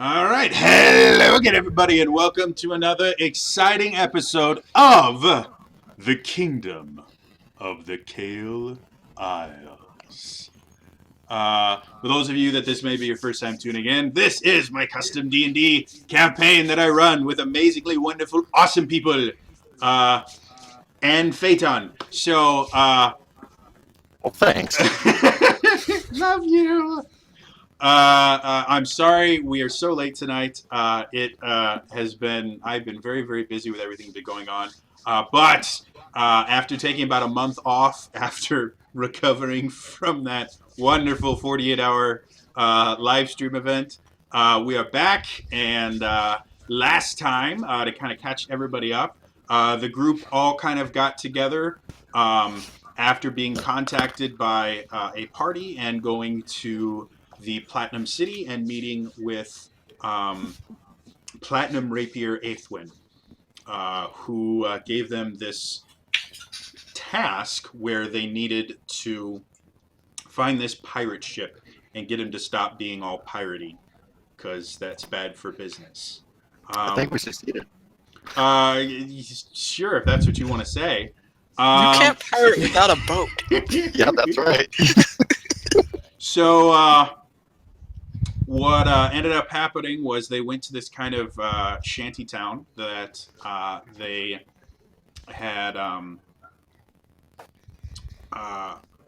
All right, hello again, everybody, and welcome to another exciting episode of the Kingdom of the Kael Isles. For those of you that this may be your first time tuning in, this is my custom D&D campaign that I run with amazingly wonderful, awesome people, and Phaeton. So, Well, thanks. love you. I'm sorry we are so late tonight. I've been very, very busy with everything that's been going on. But after taking about a month off after recovering from that wonderful 48-hour live stream event, we are back. And last time, to kind of catch everybody up, the group all kind of got together after being contacted by a party and going to the Platinum City and meeting with Platinum Rapier Aethwin, who gave them this task where they needed to find this pirate ship and get him to stop being all piratey, because that's bad for business. I think we succeeded. Sure, if that's what you want to say. You can't pirate without a boat. Yeah, that's right. So, what ended up happening was they went to this kind of shanty town that they had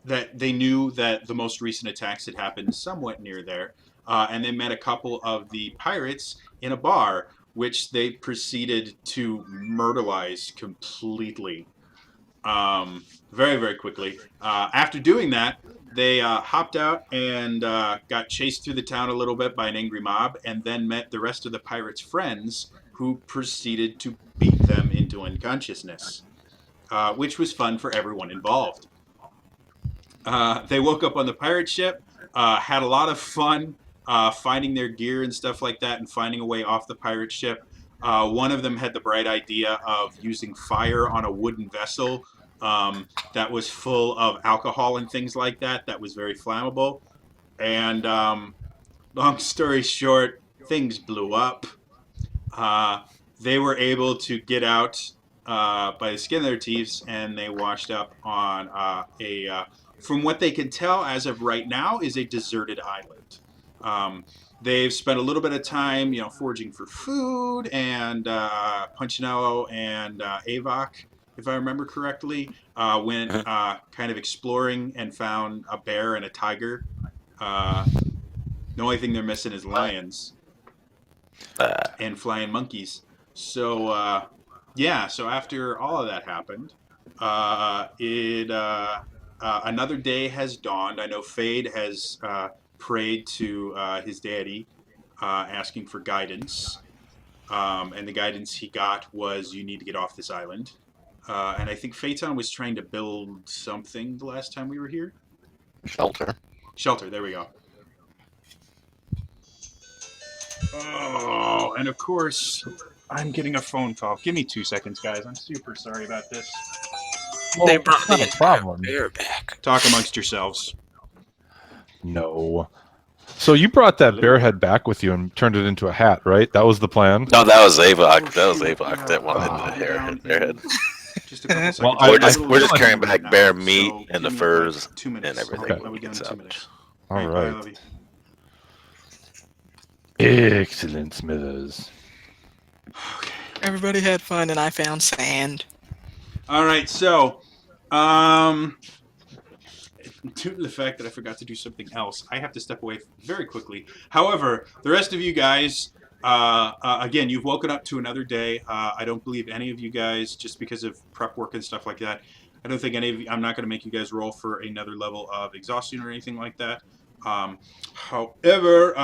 that they knew that the most recent attacks had happened somewhat near there, and they met a couple of the pirates in a bar, which they proceeded to murderize completely, very, very quickly. After doing that, they hopped out and got chased through the town a little bit by an angry mob, and then met the rest of the pirates' friends, who proceeded to beat them into unconsciousness, which was fun for everyone involved. They woke up on the pirate ship, had a lot of fun finding their gear and stuff like that, and finding a way off the pirate ship. One of them had the bright idea of using fire on a wooden vessel that was full of alcohol and things like that. That was very flammable. And long story short, things blew up. They were able to get out by the skin of their teeth, and they washed up on from what they can tell as of right now, is a deserted island. They've spent a little bit of time, foraging for food and Punchinello and Avok, if I remember correctly, went kind of exploring and found a bear and a tiger. The only thing they're missing is lions and flying monkeys. So, so after all of that happened, another day has dawned. I know Fade has prayed to his deity, asking for guidance. And the guidance he got was, you need to get off this island. And I think Phaeton was trying to build something the last time we were here. Shelter. Shelter, there we go. Oh, and of course, I'm getting a phone call. Give me 2 seconds, guys. I'm super sorry about this. Well, They brought it's not the a problem. bear back. Talk amongst yourselves. No. So you brought that bear head back with you and turned it into a hat, right? That was the plan. No, that was Avok. That was Avok that wanted the hair head. Just a couple seconds. Well, We're just carrying back now, bear so meat and the give me, furs 2 minutes. and everything. I'll be done in 2 Salvage. minutes. All Bye, I right. love you. Excellent, Smithers. Okay. Everybody had fun, and I found sand. All right, so, due to the fact that I forgot to do something else, I have to step away very quickly. However, the rest of you guys, again, you've woken up to another day. I don't believe any of you guys, just because of prep work and stuff like that, I don't think any of you, I'm not going to make you guys roll for another level of exhaustion or anything like that. However,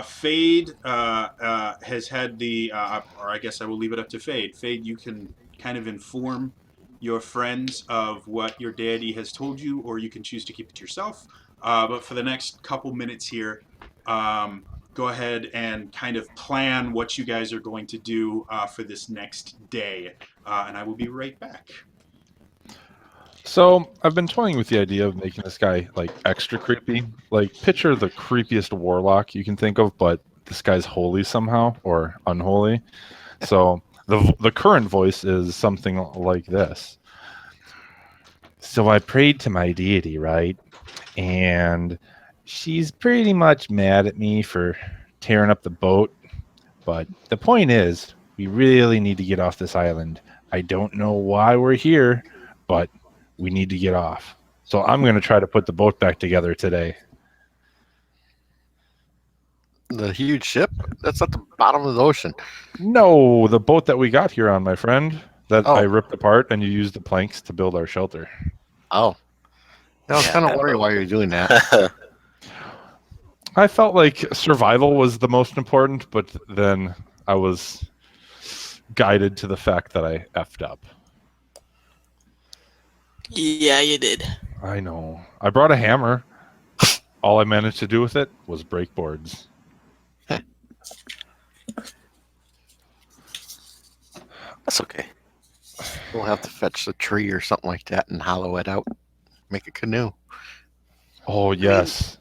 Fade has had or I guess I will leave it up to Fade. Fade, you can kind of inform your friends of what your deity has told you, or you can choose to keep it to yourself. But for the next couple minutes here, go ahead and kind of plan what you guys are going to do for this next day. And I will be right back. So I've been toying with the idea of making this guy like extra creepy. Like picture the creepiest warlock you can think of, but this guy's holy somehow or unholy. So the current voice is something like this. So I prayed to my deity, right? And she's pretty much mad at me for tearing up the boat. But the point is, we really need to get off this island. I don't know why we're here, but we need to get off. So I'm going to try to put the boat back together today. The huge ship? That's at the bottom of the ocean. No, the boat that we got here on, my friend, that Oh. I ripped apart and you used the planks to build our shelter. Oh. I was Yeah, kind of that wondering boat. why you're doing that. I felt like survival was the most important, but then I was guided to the fact that I effed up. Yeah, you did. I know. I brought a hammer. All I managed to do with it was break boards. That's okay. We'll have to fetch a tree or something like that and hollow it out. Make a canoe. Oh, yes.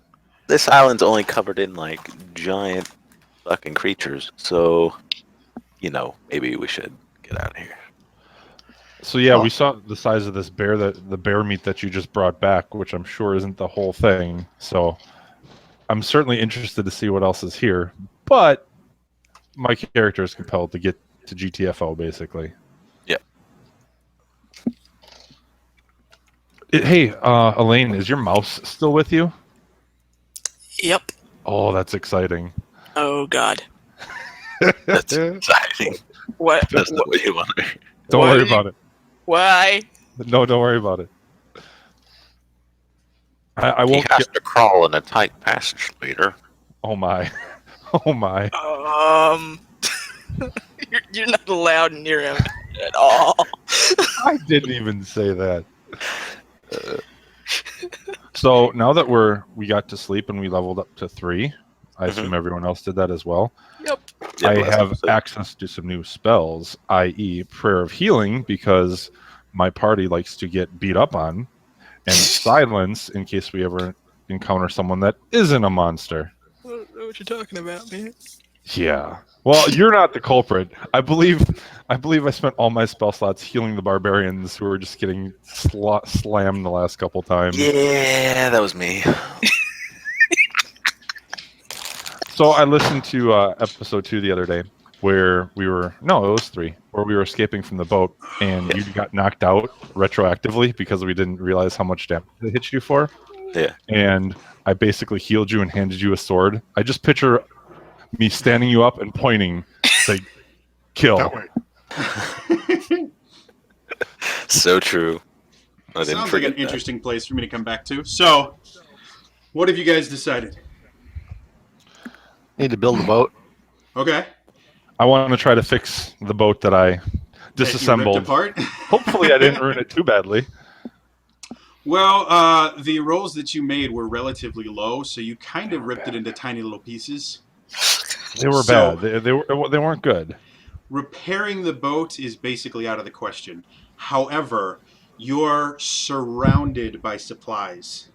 This island's only covered in like giant fucking creatures, so maybe we should get out of here. So yeah, Oh. we saw the size of this bear, the bear meat that you just brought back, which I'm sure isn't the whole thing. So I'm certainly interested to see what else is here. But my character is compelled to get to GTFO, basically. Yep. Hey, Elaine, is your mouse still with you? Yep. Oh, that's exciting. Oh God. That's exciting. What? That's not what you want to hear. Don't Why worry do you- about it. Why? No, don't worry about it. I He won't. has to crawl in a tight passage later. Oh my. Oh my. You're not allowed near him at all. I didn't even say that. So now that we got to sleep and we leveled up to 3, I assume everyone else did that as well. Yep. Yeah, I last have episode. access to some new spells, i.e., Prayer of Healing, because my party likes to get beat up on, and Silence in case we ever encounter someone that isn't a monster. I don't know what you're talking about, man. Yeah. Well, you're not the culprit. I believe I spent all my spell slots healing the barbarians who were just getting slammed the last couple times. Yeah, that was me. So I listened to episode 2 the other day where it was 3, where we were escaping from the boat and you got knocked out retroactively because we didn't realize how much damage it hit you for. Yeah. And I basically healed you and handed you a sword. I just picture me standing you up and pointing, say, kill. That way. So true. I didn't Sounds like forget an that. interesting place for me to come back to. So, what have you guys decided? Need to build a boat. Okay. I want to try to fix the boat that I That you ripped disassembled. apart? Hopefully I didn't ruin it too badly. Well, the rolls that you made were relatively low, so you kind of ripped it into tiny little pieces. They were So- bad. They weren't good. Repairing the boat is basically out of the question. However, you're surrounded by supplies.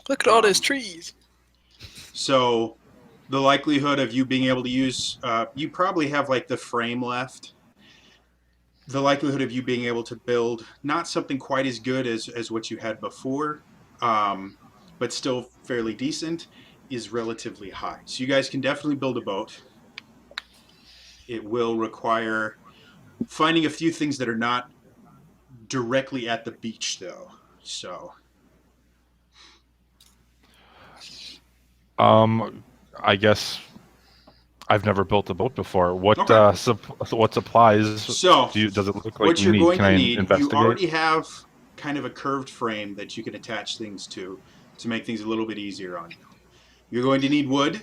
Look at all those trees. So the likelihood of you being able to use, you probably have like the frame left. The likelihood of you being able to build not something quite as good as what you had before, but still fairly decent, is relatively high. So you guys can definitely build a boat. It will require finding a few things that are not directly at the beach, though. So I guess I've never built a boat before. What Okay. what supplies So, does it look like what we you're need? going Can to I need, you investigate? already have kind of a curved frame that you can attach things to make things a little bit easier on you. You're going to need wood,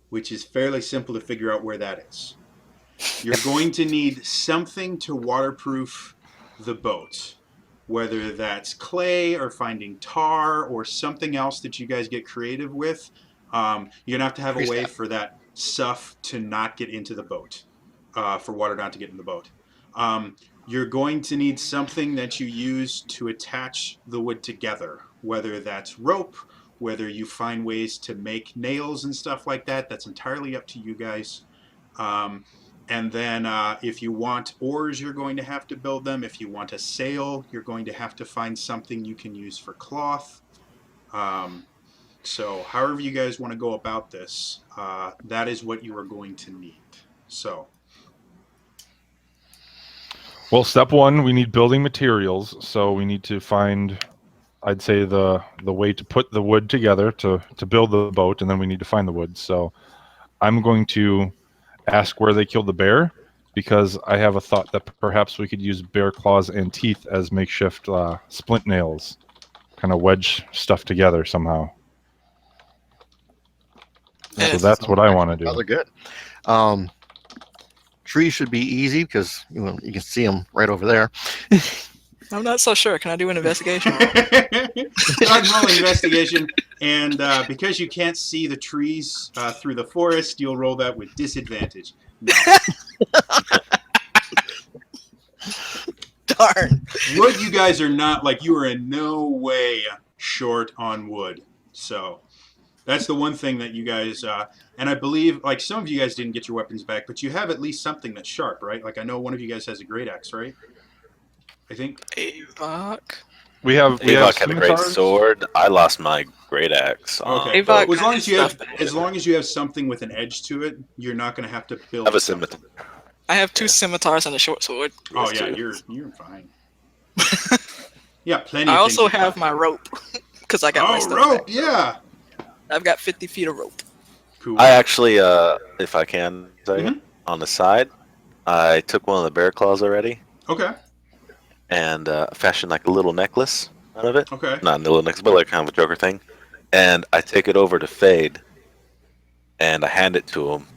which is fairly simple to figure out where that is. You're going to need something to waterproof the boat, whether that's clay or finding tar or something else that you guys get creative with. You're going to have a way for that stuff to not get into the boat, for water not to get in the boat. You're going to need something that you use to attach the wood together, whether that's rope, whether you find ways to make nails and stuff like that. That's entirely up to you guys. Um, and then if you want oars, you're going to have to build them. If you want a sail, you're going to have to find something you can use for cloth. So, however you guys want to go about this, that is what you are going to need. So, Well, step one, we need building materials. So we need to find, I'd say, the way to put the wood together to build the boat, and then we need to find the wood. So I'm going to ask where they killed the bear, because I have a thought that perhaps we could use bear claws and teeth as makeshift splint nails, kind of wedge stuff together somehow. So that's what I want to do. Rather good. Trees should be easy because you can see them right over there. I'm not so sure. Can I do an investigation? I'd roll investigation, and because you can't see the trees through the forest, you'll roll that with disadvantage. No. Darn. Wood, you guys are not, like, you are in no way short on wood. So that's the one thing that you guys, and I believe, like, some of you guys didn't get your weapons back, but you have at least something that's sharp, right? Like, I know one of you guys has a great axe, right? I think. Avok. We have Avok had a great scimitars. sword. I lost my great axe. Okay. Avok As long as you have, stuff. as long as you have something with an edge to it, you're not going to have to build. I have a something. scimitar. I have 2 scimitars and a short sword. Oh Yes, yeah, too. you're fine. Yeah, plenty. I of also things to have buy. my rope because I got my stuff rope. back. Yeah. I've got 50 feet of rope. Cool. I actually, if I can say Mhm. it, on the side, I took one of the bear claws already Okay. and fashioned like a little necklace out of it. Okay. Not a little necklace, but like kind of a Joker thing. And I take it over to Fade, and I hand it to him,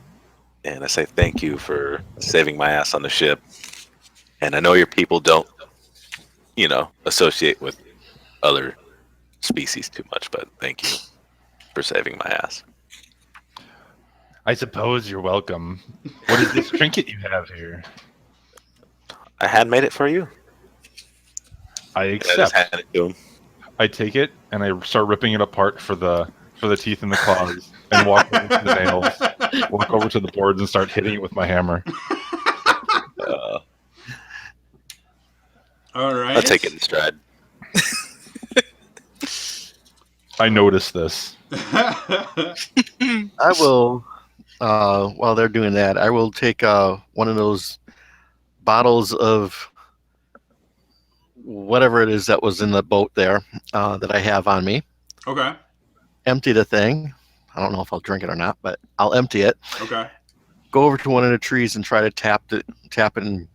and I say thank you for saving my ass on the ship. And I know your people don't, associate with other species too much, but thank you for saving my ass. I suppose you're welcome. What is this trinket you have here? I handmade it for you. I And I just accept. hand it to him. I take it and I start ripping it apart for the teeth and the claws, and walk over to the nails, walk over to the boards, and start hitting it with my hammer. All right. I'll take it in stride. I noticed this. I will, while they're doing that, I will take one of those bottles of whatever it is that was in the boat there that I have on me. Okay. Empty the thing. I don't know if I'll drink it or not, but I'll empty it. Okay. Go over to one of the trees and try to tap it and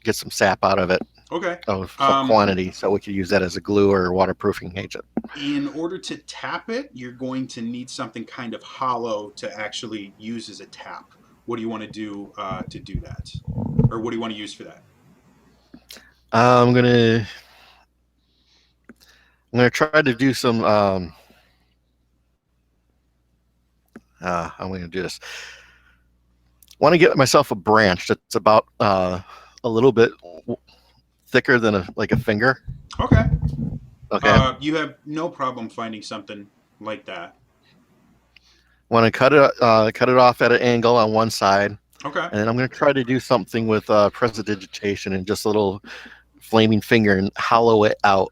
get some sap out of it Okay. of some quantity, so we could use that as a glue or waterproofing agent. In order to tap it, you're going to need something kind of hollow to actually use as a tap. What do you want to do that? Or what do you want to use for that? I'm gonna try to do some. I'm gonna do this. Want to get myself a branch that's about a little bit thicker than a finger. Okay. Okay. You have no problem finding something like that. Want to cut it off at an angle on one side, Okay. and then I'm going to try to do something with prestidigitation and just a little flaming finger and hollow it out.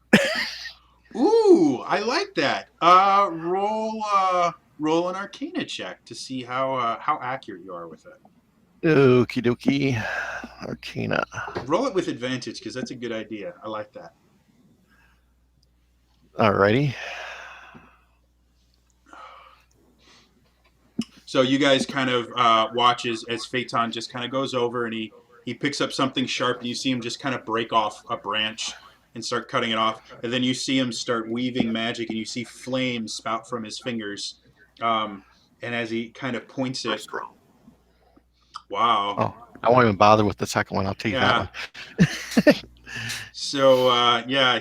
Ooh, I like that. Roll an Arcana check to see how accurate you are with it. Okie dokie. Arcana. Roll it with advantage because that's a good idea. I like that. Alrighty. So you guys kind of watch as Phaeton just kind of goes over and he picks up something sharp and you see him just kind of break off a branch and start cutting it off. And then you see him start weaving magic and you see flames spout from his fingers. And as he kind of points it, First roll. wow. Oh, I won't even bother with the second one. I'll take that one. So,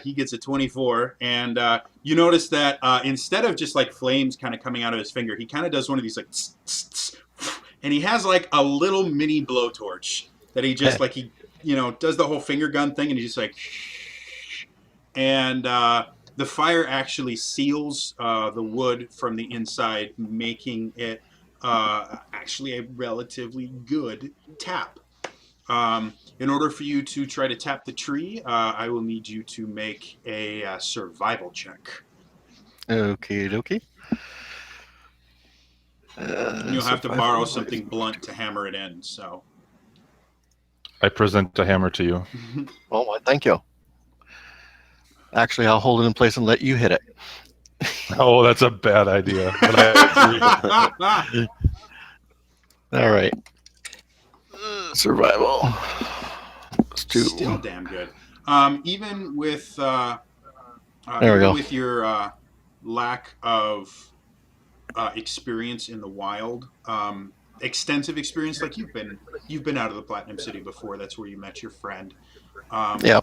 he gets a 24. And you notice that instead of just like flames kind of coming out of his finger, he kind of does one of these like, tss, tss, tss, and he has like a little mini blowtorch that he just like, he does the whole finger gun thing, and he's just like, and the fire actually seals the wood from the inside, making it actually a relatively good tap. In order for you to try to tap the tree, I will need you to make a survival check. Okay, dokie. And you'll have to borrow something blunt to hammer it in. So, I present a hammer to you. Oh, well, thank you. Actually, I'll hold it in place and let you hit it. Oh, that's a bad idea. But I agree. All right. Survival. Let's do. Still damn good. Even with There we even go. with your lack of experience in the wild, extensive experience, like you've been out of the Platinum City before. That's where you met your friend. Yeah.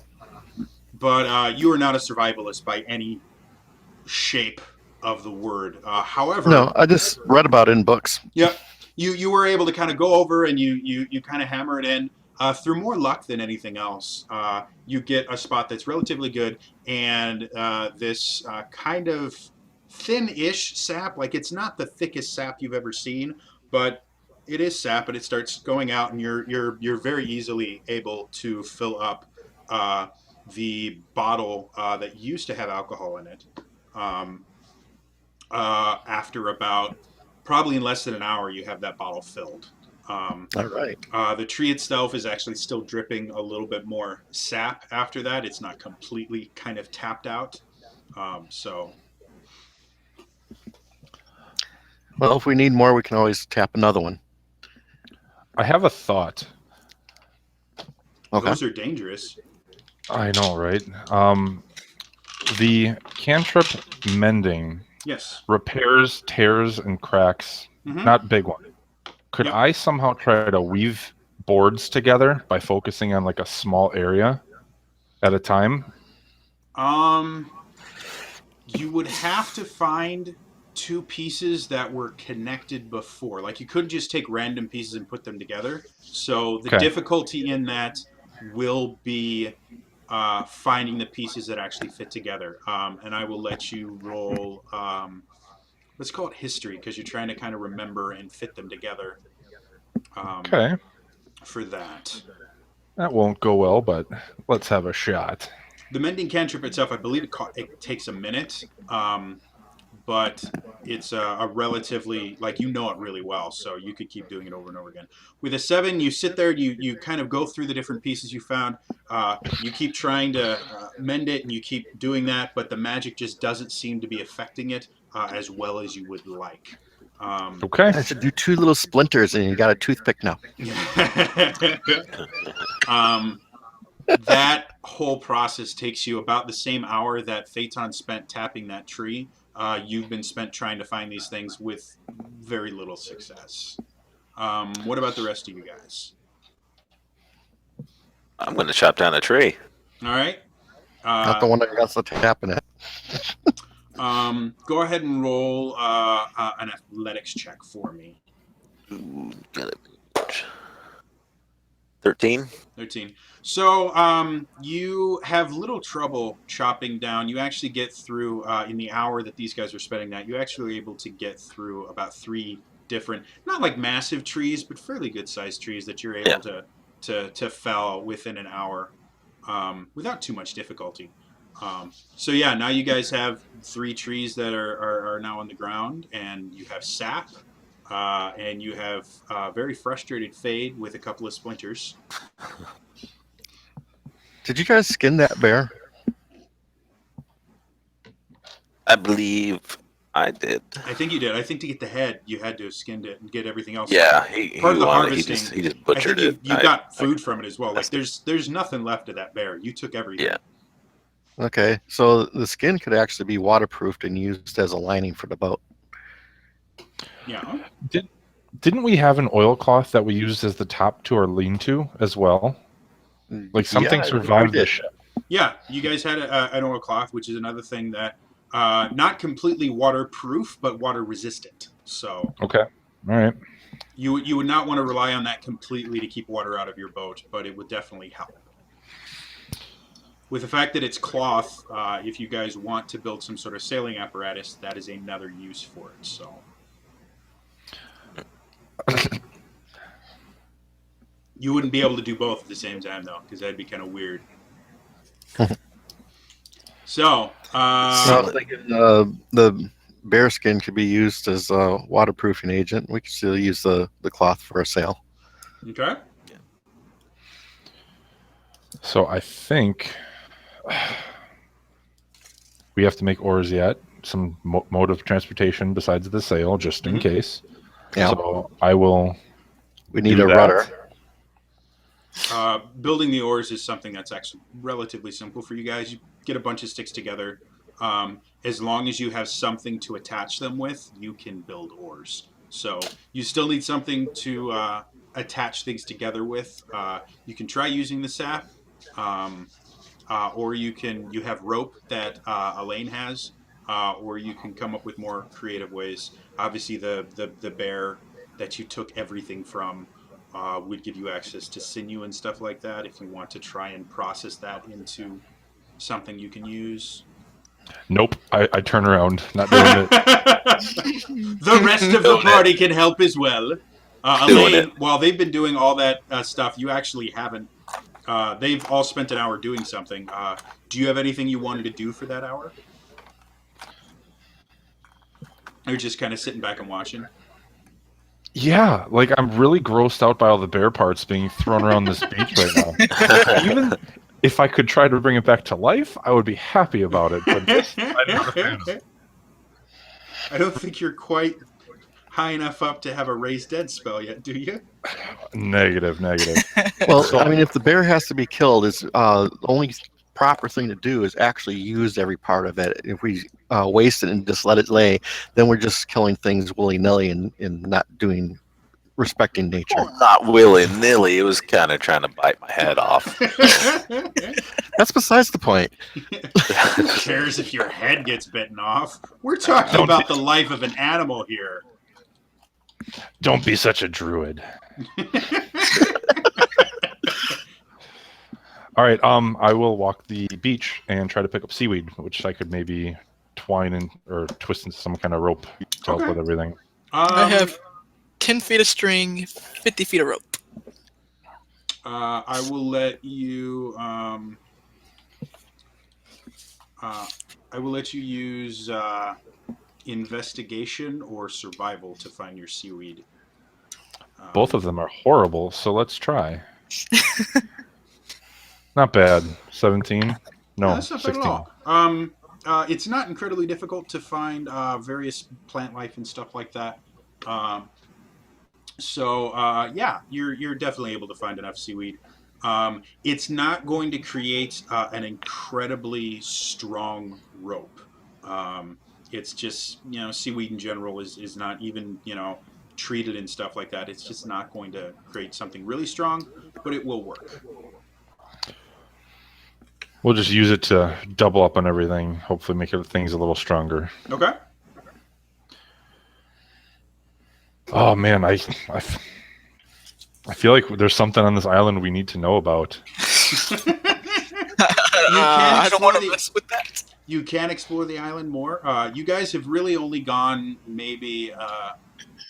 But you are not a survivalist by any shape of the word. However, No, I just read about it in books. Yep. You were able to kind of go over and you kind of hammer it in through more luck than anything else. You get a spot that's relatively good, and this kind of thin-ish sap. Like, it's not the thickest sap you've ever seen, but it is sap, and it starts going out, and you're very easily able to fill up the bottle that used to have alcohol in it. After about probably in less than an hour, you have that bottle filled. All right. The tree itself is actually still dripping a little bit more sap after that. It's not completely kind of tapped out. So, Well, if we need more, we can always tap another one. I have a thought. Okay. those are dangerous. I know, right? The cantrip mending Yes. repairs tears and cracks, Mhm. not big one. Could Yep. I somehow try to weave boards together by focusing on like a small area at a time? You would have to find two pieces that were connected before. Like, you couldn't just take random pieces and put them together. So the Okay. difficulty in that will be finding the pieces that actually fit together. And I will let you roll. Let's call it history, because you're trying to kind of remember and fit them together. Okay. For that. That won't go well, but let's have a shot. The mending cantrip itself, I believe it takes a minute, but it's a relatively, like, you know it really well, so you could keep doing it over and over again. With a 7, you sit there, you kind of go through the different pieces you found. You keep trying to mend it, and you keep doing that, but the magic just doesn't seem to be affecting it as well as you would like. Okay. I should do 2 little splinters, and you got a toothpick now. That whole process takes you about the same hour that Phaeton spent tapping that tree. You've been spent trying to find these things with very little success. What about the rest of you guys? I'm going to chop down a tree. All right. Not the one that got the tapping it. Go ahead and roll an athletics check for me. Ooh, got it. 13. 13. So you have little trouble chopping down. You actually get through, in the hour that these guys are spending that, you actually are able to get through about 3 different, not like massive trees, but fairly good sized trees that you're able to fell within an hour without too much difficulty. So yeah, now you guys have 3 trees that are now on the ground, and you have sap, and you have very frustrated Fade with a couple of splinters. Did you guys skin that bear? I believe I did. I think you did. I think to get the head, you had to have skinned it and get everything else. Yeah, he Part of the wanted, harvesting. he just I butchered think it. you got food from it as well. Like, there's nothing left of that bear. You took everything. Yeah. Okay, so the skin could actually be waterproofed and used as a lining for the boat. Yeah. Didn't we have an oilcloth that we used as the top to our lean-to as well? Like something Yeah, survived we the did. ship. Yeah, you guys had an oilcloth, which is another thing that not completely waterproof, but water resistant. So Okay. All right. You would not want to rely on that completely to keep water out of your boat, but it would definitely help. With the fact that it's cloth, if you guys want to build some sort of sailing apparatus, that is another use for it. So you wouldn't be able to do both at the same time, though, because that'd be kind of weird. So, I was thinking the bear skin could be used as a waterproofing agent. We could still use the cloth for a sail. okay. So I think we have to make oars yet. Some mode of transportation besides the sail, just in case. Yeah. So I will. We need do a that. rudder. Building the oars is something that's actually relatively simple for you guys. You get a bunch of sticks together. As long as you have something to attach them with, you can build oars. So you still need something to attach things together with. You can try using the sap, or you have rope that Elaine has, or you can come up with more creative ways. Obviously, the bear that you took everything from would give you access to sinew and stuff like that if you want to try and process that into something you can use. Nope. I turn around. Not doing it. The rest of the party can help as well. Doing Elaine, while they've been doing all that stuff, you actually haven't. They've all spent an hour doing something. Do you have anything you wanted to do for that hour? Or just kind of sitting back and watching? Yeah, like I'm really grossed out by all the bear parts being thrown around this beach right now. Even if I could try to bring it back to life, I would be happy about it. But this, I'm not a fan of. I don't think you're quite high enough up to have a raise dead spell yet, do you? Negative. Well, I mean, if the bear has to be killed, it's the only proper thing to do is actually use every part of it. If we waste it and just let it lay, then we're just killing things willy-nilly and not respecting nature. Well, not willy-nilly. It was kind of trying to bite my head off. That's besides the point. Who cares if your head gets bitten off? We're talking about the life of an animal here. Don't be such a druid. All right. I will walk the beach and try to pick up seaweed, which I could maybe twine in or twist into some kind of rope to help with everything. I have 10 feet of string, 50 feet of rope. I will let you. I will let you use investigation or survival to find your seaweed. Both of them are horrible, so let's try. Not bad. 17? No, that's not 16. bad at all. It's not incredibly difficult to find various plant life and stuff like that. Yeah, you're definitely able to find enough seaweed. It's not going to create an incredibly strong rope. It's just, seaweed in general is not even, treated and stuff like that. It's just not going to create something really strong, but it will work. We'll just use it to double up on everything. Hopefully make things a little stronger. Okay. Oh, man, I feel like there's something on this island we need to know about. I don't want to mess with that. You can explore the island more. You guys have really only gone maybe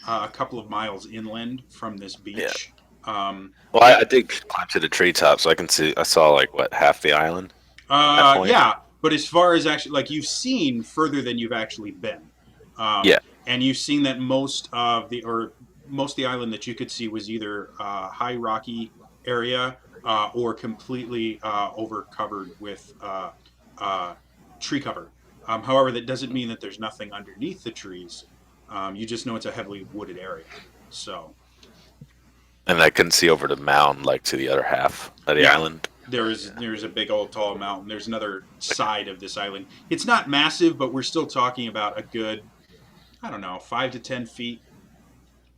a couple of miles inland from this beach. Yeah. Well, I did climb to the treetop, so I saw half the island. Yeah, but as far as actually, you've seen further than you've actually been. Yeah. And you've seen that most of the island that you could see was either high rocky area or completely overcovered with tree cover. However, that doesn't mean that there's nothing underneath the trees. You just know it's a heavily wooded area. So. And I couldn't see over the mound, to the other half of the island. There's a big old tall mountain. There's another side of this island. It's not massive, but we're still talking about a good, 5 to 10 feet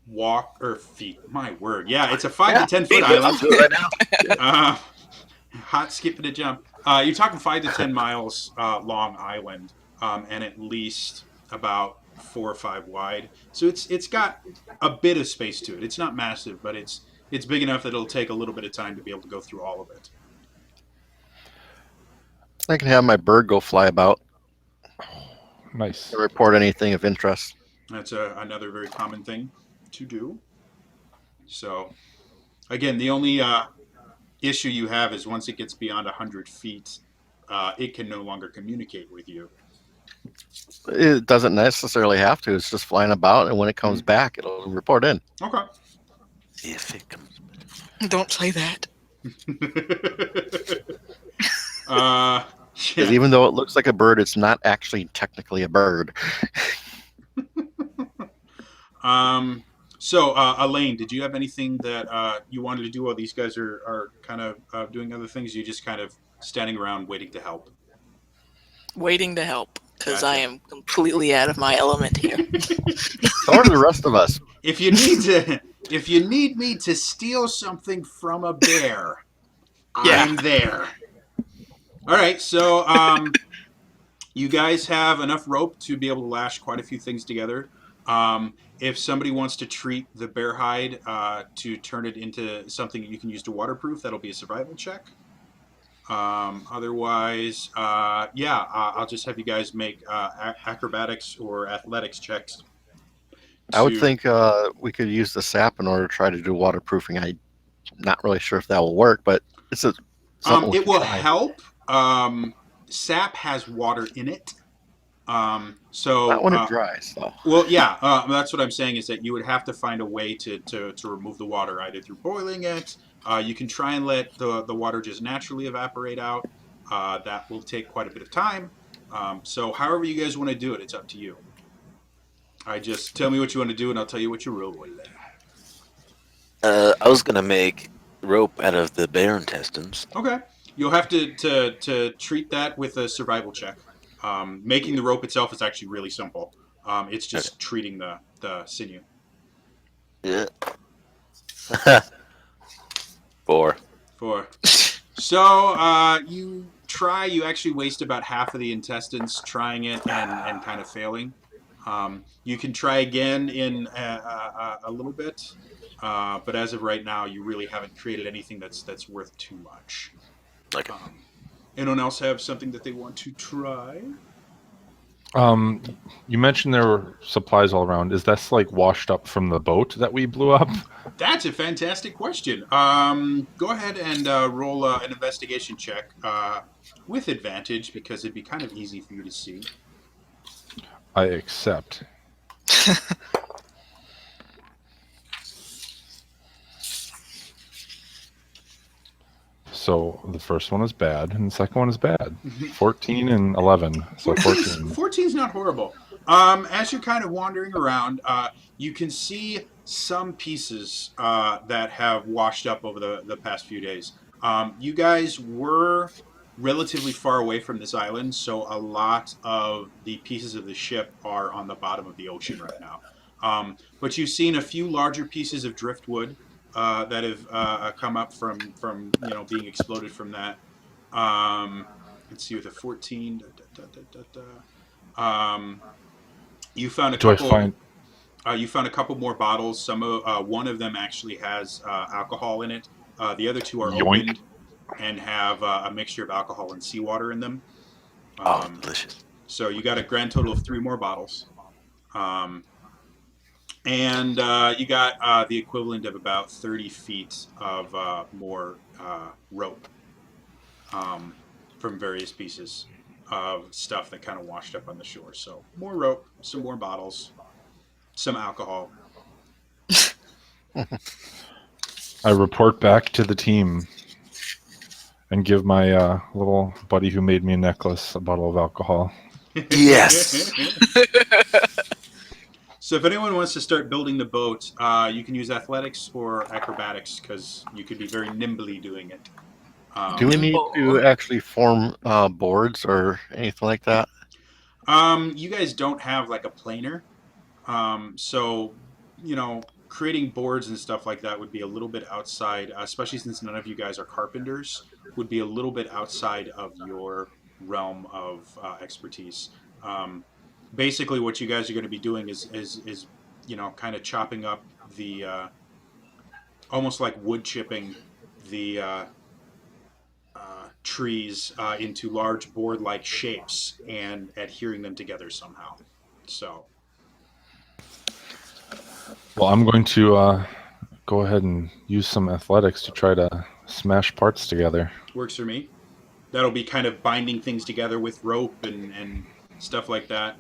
walk or feet. My word, yeah, it's a 5 to 10 foot island. I'll do it right now. Hot skip and a jump. You're talking 5 to 10 miles long island, and at least about 4 or 5 wide. So it's got a bit of space to it. It's not massive, but it's big enough that it'll take a little bit of time to be able to go through all of it. I can have my bird go fly about Nice. to report anything of interest. That's another very common thing to do. So again, the only issue you have is once it gets beyond 100 feet, it can no longer communicate with you. It doesn't necessarily have to. It's just flying about, and when it comes Mhm. back, it'll report in. Okay. If it comes. Don't say that. Because Yeah. even though it looks like a bird, it's not actually technically a bird. So, Elaine, did you have anything that you wanted to do while these guys are kind of doing other things? You just kind of standing around waiting to help. Waiting to help because Gotcha. I am completely out of my element here. So are the rest of us. If you need to, if you need me to steal something from a bear, Yeah. I'm there. All right, so you guys have enough rope to be able to lash quite a few things together. If somebody wants to treat the bear hide to turn it into something that you can use to waterproof, that'll be a survival check. Otherwise, I'll just have you guys make acrobatics or athletics checks. I would To think we could use the sap in order to try to do waterproofing. I'm not really sure if that will work, but it's something we it can will try. help. Sap has water in it. Not when it dries, though. Well, yeah, that's what I'm saying is that you would have to find a way to remove the water, either through boiling it. You can try and let the water just naturally evaporate out. That will take quite a bit of time. So, however you guys want to do it, it's up to you. I just tell me what you want to do, and I'll tell you what you roll. I was gonna make rope out of the bear intestines. Okay, you'll have to treat that with a survival check. Making the rope itself is actually really simple. It's Okay. just treating the sinew. Yeah. 4. 4. So you try. You actually waste about half of the intestines trying it and kind of failing. You can try again in a little bit, but as of right now, you really haven't created anything that's worth too much. Okay. Anyone else have something that they want to try? You mentioned there were supplies all around. Is that like washed up from the boat that we blew up? That's a fantastic question. Go ahead and roll an investigation check with advantage because it'd be kind of easy for you to see. I accept. So the first one is bad, and the second one is bad. 14 and 11. So 14. 14 is not horrible. As you're kind of wandering around, you can see some pieces that have washed up over the past few days. You guys were relatively far away from this island, so a lot of the pieces of the ship are on the bottom of the ocean right now. But you've seen a few larger pieces of driftwood that have come up from being exploded from that. Let's see with a 14. You found a Do I couple. find You found a couple more bottles. One of them actually has alcohol in it. The other two are Yoink. opened and have a mixture of alcohol and seawater in them. Oh, delicious. So you got a grand total of 3 more bottles. And you got the equivalent of about 30 feet of more rope from various pieces of stuff that kind of washed up on the shore. So more rope, some more bottles, some alcohol. I report back to the team and give my little buddy who made me a necklace a bottle of alcohol. Yes. So if anyone wants to start building the boat, you can use athletics or acrobatics because you could be very nimbly doing it. Do we need to actually form boards or anything like that? You guys don't have like a planer, so creating boards and stuff like that would be a little bit outside, especially since none of you guys are carpenters. Would be a little bit outside of your realm of expertise. basically what you guys are going to be doing is kind of chopping up the almost like wood chipping the trees into large board-like shapes and adhering them together somehow. So Well, I'm going to go ahead and use some athletics to try to smash parts together. works for me. That'll be kind of binding things together with rope and stuff like that.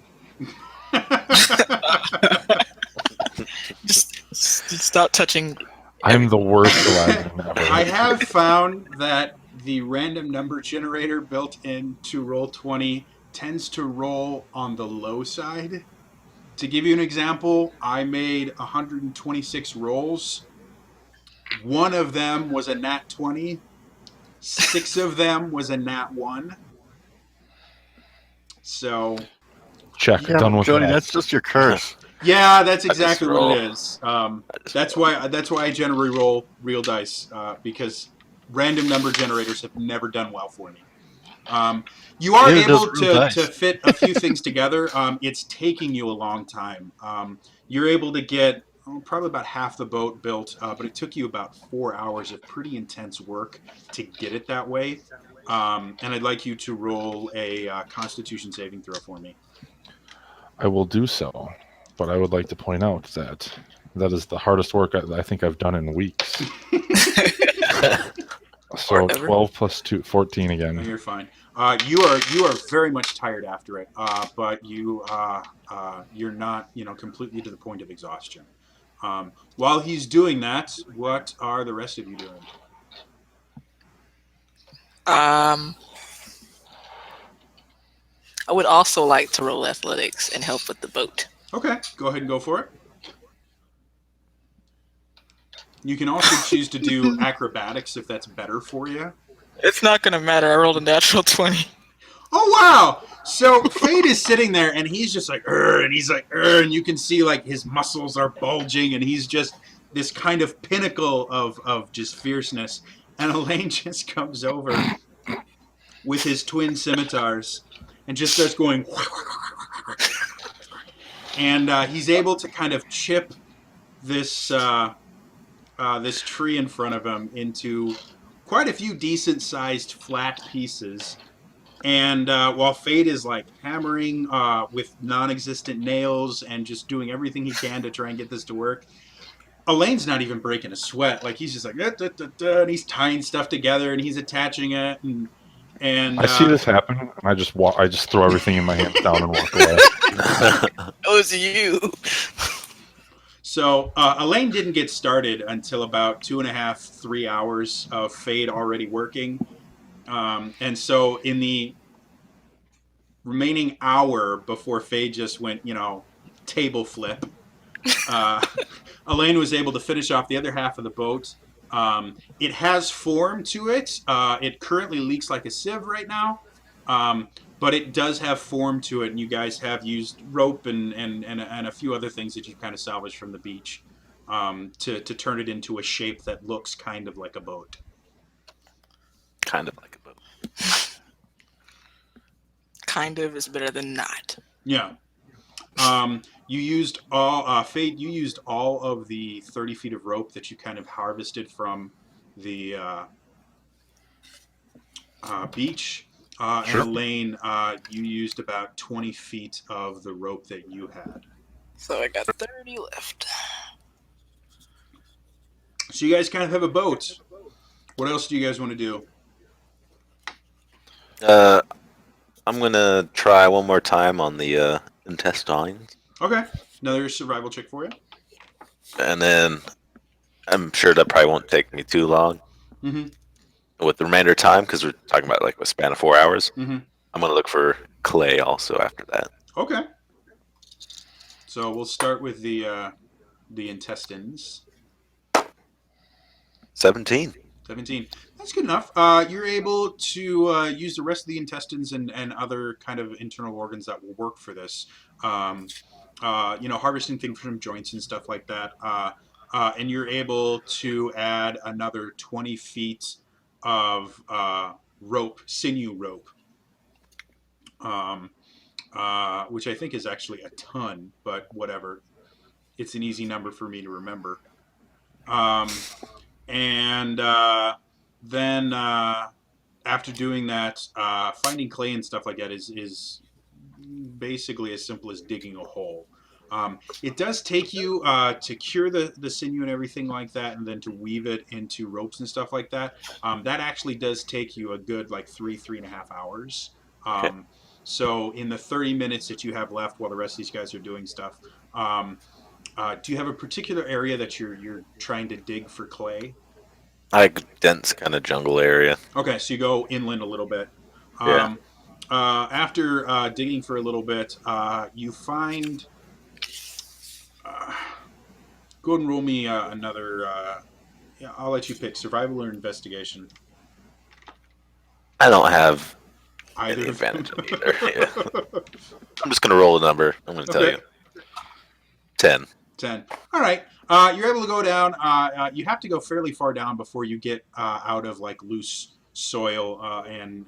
Just stop touching. I'm the worst Aladdin I ever. have found that the random number generator built into Roll20 tends to roll on the low side. To give you an example, I made 126 rolls. One of them was a nat 20. 6 of them was a nat 1. So, Check. Yeah, Done but with Jody, that. that's just your curse. yeah, that's I just exactly what roll. it is. I just That's roll. why I generally roll real dice because random number generators have never done well for me. You are Neither does able real to dice. fit a few things together. It's taking you a long time. You're able to get probably about half the boat built, but it took you about 4 hours of pretty intense work to get it that way. And I'd like you to roll a Constitution saving throw for me. I will do so, but I would like to point out that that is the hardest work I think I've done in weeks. So Or ever. 12 plus 2, 14 No, again. you're fine. You are very much tired after it, but you're not completely to the point of exhaustion. While he's doing that, what are the rest of you doing? Um, I would also like to roll athletics and help with the boat. Okay, go ahead and go for it. You can also choose to do acrobatics if that's better for you. It's not gonna matter. I rolled a natural 20. Oh wow! So Fade is sitting there and he's just like, and he's like, and you can see like his muscles are bulging and he's just this kind of pinnacle of just fierceness. And Elaine just comes over with his twin scimitars and just starts going, and he's able to kind of chip this this tree in front of him into quite a few decent sized flat pieces. And while Fade is like hammering with non-existent nails and just doing everything he can to try and get this to work, Elaine's not even breaking a sweat. Like he's just like da, da, da, da, and he's tying stuff together and he's attaching it and I see this happen, and I just walk. I just throw everything in my hands down and walk away. It was you. So Elaine didn't get started until about 2.5, 3 hours of Fade already working. And so in the remaining hour before Fade just went, table flip, Elaine was able to finish off the other half of the boat. It has form to it. It currently leaks like a sieve right now. But it does have form to it, and you guys have used rope and a few other things that you've kind of salvaged from the beach to turn it into a shape that looks kind of like a boat. Kind of like a boat. Kind of is better than not. Yeah. You used Fade. You used all of the 30 feet of rope that you kind of harvested from the beach. Sure. And Elaine, you used about 20 feet of the rope that you had. So I got 30 left. So you guys kind of have a boat. What else do you guys want to do? I'm gonna try one more time on the intestines, Okay. Another survival check for you. and then I'm sure that probably won't take me too long. Mm-hmm. With the remainder of time, because we're talking about like a span of 4 hours, Mm-hmm. I'm gonna look for clay also after that. Okay. So we'll start with the intestines. 17. 17. That's good enough. You're able to use the rest of the intestines and other kind of internal organs that will work for this. Harvesting things from joints and stuff like that. And you're able to add another 20 feet of rope, sinew rope. which I think is actually a ton, but whatever. It's an easy number for me to remember. And then after doing that, finding clay and stuff like that is basically as simple as digging a hole. It does take you to cure the sinew and everything like that, and then to weave it into ropes and stuff like that. That actually does take you a good like 3.5 hours. Okay. So in the 30 minutes that you have left while the rest of these guys are doing stuff, do you have a particular area that you're trying to dig for clay? Like dense kind of jungle area. Okay, so you go inland a little bit. Yeah. After digging for a little bit, you find. Go ahead and roll me another. Yeah, I'll let you pick survival or investigation. I don't have Either any of them. advantage of either. Yeah. I'm just gonna roll a number. I'm gonna tell Okay. you. 10. 10. All right. You're able to go down. You have to go fairly far down before you get out of like loose soil and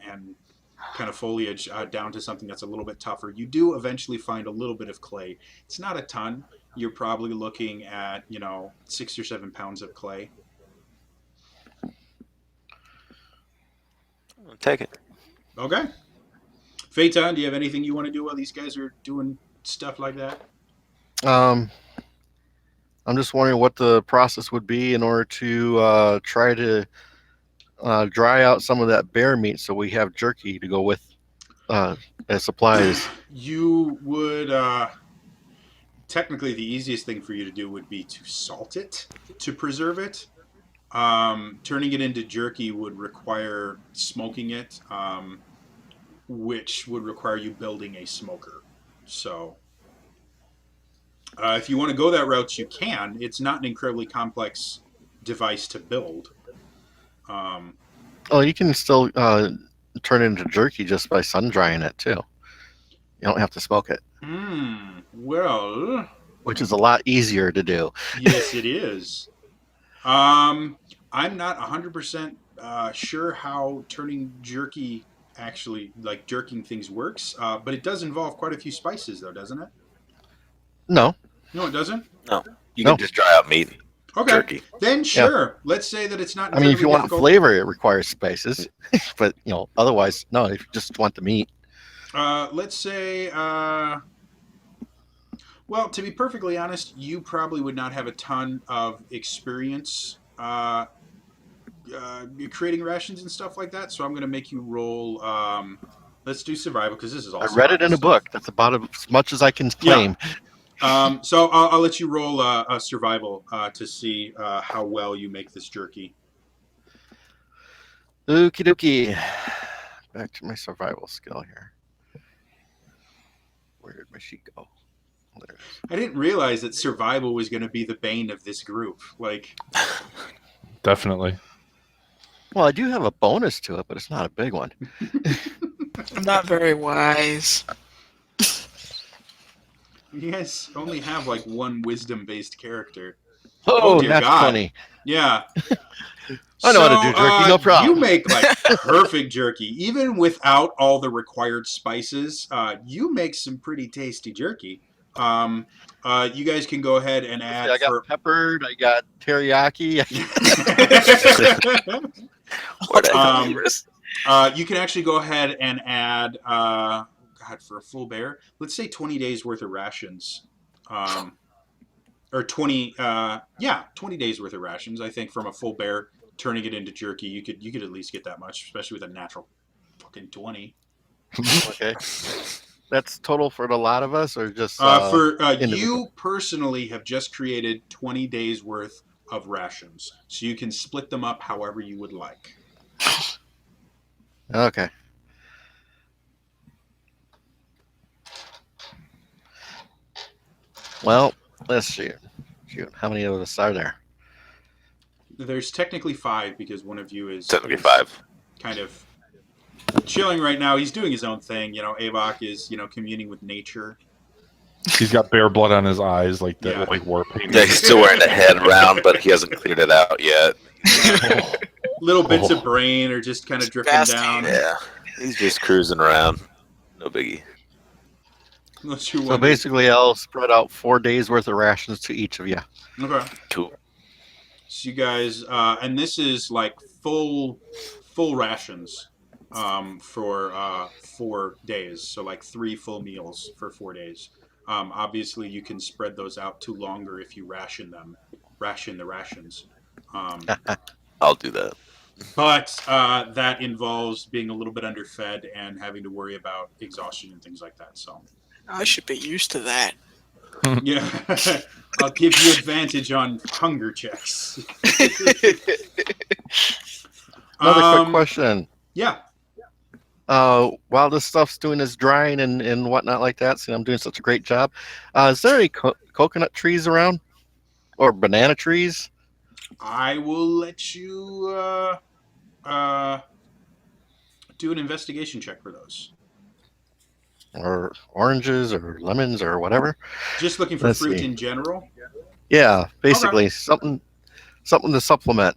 kind of foliage down to something that's a little bit tougher. You do eventually find a little bit of clay. It's not a ton. You're probably looking at 6 or 7 pounds of clay. I'll take it. Okay. Phaeton, do you have anything you want to do while these guys are doing stuff like that? I'm just wondering what the process would be in order to try to dry out some of that bear meat so we have jerky to go with as supplies. You would technically the easiest thing for you to do would be to salt it to preserve it. Turning it into jerky would require smoking it, which would require you building a smoker. So if you want to go that route, you can. It's not an incredibly complex device to build. Oh, you can still turn it into jerky just by sun drying it too. You don't have to smoke it, Well, which is a lot easier to do. yes, it is. I'm not 100% sure how turning jerky actually, like jerking things works, but it does involve quite a few spices, though, doesn't it? No, No, it doesn't? No. You No. can just dry out meat. Okay. Jerky. Then sure. Let's say that it's not. I mean if you want difficult. flavor, it requires spices, but otherwise, no. If you just want the meat, Let's say. Well, to be perfectly honest, you probably would not have a ton of experience creating rations and stuff like that. So I'm going to make you roll. Let's do survival because this is all. I read it in a survival book. That's about as much as I can claim. stuff. So I'll let you roll a survival to see how well you make this jerky. Okie dokie. Back to my survival skill here. Where did my sheet go? There it is. I didn't realize that survival was going to be the bane of this group. Like, Definitely. Well, I do have a bonus to it, but it's not a big one. I'm not very wise. you guys only have like one wisdom-based character. Oh, dear that's God. funny. Yeah. I know how to do jerky, no problem. You make like perfect jerky, even without all the required spices. You make some pretty tasty jerky. You guys can go ahead and add. I got peppered. I got teriyaki. You can actually go ahead and add. God, for a full bear, let's say 20 days worth of rations. Or 20. 20 days worth of rations. I think from a full bear. Turning it into jerky, you could at least get that much, especially with a natural fucking 20. Okay. That's total for the lot of us, or just You personally have just created 20 days worth of rations, so you can split them up however you would like. Okay. Well, let's see. Shoot, how many of us are there? There's technically 5 because one of you is Technically 5. kind of chilling right now. He's doing his own thing. Avok is communing with nature. He's got bear blood on his eyes, like that, Yeah. like war paint. Yeah, he's still wearing the head round, but he hasn't cleared it out yet. Little bits of brain are just kind of drifting Basking. down. Yeah, he's just cruising around. No biggie. Unless you So want basically, I'll spread out 4 days worth of rations to each of you. Okay. Cool. So you guys, and this is like full rations for 4 days. So like 3 full meals for 4 days. Obviously, you can spread those out to longer if you ration the rations. Um, I'll do that. but that involves being a little bit underfed and having to worry about exhaustion and things like that. So I should be used to that. yeah, I'll give you advantage on hunger checks. Another quick question. Yeah. While this stuff's doing its drying and whatnot like that, see, I'm doing such a great job. Is there any coconut trees around or banana trees I will let you uh, do an investigation check for those. or oranges or lemons or whatever? Just looking for Let's fruit see. in general. Yeah, basically something to supplement.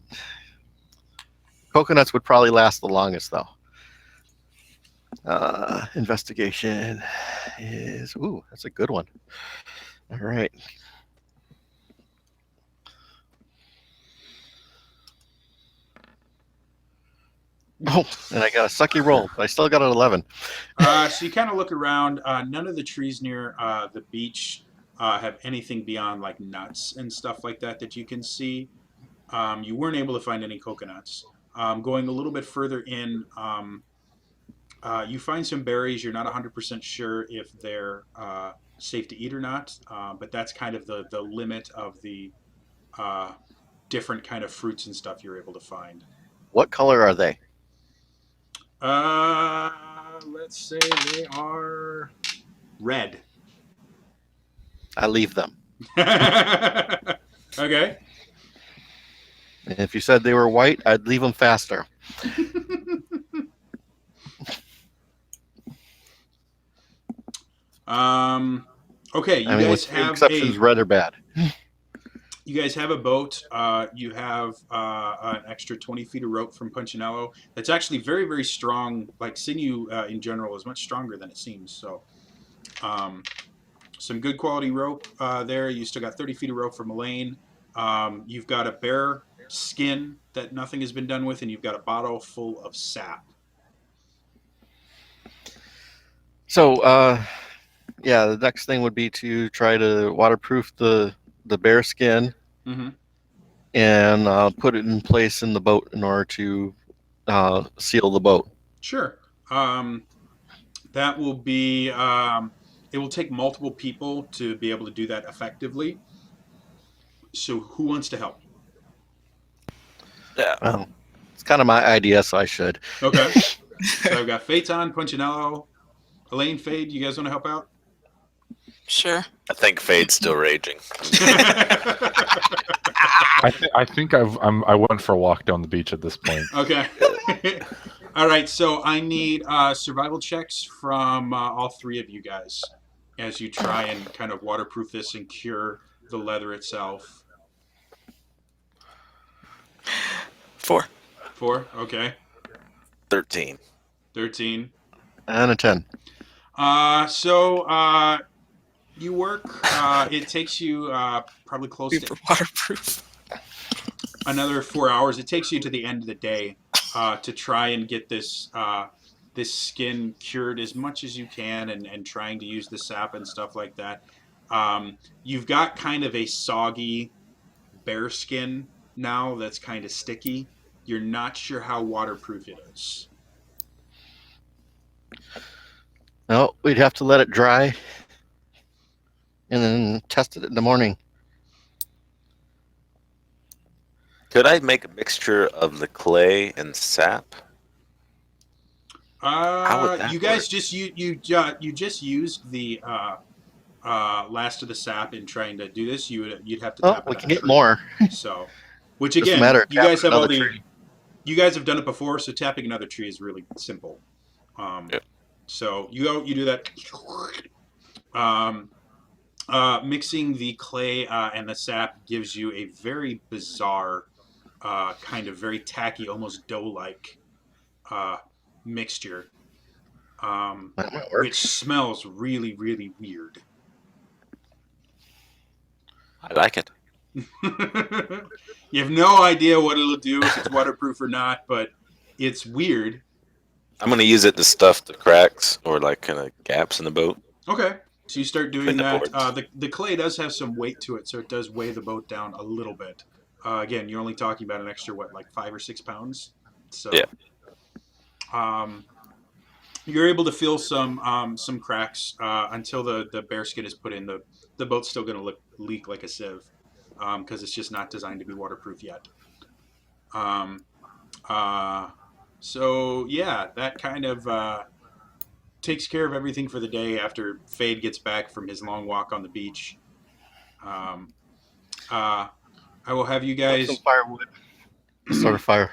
Coconuts would probably last the longest though. Investigation is that's a good one. All right. Oh, and I got a sucky roll, but I still got an 11. So you kind of look around. None of the trees near the beach have anything beyond like nuts and stuff like that that you can see. You weren't able to find any coconuts. Going a little bit further in, you find some berries. You're not 100% sure if they're safe to eat or not, but that's kind of the limit of the uh, different kind of fruits and stuff you're able to find. What color are they? Let's say they are red. I leave them. Okay. And if you said they were white, I'd leave them faster. Okay, you I mean, guys with few have exceptions, red or bad. you guys have a boat. You have an extra 20 feet of rope from Punchinello. That's actually very, very strong. Like sinew in general is much stronger than it seems. So, some good quality rope there. You still got 30 feet of rope from Elaine. You've got a bear skin that nothing has been done with, and you've got a bottle full of sap. So, yeah, the next thing would be to try to waterproof the bear skin Mm-hmm. and put it in place in the boat in order to seal the boat. Sure. That will be. It will take multiple people to be able to do that effectively. So, who wants to help? Yeah. Well, it's kind of my idea, so I should. Okay. So I've got Phaeton, Punchinello, Elaine, Fade. You guys want to help out? Sure. I think Fade's still raging. I think I went for a walk down the beach at this point. Okay. All right. So I need survival checks from all three of you guys as you try and kind of waterproof this and cure the leather itself. 4. 4. Okay. 13. 13. And a 10. You work. It takes you probably close to Super waterproof. another 4 hours. It takes you to the end of the day to try and get this this skin cured as much as you can, and trying to use the sap and stuff like that. You've got kind of a soggy bear skin now that's kind of sticky. You're not sure how waterproof it is. No, we'd have to let it dry and then test it in the morning. Could I make a mixture of the clay and sap? How would that You guys work? just you just used the last of the sap in trying to do this. You'd have to Oh, tap it we on can a get tree. more. So, which Just a again, matter of you guys tapping have all another the tree. you guys have done it before, so tapping another tree is really simple. Yeah. So you do that. Mixing the clay and the sap gives you a very bizarre, kind of very tacky, almost dough-like mixture. That might work. which smells really, really weird. I like it. You have no idea what it'll do, if it's waterproof or not, but it's weird. I'm gonna use it to stuff the cracks or like kind of gaps in the boat. Okay, so you start doing Between the that. boards. The clay does have some weight to it, so it does weigh the boat down a little bit. Again, you're only talking about an extra like 5 or 6 pounds. So Yeah. You're able to feel some cracks until the bear skin is put in. The boat's still going to leak like a sieve because it's just not designed to be waterproof yet. Um, so yeah, that kind of takes care of everything for the day after Fade gets back from his long walk on the beach. Um, I will have you Got some guys. firewood. Start a fire.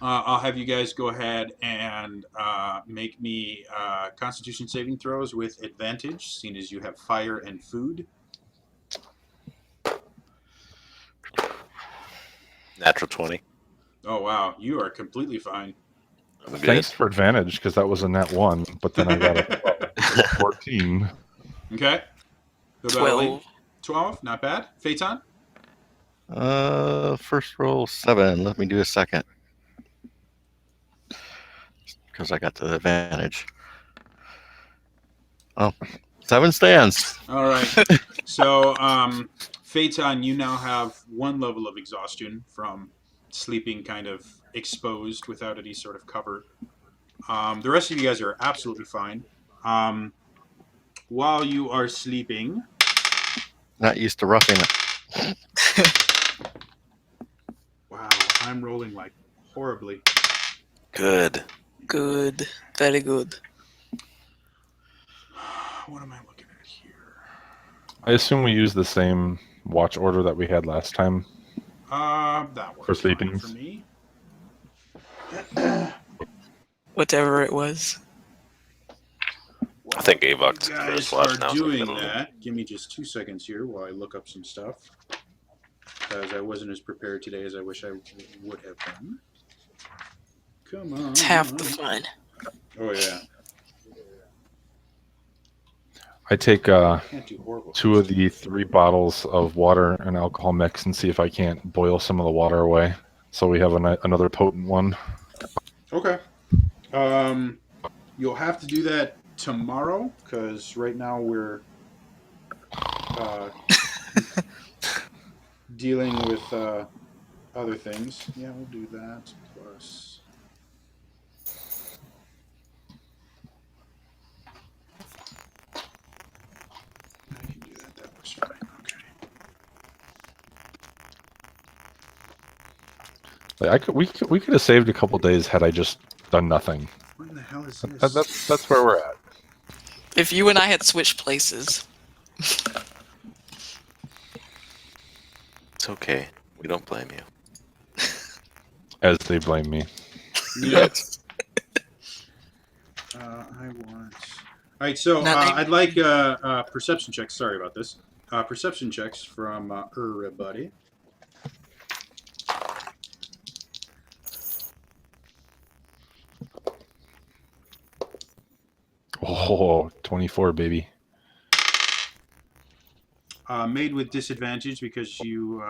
I'll have you guys go ahead and make me Constitution saving throws with advantage, seeing as you have fire and food. Natural 20. Oh wow, you are completely fine. I'm good. Thanks for advantage because that was a net 1, but then I got a 14. Okay. What about Lee? 12. 12, not bad. Phaeton? First roll 7. Let me do a second. Because I got the advantage. Oh, 7 stands. All right. So, Phaeton, you now have 1 level of exhaustion from sleeping kind of exposed without any sort of cover. The rest of you guys are absolutely fine. While you are sleeping, Not used to roughing it. wow, I'm rolling like horribly. Good. Good. Very good. What am I looking at here? I assume we use the same watch order that we had last time. That works For fine sleepings. for me. Whatever it was. I think Avok You took the guys first watch are now. doing that. Give me just 2 seconds here while I look up some stuff, because I wasn't as prepared today as I wish I would have been. Come on. It's half the fun. Oh yeah. I take Can't do horrible. 2 of the 3 bottles of water and alcohol mix and see if I can't boil some of the water away. So we have another potent one. Okay. You'll have to do that tomorrow, because right now we're dealing with other things. Yeah, we'll do that. Plus. I can do that. That works fine. Okay. Like we could have saved a couple days had I just done nothing. What in the hell is this? That's where we're at. If you and I had switched places. It's okay. We don't blame you. As they blame me. Yes. I want. All right, so I'd like perception checks. Sorry about this. Perception checks from everybody. Oh, 24, baby. Made with disadvantage because you.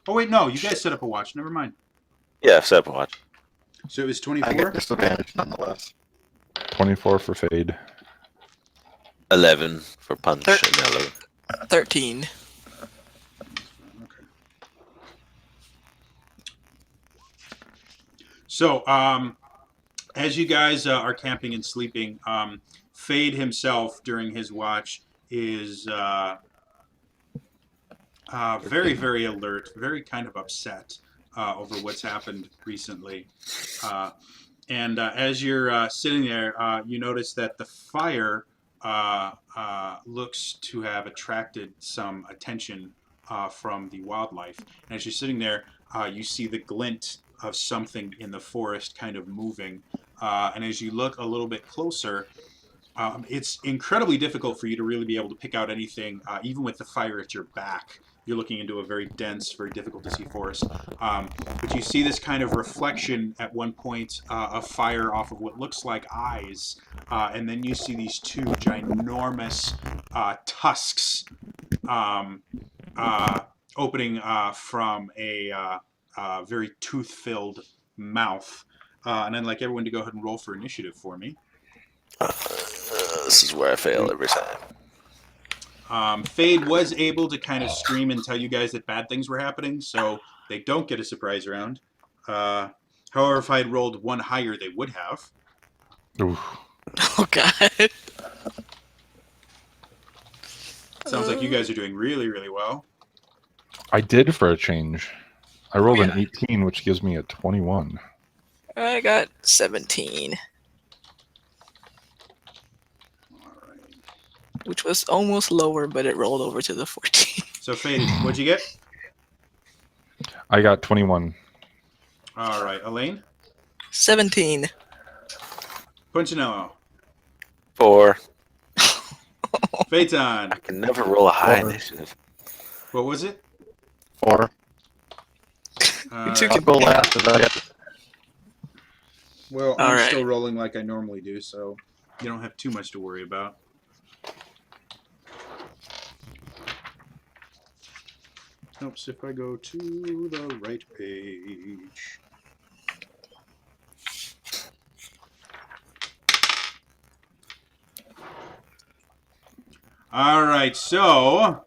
Oh wait, no, you guys set up a watch. Never mind. Yeah, set up a watch. So it was I 24. get disadvantage nonetheless. 24 for fade. 11 for punch Thir- and yellow. 13. Okay. So, as you guys are camping and sleeping, Fade himself during his watch is very, very alert, very kind of upset over what's happened recently. And as you're sitting there, you notice that the fire looks to have attracted some attention from the wildlife. And as you're sitting there, you see the glint of something in the forest kind of moving. And as you look a little bit closer, It's incredibly difficult for you to really be able to pick out anything, even with the fire at your back. You're looking into a very dense, very difficult to see forest. But you see this kind of reflection at one point of fire off of what looks like eyes, and then you see these two ginormous tusks um, opening from a very tooth-filled mouth. And I'd like everyone to go ahead and roll for initiative for me. This is where I fail every time. Fade was able to kind of scream and tell you guys that bad things were happening, so they don't get a surprise round. However, if I had rolled one higher, they would have. Oof. Oh God. Sounds like you guys are doing really, really well. I did for a change. I rolled Oh, an yeah. 18, which gives me a 21. I got 17, All right. which was almost lower, but it rolled over to the 14. So, Fade, what'd you get? I got 21. All right. Elaine? 17. Punchinello? 4. Phaeton? I can never roll a high 4. initiative. What was it? 4. All took right. I'll go last. 'Cause I got- Well, All I'm right. still rolling like I normally do, so you don't have too much to worry about. Helps if I go to the right page. All right, so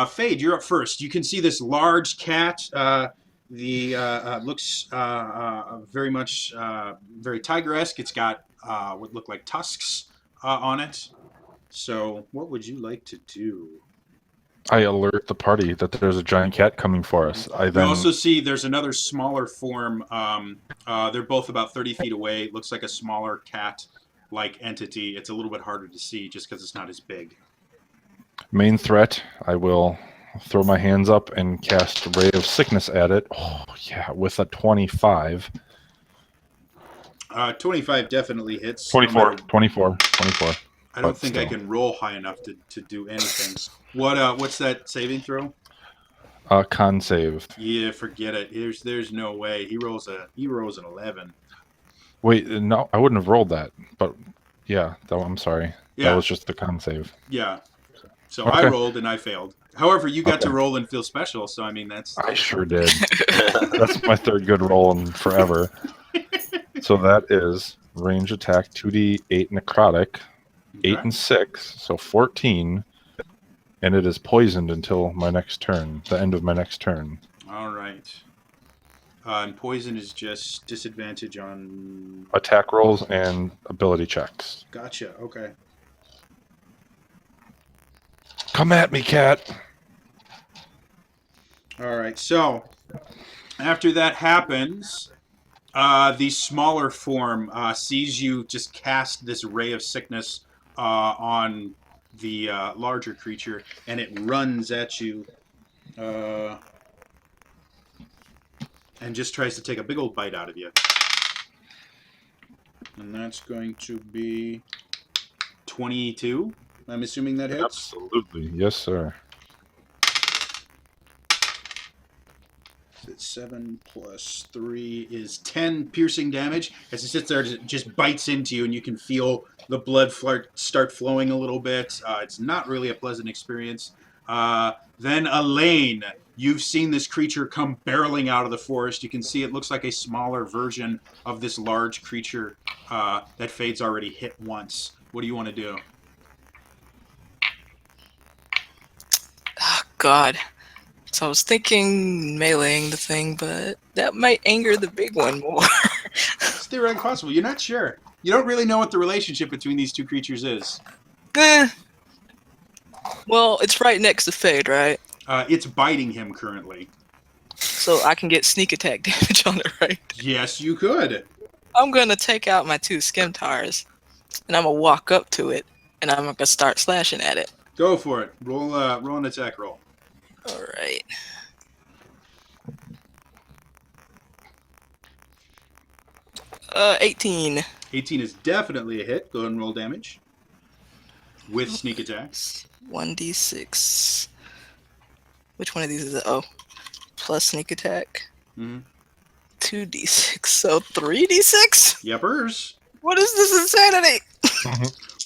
Fade, you're up first. You can see this large cat. Looks very much very tiger-esque. It's got what look like tusks on it. So, what would you like to do? I alert the party that there's a giant cat coming for us. I You then also see there's another smaller form. They're both about 30 feet away. It looks like a smaller cat-like entity. It's a little bit harder to see just because it's not as big. main threat. I will throw my hands up and cast Ray of Sickness at it. Oh yeah, with a 25. 25 definitely hits. 24, No matter- 24, 24. I don't but think I still. can roll high enough to do anything. What's that saving throw? Con save. Yeah, forget it. There's no way. He rolls an 11. Wait, no, I wouldn't have rolled that. But yeah, I'm sorry. Yeah. That was just the con save. Yeah. So I Okay. rolled and I failed. However, you got to Okay. roll and feel special, so I mean that's I sure did. That's my third good roll in forever. So that is range attack 2d8 necrotic, 8 Okay. and 6, so 14, and it is poisoned until my next turn, the end of my next turn. All right. And poison is just disadvantage on. Attack rolls and ability checks. Gotcha. Okay. Come at me, cat. All right. So after that happens, the smaller form sees you just cast this ray of sickness on the larger creature, and it runs at you and just tries to take a big old bite out of you. And that's going to be 22. I'm assuming that hits. Absolutely. Yes, sir. It's 7 plus 3 is 10 piercing damage. As it sits there, it just bites into you, and you can feel the blood start flowing a little bit. It's not really a pleasant experience. Then Elaine, you've seen this creature come barreling out of the forest. You can see it looks like a smaller version of this large creature that Fade's already hit once. What do you want to do? Oh, God. So I was thinking meleeing the thing, but that might anger the big one more. It's theoretically possible. You're not sure. You don't really know what the relationship between these two creatures is. Well, it's right next to Fade, right? It's biting him currently. So I can get sneak attack damage on it, right? Yes, you could. I'm going to take out my 2 skimtars, and I'm going to walk up to it, and I'm going to start slashing at it. Go for it. Roll an attack roll. All right. 18. 18 is definitely a hit. Go ahead and roll damage with sneak attack. 1d6. Which one of these is it? Oh, plus sneak attack. Mm-hmm. 2d6. So 3d6? Yepers. What is this insanity?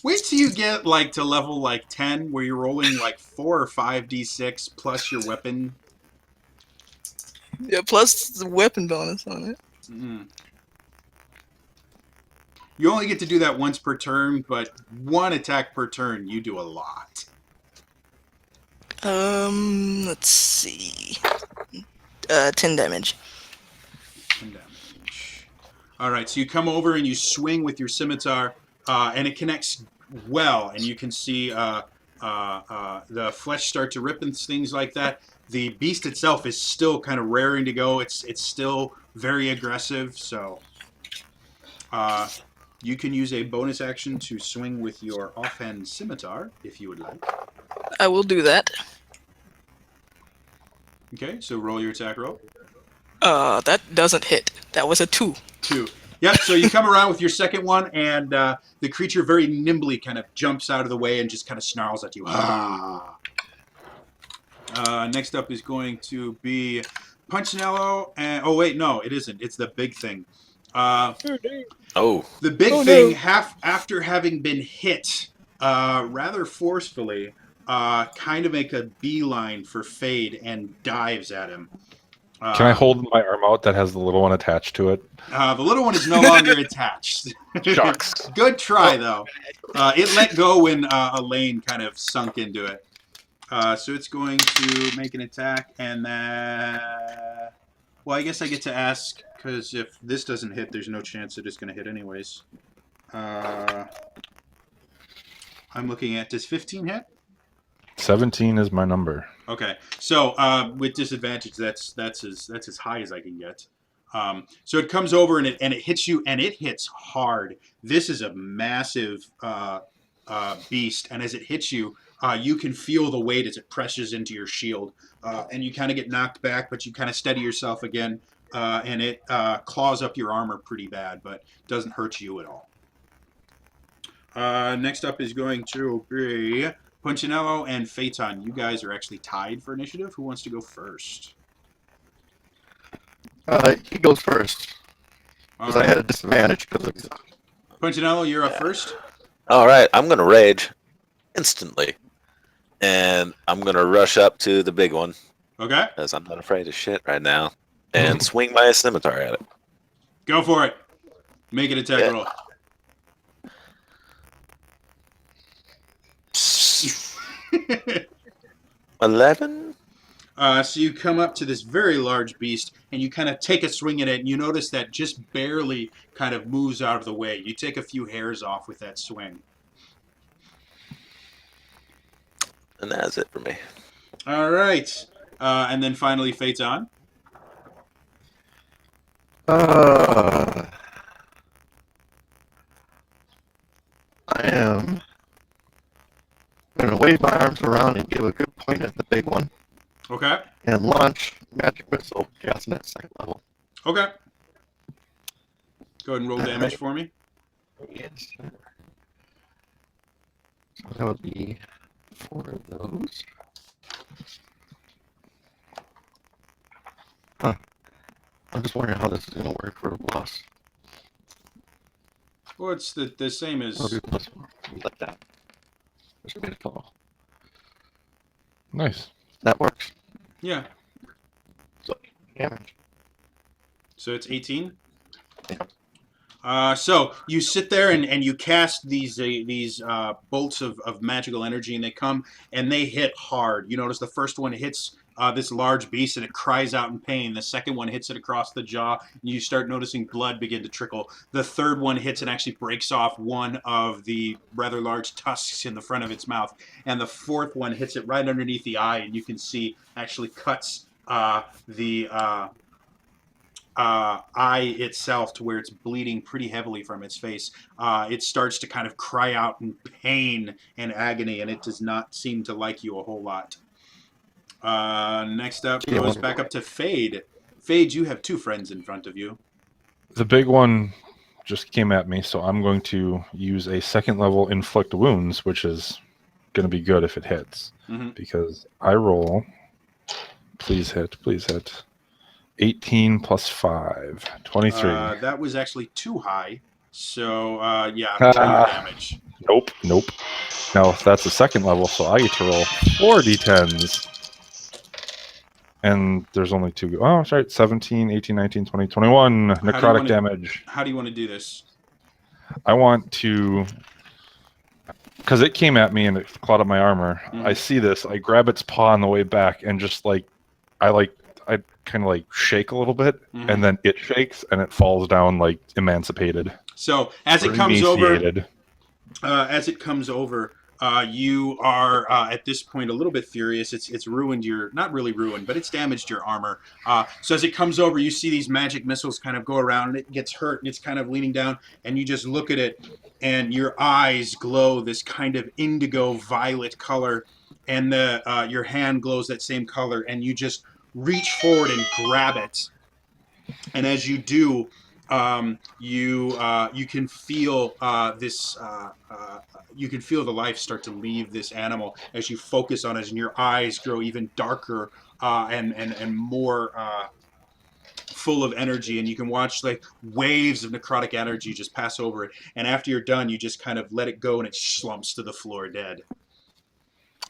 Wait till you get like to level like 10 where you're rolling like 4 or 5d6 plus your weapon. Yeah, plus the weapon bonus on it. Mm. You only get to do that once per turn, but one attack per turn, you do a lot. Let's see. 10 damage. 10 damage. All right, so you come over and you swing with your scimitar, and it connects well, and you can see the flesh start to rip and things like that. The beast itself is still kind of raring to go. It's still very aggressive, so you can use a bonus action to swing with your offhand scimitar if you would like. I will do that. Okay, so roll your attack roll. That doesn't hit. That was a 2. 2. Yep, so you come around with your second one, and the creature very nimbly kind of jumps out of the way and just kind of snarls at you. Ah. Next up is going to be Punchinello, and oh wait, no, it isn't. It's the big thing. Oh, The big thing, after having been hit rather forcefully, kind of make a beeline for Fade and dives at him. Can I hold my arm out that has the little one attached to it? The little one is no longer attached. Shucks. Good try, though. It let go when Elaine kind of sunk into it. So it's going to make an attack, and then... Well, I guess I get to ask, because if this doesn't hit, there's no chance that it's going to hit anyways. I'm looking at, does 15 hit? 17 is my number. Okay, so with disadvantage, that's as high as I can get. So it comes over and it hits you, and it hits hard. This is a massive beast, and as it hits you, you can feel the weight as it presses into your shield, and you kind of get knocked back, but you kind of steady yourself again, and it claws up your armor pretty bad, but doesn't hurt you at all. Next up is going to be Punchinello and Phaeton. You guys are actually tied for initiative. Who wants to go first? He goes first. Because I had a disadvantage because of Punchinello, you're up first. all right. I'm going to rage instantly. And I'm going to rush up to the big one. Okay. Because I'm not afraid of shit right now. And swing my scimitar at it. Go for it. Make an attack roll. Yeah. 11? So you come up to this very large beast, and you kind of take a swing at it, and you notice that just barely kind of moves out of the way. You take a few hairs off with that swing. And that's it for me. All right. And then finally, Phaeton. I am going to wave my arms around and give a good point at the big one. Okay. And launch magic missile, casting at second level. Okay. Go ahead and roll damage for me. Yes. So that would be 4 of those. Huh. I'm just wondering how this is going to work for a boss. Well, it's the same as... I'll do +4. Like that. This would be a total. Nice. That works. Yeah. So, damage. So it's 18? Yeah. So you sit there and you cast these bolts of magical energy, and they come and they hit hard. You notice the first one hits this large beast, and it cries out in pain. The second one hits it across the jaw, and you start noticing blood begin to trickle. The third one hits and actually breaks off one of the rather large tusks in the front of its mouth. And the fourth one hits it right underneath the eye, and you can see actually cuts the eye itself to where it's bleeding pretty heavily from its face. It starts to kind of cry out in pain and agony, and it does not seem to like you a whole lot. Next up goes back up to Fade. Fade, you have 2 friends in front of you. The big one just came at me, so I'm going to use a second level inflict wounds, which is going to be good if it hits. Mhm. Because I roll. Please hit. 18 plus 5. 23. That was actually too high. So, yeah, Ah. roll your damage. Nope. Now, that's a second level, so I get to roll 4 d10s. And there's only 2. Oh, that's right. 17, 18, 19, 20, 21 necrotic damage. How do you want to do this? I want to... Because it came at me and it clawed up my armor. Mhm. I see this. I grab its paw on the way back and just I kind of shake a little bit, Mhm. and then it shakes and it falls down emancipated. So as it comes over, you are at this point a little bit furious. It's ruined your, not really ruined, but it's damaged your armor. So as it comes over, you see these magic missiles kind of go around, and it gets hurt, and it's kind of leaning down, and you just look at it, and your eyes glow this kind of indigo violet color, and your hand glows that same color, and you just reach forward and grab it. And as you do, you can feel you can feel the life start to leave this animal as you focus on it, and your eyes grow even darker and more full of energy, and you can watch waves of necrotic energy just pass over it. And after you're done, you just kind of let it go, and it slumps to the floor dead.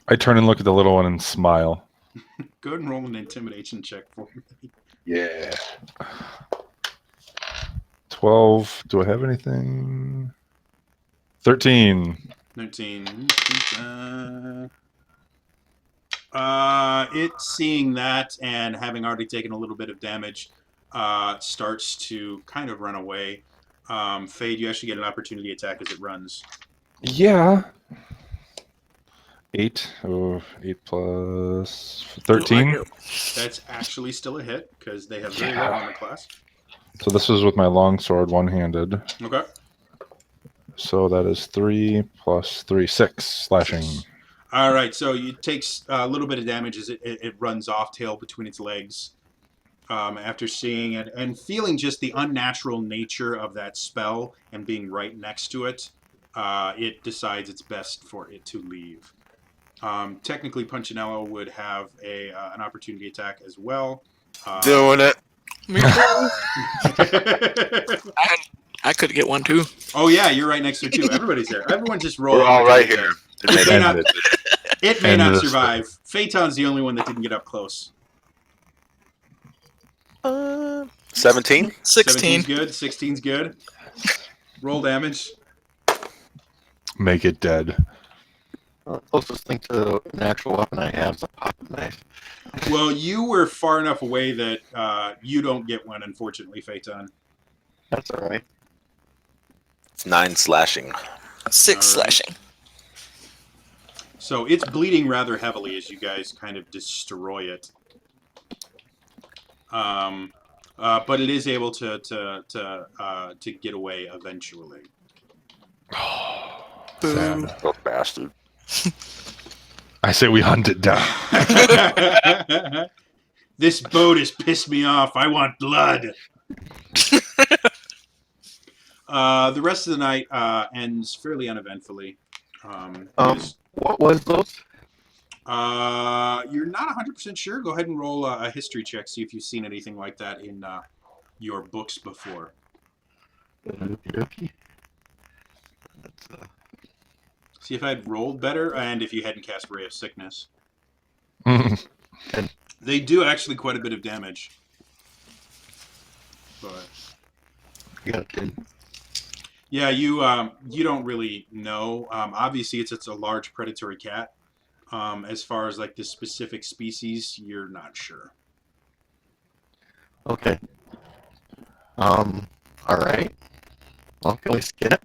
I turn and look at the little one and smile. Go ahead and roll an intimidation check for me. Yeah. 12. Do I have anything? 13. 13. It seeing that and having already taken a little bit of damage, starts to kind of run away. Fade, you actually get an opportunity attack as it runs. Yeah. 8. 8 plus 13. That's actually still a hit because they have very low armor class. So this is with my longsword, one-handed. Okay. So that is 3 plus 3, 6 slashing. All right, so it takes a little bit of damage as it runs off, tail between its legs. After seeing it and feeling just the unnatural nature of that spell and being right next to it, it decides it's best for it to leave. Technically, Punchinello would have an opportunity attack as well. Doing it. Me too. I could get one too. Oh yeah, you're right next to it too. Everybody's there. Everyone just roll. We're all right here. It may not survive. Phaeton's the only one that didn't get up close. 17? 16. 17's good. 16's good. Roll damage. Make it dead. Closest thing to an actual weapon I have is a pocket knife. Well, you were far enough away that you don't get one, unfortunately, Phaeton. That's all right. It's 9 slashing. 6 All right. slashing. So it's bleeding rather heavily as you guys kind of destroy it. But it is able to get away eventually. Boo. Little bastard. I say we hunt it down. This boat has pissed me off. I want blood. The rest of the night ends fairly uneventfully. What was those? You're not 100% sure. Go ahead and roll a history check. See if you've seen anything like that in your books before. Okay. See if I'd rolled better and if you hadn't cast Ray of Sickness. They do actually quite a bit of damage. But Yeah, okay. yeah, you don't really know. Obviously, it's a large predatory cat. As far as the specific species, you're not sure. Okay. All right. Well, can we skin it?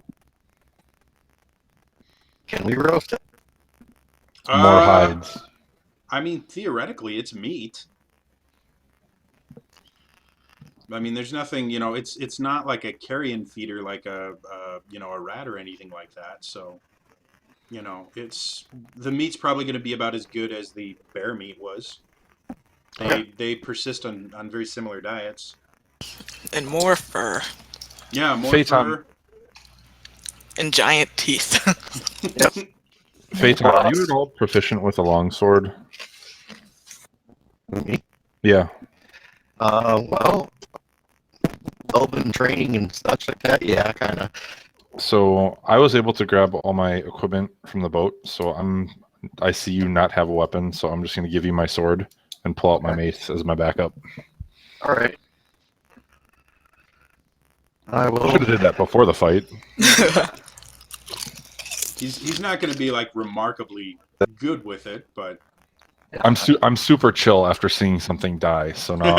Can we roast it? More hides. I mean, theoretically, it's meat. I mean, there's nothing, it's not like a carrion feeder, like a rat or anything like that. So, it's the meat's probably going to be about as good as the bear meat was. They persist on very similar diets. And more fur. Yeah, more Phaeton, fur. And giant teeth. Phaeton, are you at all proficient with a longsword? Me? Yeah. Well, elven training and such like that. Yeah, kind of. So I was able to grab all my equipment from the boat. So I see you not have a weapon, so I'm just going to give you my sword and pull out my mace as my backup. All right. I will. Should have did that before the fight. He's not going to be like remarkably good with it, but I'm super chill after seeing something die. So now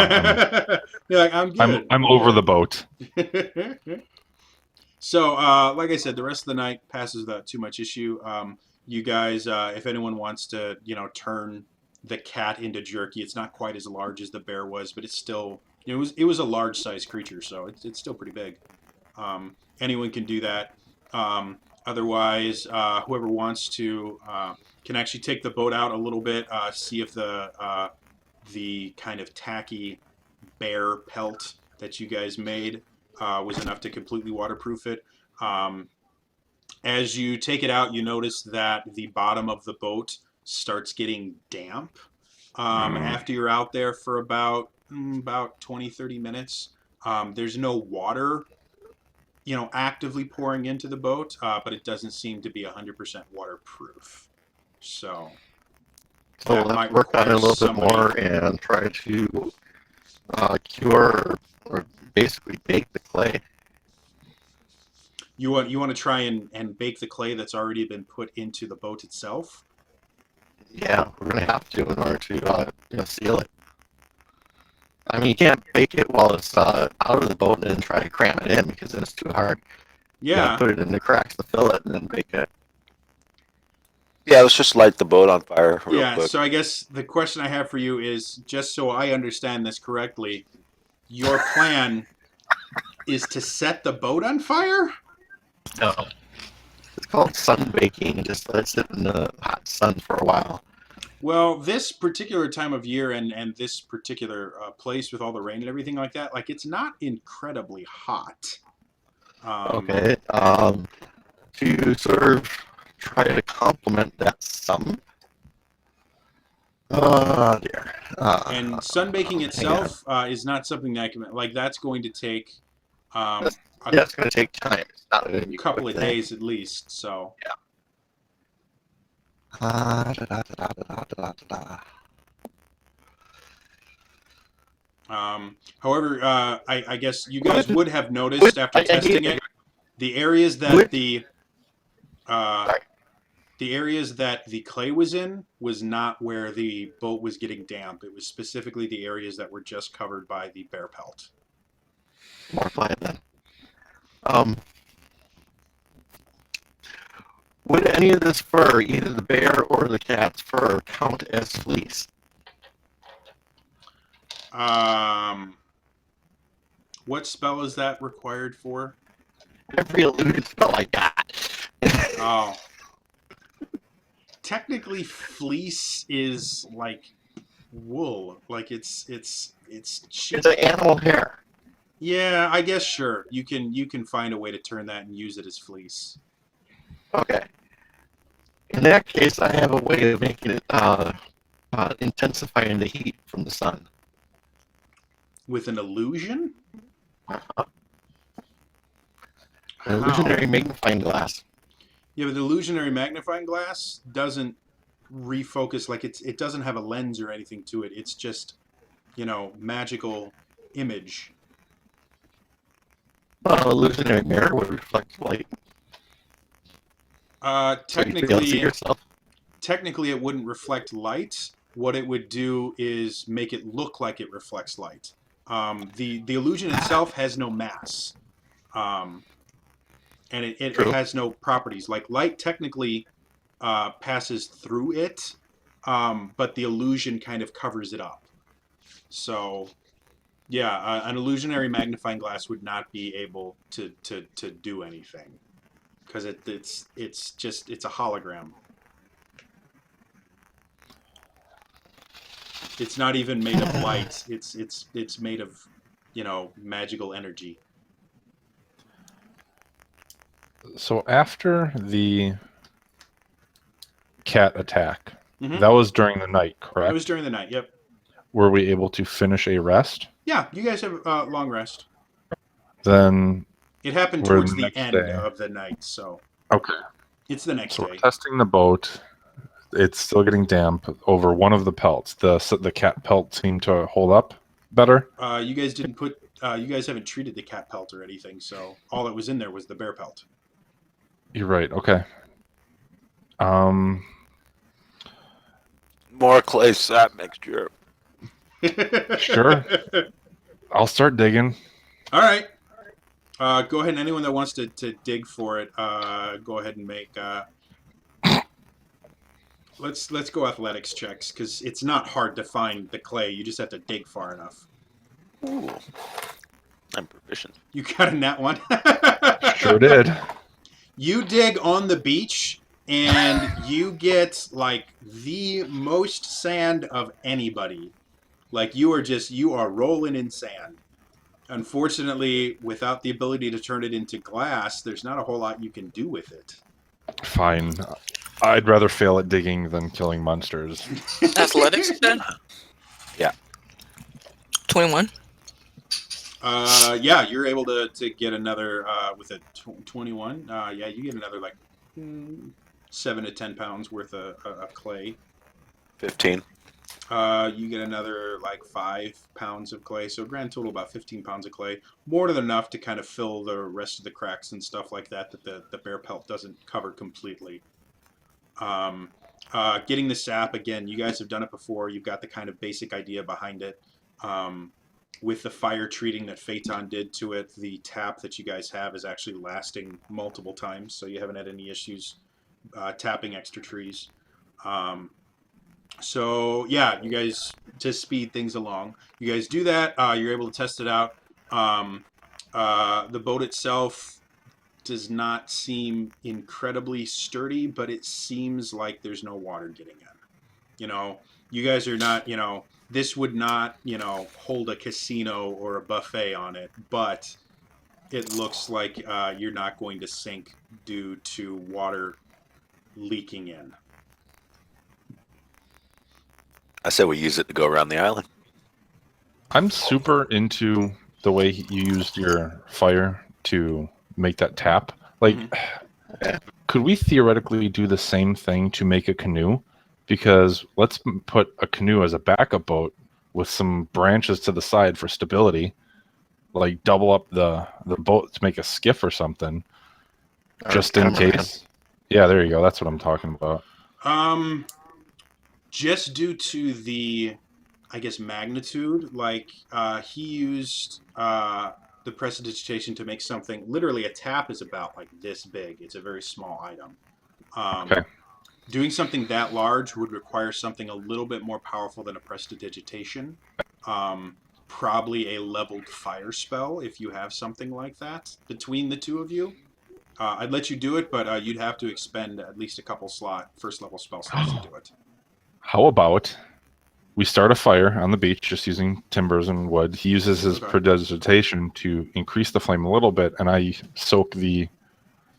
you're like, I'm good. I'm over the boat. So, like I said, the rest of the night passes without too much issue. You guys, if anyone wants to, turn the cat into jerky, it's not quite as large as the bear was, but it's still, it was a large sized creature, so it's still pretty big. Anyone can do that. Otherwise, whoever wants to can actually take the boat out a little bit, see if the kind of tacky bear pelt that you guys made was enough to completely waterproof it. Um, as you take it out, you notice that the bottom of the boat starts getting damp. After you're out there for about 20, 30 minutes, there's no water, actively pouring into the boat, but it doesn't seem to be 100% waterproof. So So that we'll have might to work on it a require little bit somebody. more and try to cure or basically bake the clay. You want to try and bake the clay that's already been put into the boat itself? Yeah, we're gonna have to in order to seal it. I mean, you can't bake it while it's out of the boat and then try to cram it in because then it's too hard. You Yeah. gotta put it in the cracks to fill it and then bake it. Yeah, let's just light the boat on fire real Yeah, quick. so I guess the question I have for you is, just so I understand this correctly, your plan is to set the boat on fire? No. It's called sun baking. Just let it sit in the hot sun for a while. Well, this particular time of year and this particular place with all the rain and everything like that, like it's not incredibly hot. Okay. To sort of try to complement that some. Oh dear. And sunbaking hang on. itself is not something that can, like, that's going to take a Yeah, it's going to take time. It's not going to be a couple quick of thing. days at least. So Da, da, da, da, da, da, da. however, I guess you guys would have noticed after I testing need- it, the areas that Would- uh, the areas that the clay was in was not where the boat was getting damp. It was specifically the areas that were just covered by the bear pelt. More plan then. Would any of this fur, either the bear or the cat's fur, count as fleece? What spell is that required for? Every illusion spell I got. Oh. Technically, fleece is like wool. Like it's cheap. It's an animal hair. Yeah, I guess sure. You can find a way to turn that and use it as fleece. Okay. In that case, I have a way of making it intensifying the heat from the sun. With an illusion? An illusionary magnifying glass. Yeah, but the illusionary magnifying glass doesn't refocus, like it doesn't have a lens or anything to it. It's just, magical image. Well, illusionary mirror would reflect light. So you can see Technically, yourself. technically it wouldn't reflect light. What it would do is make it look like it reflects light. The illusion itself has no mass, and it True. has no properties. Like light technically passes through it, but the illusion kind of covers it up. So, yeah, an illusionary magnifying glass would not be able to do anything because it's a hologram. It's not even made of light. It's made of, magical energy. So after the cat attack, Mhm. that was during the night, It correct? was during the night. Yep. Were we able to finish a rest? Yeah, you guys have a long rest. Then It happened we're towards the the next end day. of the night, so Okay. it's the next So we're day. testing the boat. It's still getting damp over one of the pelts. The cat pelt seemed to hold up better. You guys didn't put. You guys haven't treated the cat pelt or anything, so all that was in there was the bear pelt. You're right. Okay. Um, More clay sap mixture. Sure. I'll start digging. All right. Go ahead. And anyone that wants to dig for it, go ahead and make. Let's go athletics checks because it's not hard to find the clay. You just have to dig far enough. Ooh, I'm proficient. You got a nat one. Sure did. You dig on the beach and you get like the most sand of anybody. Like you are rolling in sand. Unfortunately, without the ability to turn it into glass, there's not a whole lot you can do with it. Fine. I'd rather fail at digging than killing monsters. Athletics, you said? Yeah. 21. Yeah, you're able to get another with a 21. Yeah, you get another like 7 to 10 pounds worth of clay. 15. You get another like 5 pounds of clay, so grand total about 15 pounds of clay, more than enough to kind of fill the rest of the cracks and stuff like that the bear pelt doesn't cover completely. Um, Getting the sap again, you guys have done it before. You've got the kind of basic idea behind it. With the fire treating that Phaeton did to it, the tap that you guys have is actually lasting multiple times, so you haven't had any issues tapping extra trees. Um, so yeah, you guys to speed things along. You guys do that. You're able to test it out. The boat itself does not seem incredibly sturdy, but it seems like there's no water getting in. You know, you guys are not. This would not. Hold a casino or a buffet on it, but it looks like you're not going to sink due to water leaking in. I said we use it to go around the island. I'm super into the way you used your fire to make that tap. Like, could we theoretically do the same thing to make a canoe? Because let's put a canoe as a backup boat with some branches to the side for stability. Like double up the boat to make a skiff or something, Or just in catamaran. case. Yeah, there you go. That's what I'm talking about. Just due to the, I guess, magnitude, like he used the prestidigitation to make something. Literally, a tap is about like this big. It's a very small item. Okay. Doing something that large would require something a little bit more powerful than a prestidigitation. Probably a leveled fire spell if you have something like that between the two of you. I'd let you do it, but you'd have to expend at least a couple first level spell slots to do it. How about we start a fire on the beach just using timbers and wood? He uses his Okay. prestidigitation to increase the flame a little bit, and I soak the.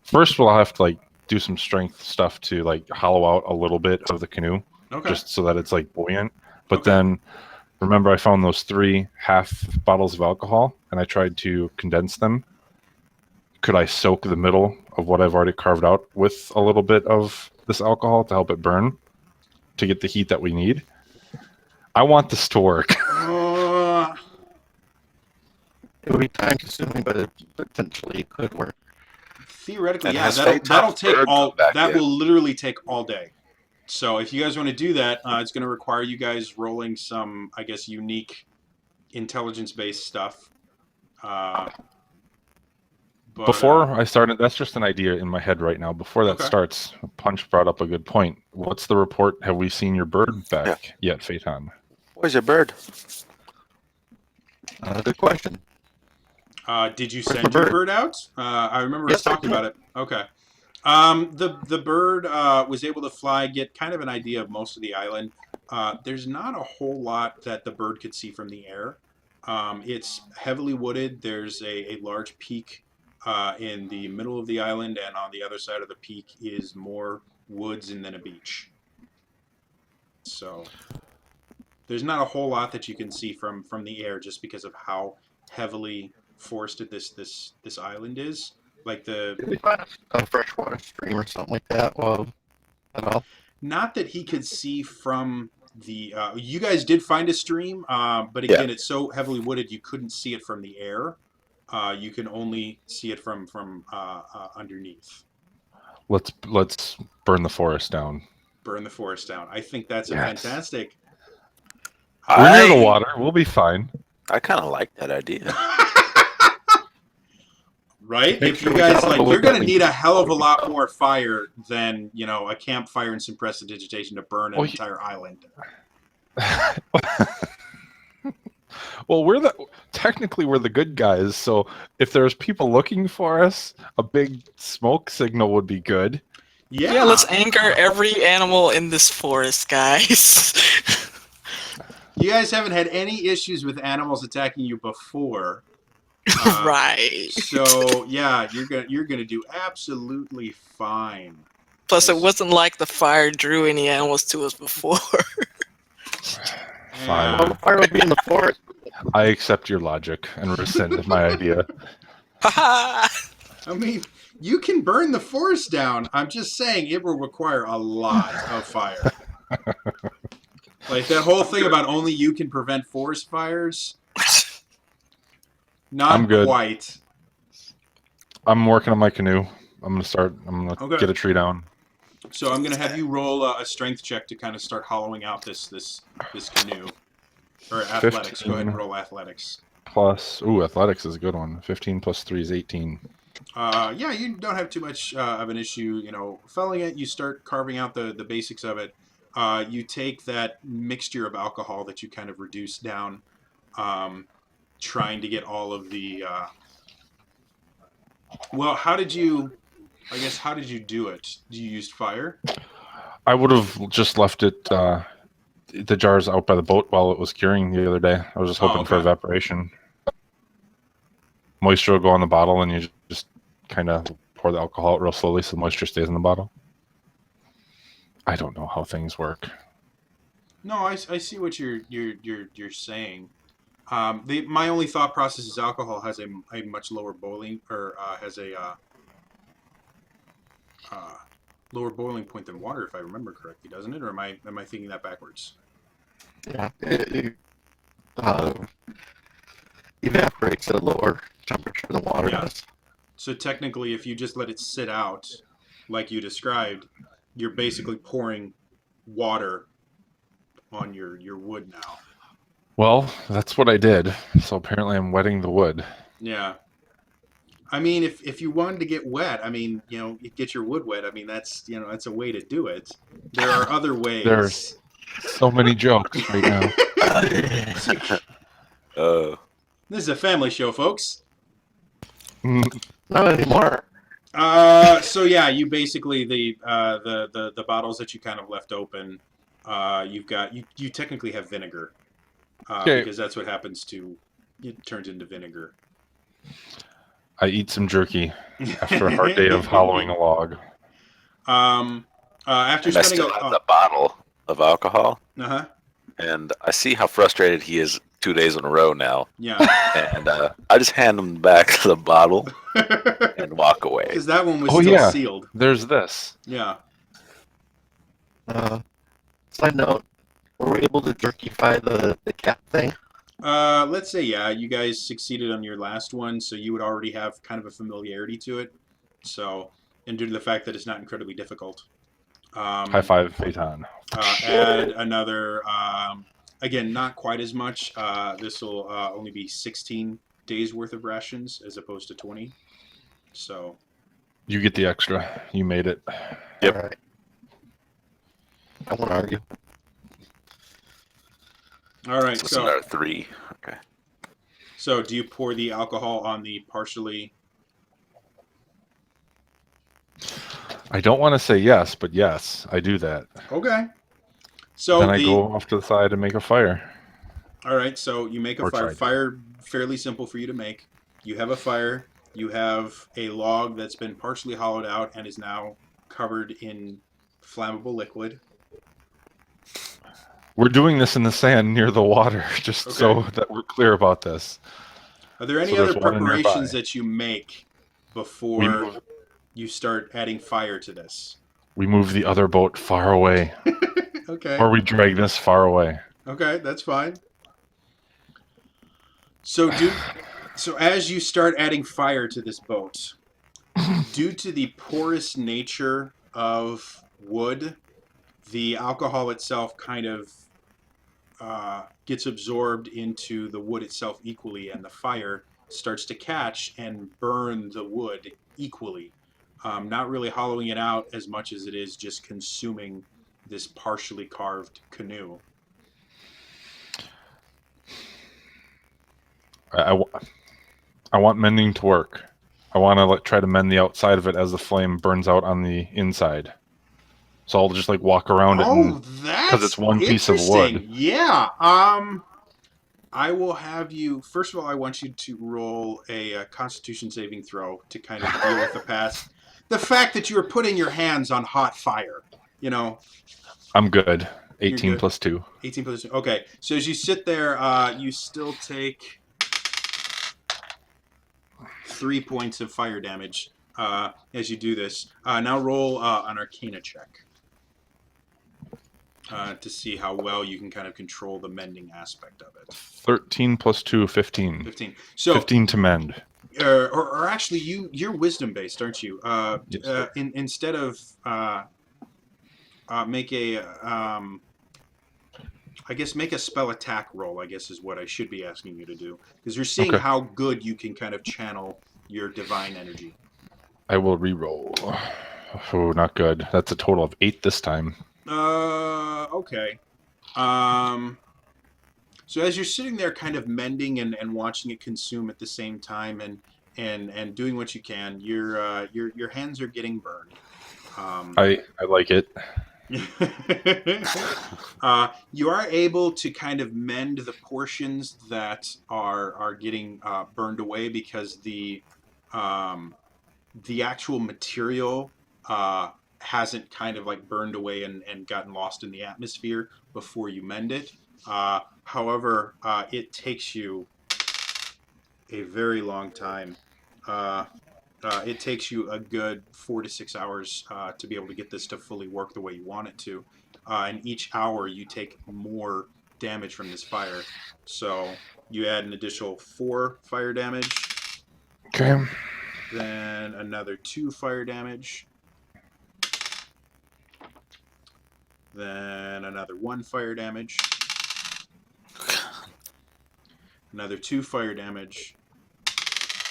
First, we'll have to like do some strength stuff to like hollow out a little bit of the canoe, Okay. just so that it's like buoyant. But Okay. then, remember, I found those 3 half bottles of alcohol, and I tried to condense them. Could I soak the middle of what I've already carved out with a little bit of this alcohol to help it burn, to get the heat that we need? I want this to work. It would be time consuming, but it potentially could work. Theoretically, And yeah, has that'll Phaeton's take bird all. come back That yet? will literally take all day. So if you guys want to do that, it's going to require you guys rolling some, I guess, unique intelligence-based stuff. Before I started, that's just an idea in my head right now. Before that Okay. starts, Punch brought up a good point. What's the report? Have we seen your bird back yet, Phaeton? Where's your bird? Good question. Did you Where's send the your bird? bird out? I remember us Yes, I talking did. about it. Okay. The bird was able to fly, get kind of an idea of most of the island. There's not a whole lot that the bird could see from the air. It's heavily wooded. There's a large peak in the middle of the island, and on the other side of the peak is more woods and then a beach. So there's not a whole lot that you can see from the air, just because of how heavily forested this island is. Like Did we find a freshwater stream or something like that? Well, at all? not that he could see from the. You guys did find a stream, but Yeah. again, it's so heavily wooded you couldn't see it from the air. You can only see it from underneath. Let's burn the forest down. Burn the forest down. I think that's a Yes. fantastic. We're near the water. We'll be fine. I kind of like that idea. Right? Make If sure you we guys got like, the you're wood gonna that we- need a hell of a lot more fire than a campfire and some prestidigitation to burn an Well, entire island. Well, technically we're the good guys, so if there's people looking for us, a big smoke signal would be good. Yeah, let's anchor every animal in this forest, guys. You guys haven't had any issues with animals attacking you before. Right. So yeah, you're gonna do absolutely fine. Plus, it wasn't like the fire drew any animals to us before. Fine. Well, the fire would be in the forest. I accept your logic and rescind my idea. Haha. I mean, you can burn the forest down. I'm just saying it will require a lot of fire. Like that whole thing about only you can prevent forest fires. Not I'm good. quite. I'm working on my canoe. I'm gonna Okay. get a tree down. So I'm gonna have you roll a strength check to kind of start hollowing out this canoe, or athletics. Go ahead and 15. roll athletics. Plus, athletics is a good one. 15 plus 3 is 18. Yeah, you don't have too much of an issue, felling it. You start carving out the basics of it. You take that mixture of alcohol that you kind of reduce down, trying to get all of the. Well, how did you do it? You used fire? I would have just left it, the jars out by the boat while it was curing the other day. I was just hoping for okay. evaporation. Moisture will go in the bottle, and you just kind of pour the alcohol out real slowly so the moisture stays in the bottle. I don't know how things work. No, I see what you're saying. My only thought process is alcohol has a much lower boiling, or has a lower boiling point than water, if I remember correctly, doesn't it? Or am I thinking that backwards? Yeah, it evaporates at a lower temperature than water Yeah. does. So technically, if you just let it sit out, like you described, you're basically pouring water on your wood now. Well, that's what I did. So apparently I'm wetting the wood. Yeah. I mean, if you wanted to get wet, I mean, you get your wood wet. I mean, that's that's a way to do it. There are other ways. There's so many jokes right now. This is a family show, folks. Not anymore. So yeah, you basically the bottles that you kind of left open. You've got you technically have vinegar, Okay. because that's what happens to it turns into vinegar. I eat some jerky after a hard day of hollowing a log. After And I spending still have the bottle of alcohol, uh-huh. and I see how frustrated he is 2 days in a row now. Yeah. And I just hand him back the bottle and walk away. Because that one was Oh, still yeah. sealed. There's this. Yeah. Side note, were we able to jerkify the cat thing? Let's say yeah, you guys succeeded on your last one, so you would already have kind of a familiarity to it. So, and due to the fact that it's not incredibly difficult. High five, Phaeton. Add another, again, not quite as much. This will only be 16 days worth of rations as opposed to 20. So, You get the extra. You made it. Yep. All right. I won't argue. all right. So it's So, another 3. Okay. so do you pour the alcohol on the partially? I don't want to say yes, but yes, I do that. Okay. So Then I go off to the side and make a fire. all right. So you make a Or fire. try to. Fire fairly simple for you to make. You have a fire. You have a log that's been partially hollowed out and is now covered in flammable liquid. We're doing this in the sand near the water, just so Okay. that we're clear about this. Are there any So there's other water preparations nearby. that you make We before move, you start adding fire to this? we move the other boat far away, Okay. or we drag this far away. Okay, that's fine. So as you start adding fire to this boat, due to the porous nature of wood, the alcohol itself kind of gets absorbed into the wood itself equally, and the fire starts to catch and burn the wood equally. Not really hollowing it out as much as it is just consuming this partially carved canoe. I, I want mending to work. I want to try to mend the outside of it as the flame burns out on the inside. So I'll just like walk around it, and Oh, because that's it's one piece of interesting. wood. Yeah. I will have you. First of all, I want you to roll a Constitution saving throw to kind of deal with the fact that you are putting your hands on hot fire. You know, I'm good. you're 18 good. plus 2. 18 position. Okay, so as you sit there, you still take 3 points of fire damage as you do this. Now roll an Arcana check to see how well you can kind of control the mending aspect of it. 13 plus 2, 15. 15. So 15 to mend. or actually, you're wisdom based, aren't you? Yes, sir. Instead of make a I guess make a spell attack roll, I guess is what I should be asking you to do, because you're seeing Okay. how good you can kind of channel your divine energy. I will re-roll. Oh, not good. That's a total of 8 this time. Okay. So as you're sitting there kind of mending and watching it consume at the same time and doing what you can, your hands are getting burned. I like it. You are able to kind of mend the portions that are getting burned away because the actual material hasn't kind of like burned away and gotten lost in the atmosphere before you mend it. However, it takes you a very long time. It takes you a good 4 to 6 hours to be able to get this to fully work the way you want it to. And each hour you take more damage from this fire. So you add an additional 4 fire damage, Okay. then another 2 fire damage, then another 1 fire damage, another 2 fire damage,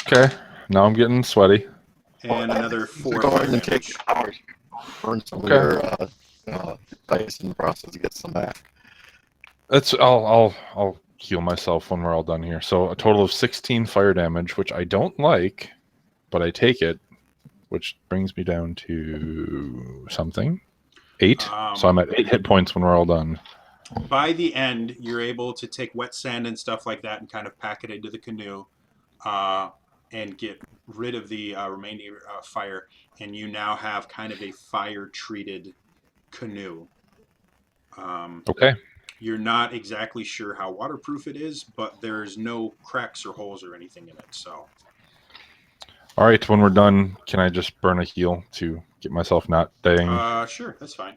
Okay. Now I'm getting sweaty. and another 4 Go fire ahead and take damage. hours. Burn some Okay. of your dice in the process to get some back. I'll heal myself when we're all done here. So a total of 16 fire damage, which I don't like, but I take it, which brings me down to something. 8. So I'm at 8 hit points when we're all done. By the end, you're able to take wet sand and stuff like that and kind of pack it into the canoe and get rid of the remaining fire. And you now have kind of a fire-treated canoe. Okay. You're not exactly sure how waterproof it is, but there's no cracks or holes or anything in it. So, All right. When we're done, can I just burn a heal to get myself not dying? sure, that's fine.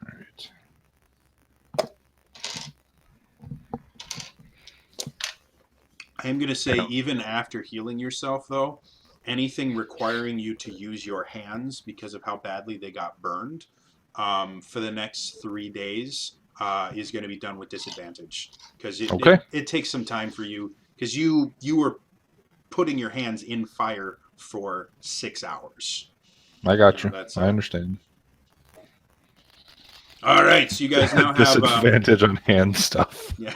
All right. I am going to say, even after healing yourself, though, anything requiring you to use your hands because of how badly they got burned for the next 3 days is going to be done with disadvantage, because it takes some time for you, because you were putting your hands in fire for 6 hours. I got you. That's I understand. All right, so you guys now have disadvantage on hand stuff. yeah.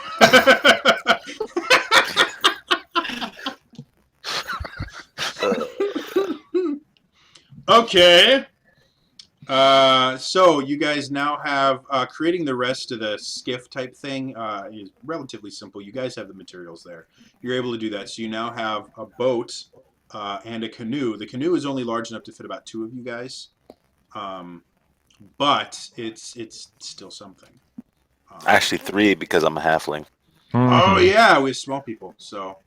Okay. So you guys now have creating the rest of the skiff type thing is relatively simple. You guys have the materials there. You're able to do that. So you now have a boat and a canoe. The canoe is only large enough to fit about 2 of you guys, but it's still something. Actually, 3 because I'm a halfling. Oh Mhm. yeah, we have small people. So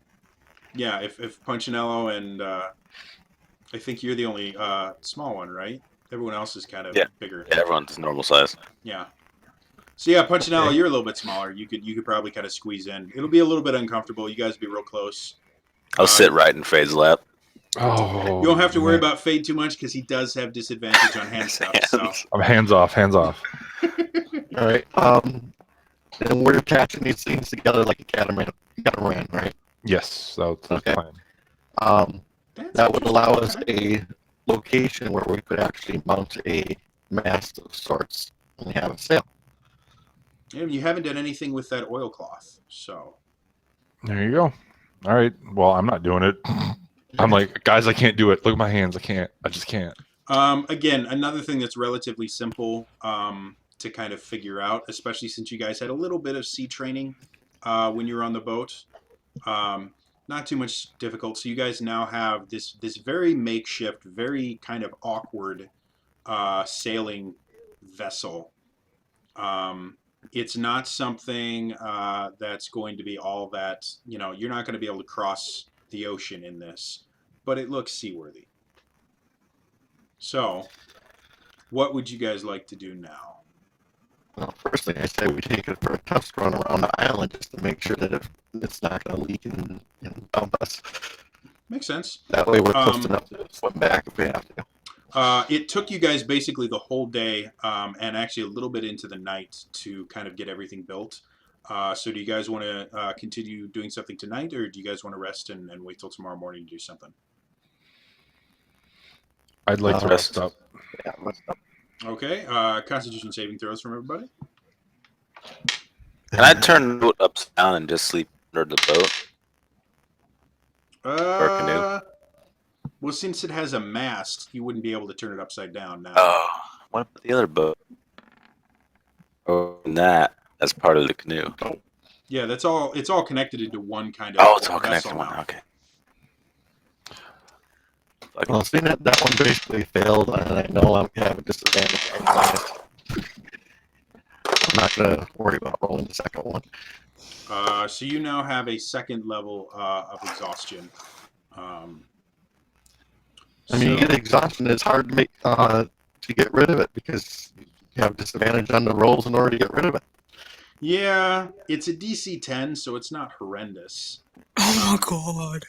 yeah, if Punchinello and I think you're the only small one, right? Everyone else is kind of Yeah. bigger. Yeah, everyone's normal size. Yeah. So yeah, Punchinello, Okay. you're a little bit smaller. You could probably kind of squeeze in. It'll be a little bit uncomfortable. You guys will be real close. I'll Uh, sit right in Fade's lap. Oh, you don't have to worry man. about Fade too much because he does have disadvantage on hand His stuff. So hands. I'm hands off. Hands off. All right. And we're attaching these things together like a catamaran, right? Yes, that's the Okay. plan. that's That would interesting. allow us Okay. a location where we could actually mount a mast of sorts and have a sail. And you haven't done anything with that oilcloth, so There you go. All right. Well, I'm not doing it. I'm like, guys, I can't do it. Look at my hands. I can't. I just can't. again, another thing that's relatively simple to kind of figure out, especially since you guys had a little bit of sea training when you were on the boat. Um, not too much difficult. So you guys now have this very makeshift, very kind of awkward sailing vessel. Um, it's not something that's going to be all that you're not going to be able to cross the ocean in this, but it looks seaworthy. So, what would you guys like to do now? Well, first thing I say, we take it for a test run around the island just to make sure that it's not going to leak and dump us. Makes sense. That way we're close Um, enough to swim back if we have to. It took you guys basically the whole day and actually a little bit into the night to kind of get everything built. So, do you guys want to continue doing something tonight, or do you guys want to rest and wait till tomorrow morning to do something? I'd like to rest up. Yeah, Okay. Constitution saving throws from everybody. Can I turn the boat upside down and just sleep under the boat or canoe? Well, since it has a mast, you wouldn't be able to turn it upside down now. Oh, what about the other boat? Oh, that as part of the canoe. Yeah, that's all. It's all connected into one kind of Oh, it's all vessel connected one. now. Okay. Well, seeing that one basically failed, and I know I'm having a disadvantage anyways, I'm not going to worry about rolling the second one. So you now have a second level of exhaustion. I mean, you get exhaustion. It's hard to get rid of it because you have disadvantage on the rolls in order to get rid of it. Yeah, it's a DC 10, so it's not horrendous. Oh my god.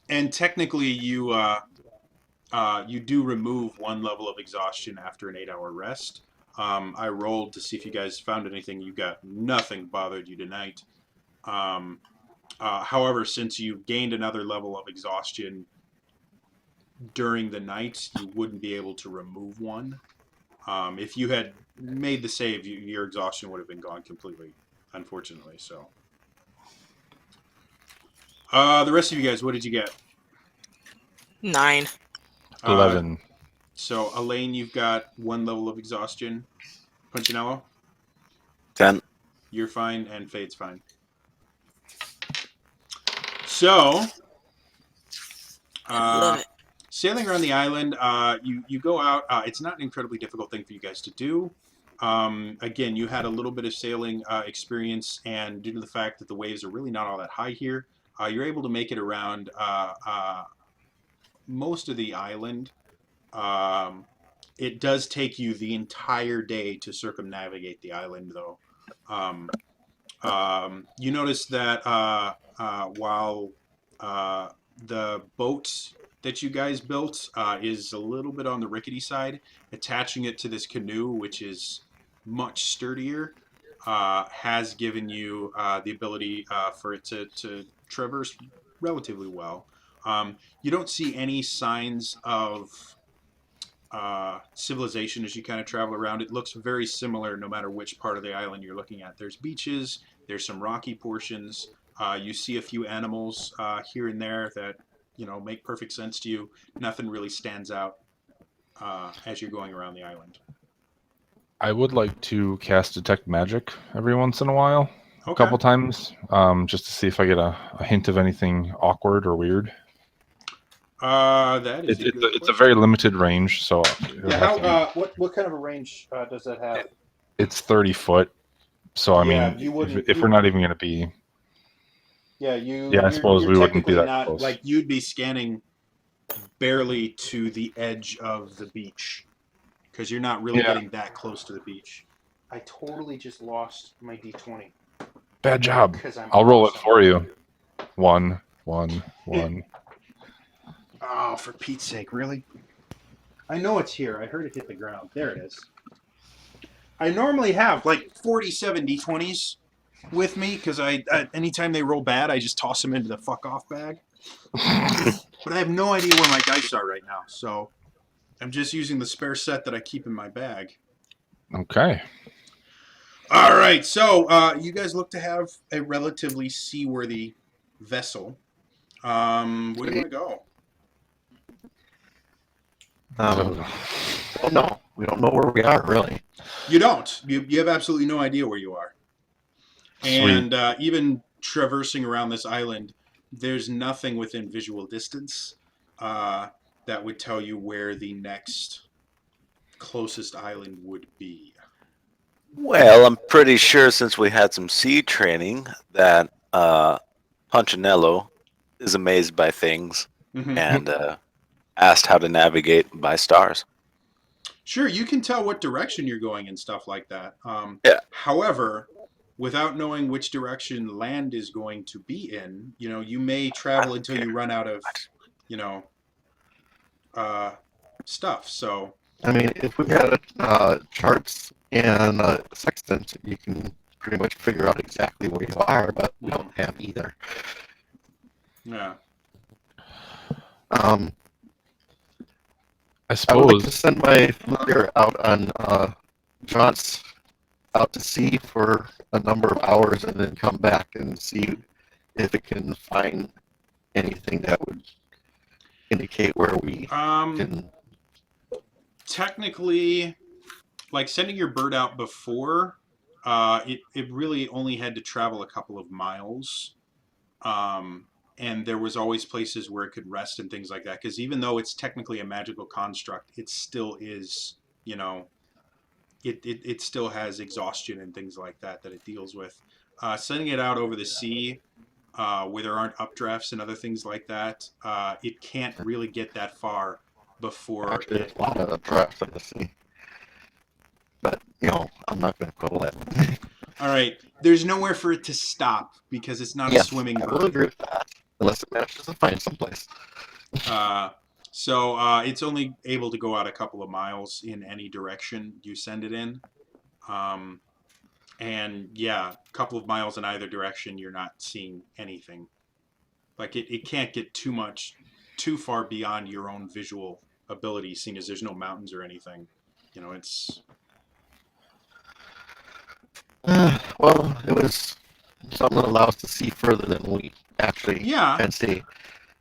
And technically, you do remove one level of exhaustion after an 8-hour rest. I rolled to see if you guys found anything. You got nothing bothered you tonight. However, since you gained another level of exhaustion during the night, you wouldn't be able to remove one. If you had made the save, your exhaustion would have been gone completely, unfortunately. So, the rest of you guys, what did you get? 9. 11. So, Elaine, you've got one level of exhaustion. Punchinello, 10. you're fine, and Fade's fine. So, Love it. sailing around the island, you go out. It's not an incredibly difficult thing for you guys to do. Again, you had a little bit of sailing experience, and due to the fact that the waves are really not all that high here, you're able to make it around most of the island. It does take you the entire day to circumnavigate the island, though. You notice that while the boat that you guys built is a little bit on the rickety side, attaching it to this canoe, which is much sturdier, has given you the ability for it to traverse relatively well. You don't see any signs of civilization as you kind of travel around. It looks very similar no matter which part of the island you're looking at. There's beaches, there's some rocky portions. You see a few animals here and there that make perfect sense to you. Nothing really stands out as you're going around the island. I would like to cast Detect Magic every once in a while, a Okay. couple times, just to see if I get a hint of anything awkward or weird. That is a good It's a question. very limited range, so it would Yeah, have to be. what kind of a range does that have? It's 30 foot, so I Yeah, mean, you wouldn't. if we're not even going to be, Yeah, yeah, I suppose you're we wouldn't be technically that not close. like you'd be scanning barely to the edge of the beach because you're not really Yeah, getting that close to the beach. I totally just lost my d20 bad job. because I'm I'll roll it awesome. for you. One, one, one. Oh, for Pete's sake, really? I know it's here. I heard it hit the ground. There it is. I normally have like 47 d20s with me because anytime they roll bad, I just toss them into the fuck off bag. But I have no idea where my dice are right now, so I'm just using the spare set that I keep in my bag. Okay. All right, so you guys look to have a relatively seaworthy vessel. Where do you want to go? Well, no, we don't know where we are really. You don't. You have absolutely no idea where you are. Sweet. And even traversing around this island, there's nothing within visual distance that would tell you where the next closest island would be. Well, I'm pretty sure since we had some sea training that Punchinello is amazed by things Mm-hmm. and asked how to navigate by stars. Sure, you can tell what direction you're going and stuff like that. Yeah. However, without knowing which direction land is going to be in, you may travel until you run out of, you know, stuff. So, I mean, if we had charts and sextant, you can pretty much figure out exactly where you are, but we don't have either. yeah. Um, I I would like to suppose. send my familiar out on jaunts out to sea for a number of hours and then come back and see if it can find anything that would indicate where we can. Technically, like sending your bird out before, it really only had to travel a couple of miles. Um, and there was always places where it could rest and things like that. Because even though it's technically a magical construct, it still is, it still has exhaustion and things like that it deals with. Sending it out over the sea, where there aren't updrafts and other things like that, it can't really get that far before Actually, it. there's a lot of drafts in the sea. But, I'm not going to quibble that. All right, there's nowhere for it to stop because it's not a Yes, swimming I will bird. agree with that. Unless it manages to find someplace. So it's only able to go out a couple of miles in any direction you send it in. And yeah, a couple of miles in either direction, you're not seeing anything. Like it can't get too far beyond your own visual ability, seeing as there's no mountains or anything. It's Well, it was something that allows us to see further than we actually yeah. can see.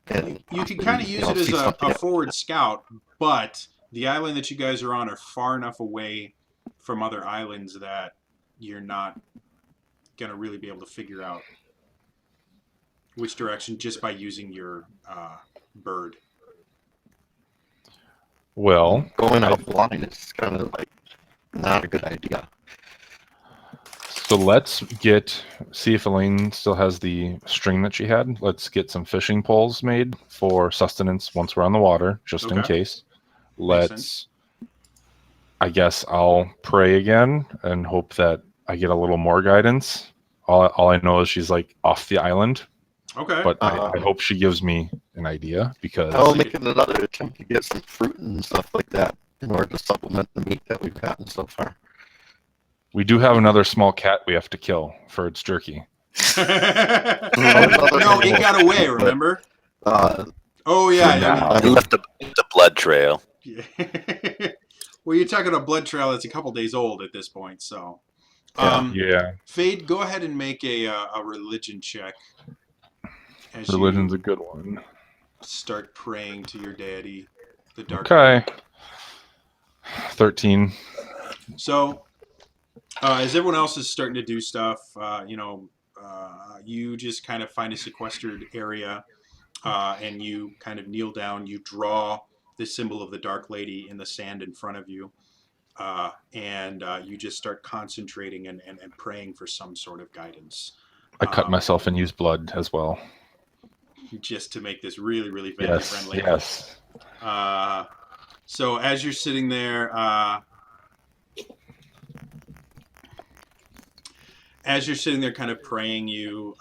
And You could kind of use it as see a something that- forward scout, but the island that you guys are on are far enough away from other islands that you're not going to really be able to figure out which direction just by using your bird. Well, going offline is kind of like not a good idea. so let's see if Elaine still has the string that she had. Let's get some fishing poles made for sustenance once we're on the water, just in Okay. case. Makes sense. I guess I'll pray again and hope that I get a little more guidance. All I know is she's like off the island, Okay. but I hope she gives me an idea because I'll make another attempt to get some fruit and stuff like that in order to supplement the meat that we've gotten so far. we do have another small cat we have to kill for its jerky. No, it got away, remember? Oh, yeah. It left a blood trail. Yeah. Well, you're talking a blood trail that's a couple days old at this point, so. Yeah. Fade, go ahead and make a religion check. As Religion's you a good one. start praying to your deity, the dark. Okay. 13. So, as everyone else is starting to do stuff, you just kind of find a sequestered area. and you kind of kneel down. You draw the symbol of the Dark Lady in the sand in front of you, and you just start concentrating and praying for some sort of guidance. I cut myself and use blood as well. Just to make this really, really family Yes, friendly. yes. So as you're sitting there, kind of praying, you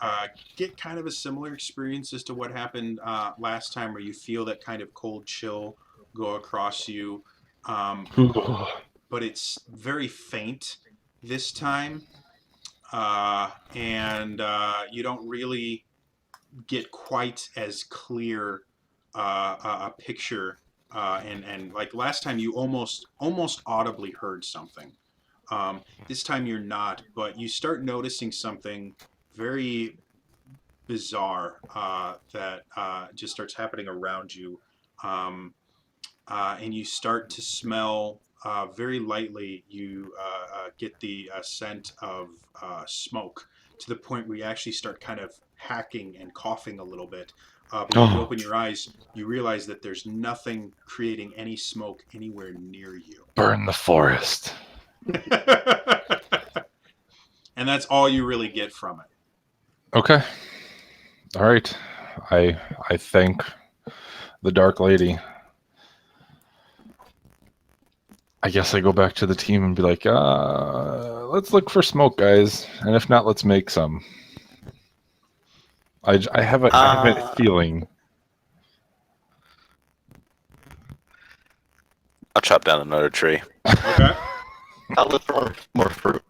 get kind of a similar experience as to what happened last time, where you feel that kind of cold chill go across you. But it's very faint this time, and you don't really get quite as clear a picture. And like last time, you almost audibly heard something. This time you're not, but you start noticing something very bizarre that just starts happening around you. And you start to smell very lightly. You get the scent of smoke, to the point where you actually start kind of hacking and coughing a little bit. But when you open your eyes, you realize that there's nothing creating any smoke anywhere near you. Burn the forest. And that's all you really get from it. Okay. All right. I thank the Dark Lady. I guess I go back to the team and be like, let's look for smoke, guys. And if not, let's make some. I have a feeling. I'll chop down another tree. Okay. I'll look for more fruit.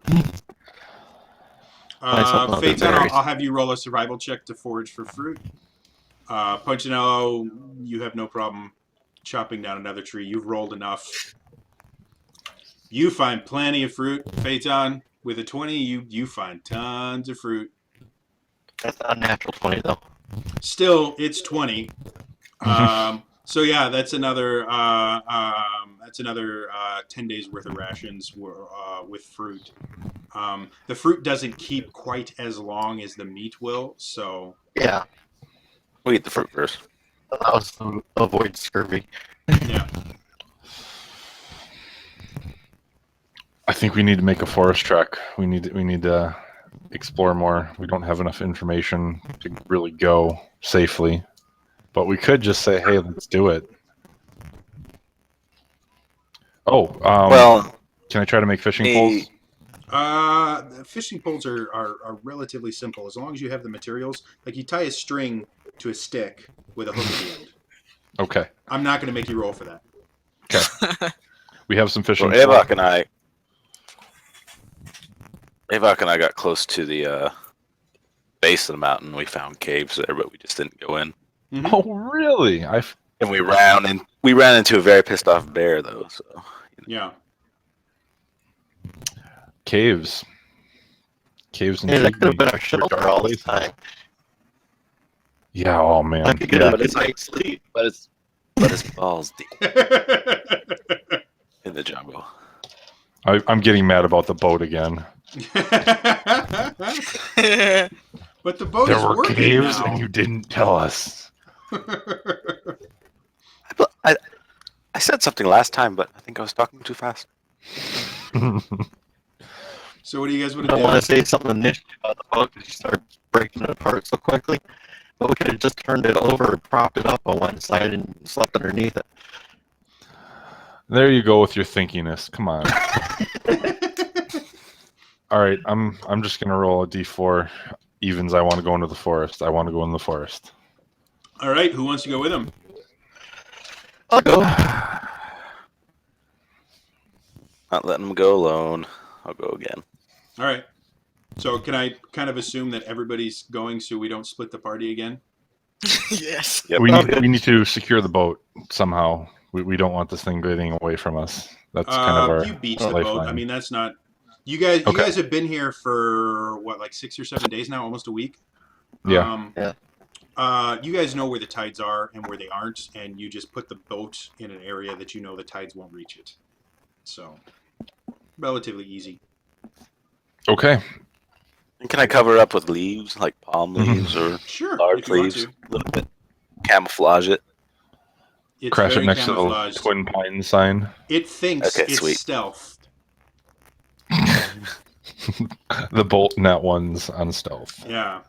Phaeton, I'll have you roll a survival check to forage for fruit. Punchinello, you have no problem chopping down another tree. You've rolled enough. You find plenty of fruit. Phaeton, with a 20, you find tons of fruit. That's not a natural 20, though. Still, it's 20. So yeah, that's another 10 days worth of rations with fruit. The fruit doesn't keep quite as long as the meat will, so Yeah, We eat the fruit first. allows them to avoid scurvy. yeah. I think we need to make a forest trek. We need to explore more. We don't have enough information to really go safely, but we could just say, "Hey, let's do it." Oh, Well, can I try to make fishing poles? Fishing poles are relatively simple as long as you have the materials. Like you tie a string to a stick with a hook at the end. Okay. I'm not going to make you roll for that. Okay. We have some fishing well, poles. Avok and I got close to the base of the mountain. We found caves there, but we just didn't go in. Mm-hmm. Oh, really? And we ran into a very pissed off bear, though. So Yeah. Caves. Yeah, that could have been our shelter all this time. Yeah. Oh man. I could get Yeah. a good night's sleep. but it's balls deep in the jungle. I'm getting mad about the boat again. But the boat There is were working caves, now. and you didn't tell us. I said something last time, but I think I was talking too fast. So what do you guys want I to don't want do? to say something initially about the boat because you start breaking it apart so quickly. But we could have just turned it over and propped it up on one side and slept underneath it. There you go with your thinkiness. Come on. All right, I'm just gonna roll a d4 evens. I want to go into the forest. I want to go in the forest. All right, who wants to go with him? I'll go. Not letting them go alone. I'll go again. All right. So can I kind of assume that everybody's going so we don't split the party again? Yes. Yep. We need to secure the boat somehow. We don't want this thing getting away from us. That's kind of our You beach the lifeline. boat. I mean, that's not. You guys. You Okay. guys have been here for what, like 6 or 7 days now, almost a week. Yeah. Yeah. You guys know where the tides are and where they aren't, and you just put the boat in an area that you know the tides won't reach it. So, relatively easy. Okay. And can I cover up with leaves, like palm leaves or Sure. large if you want leaves? to. A little bit. camouflage it. It's Crash it very next to the camouflaged. Twin Pines sign. It thinks Okay, it's sweet. stealth. The bolt net ones on stealth. Yeah.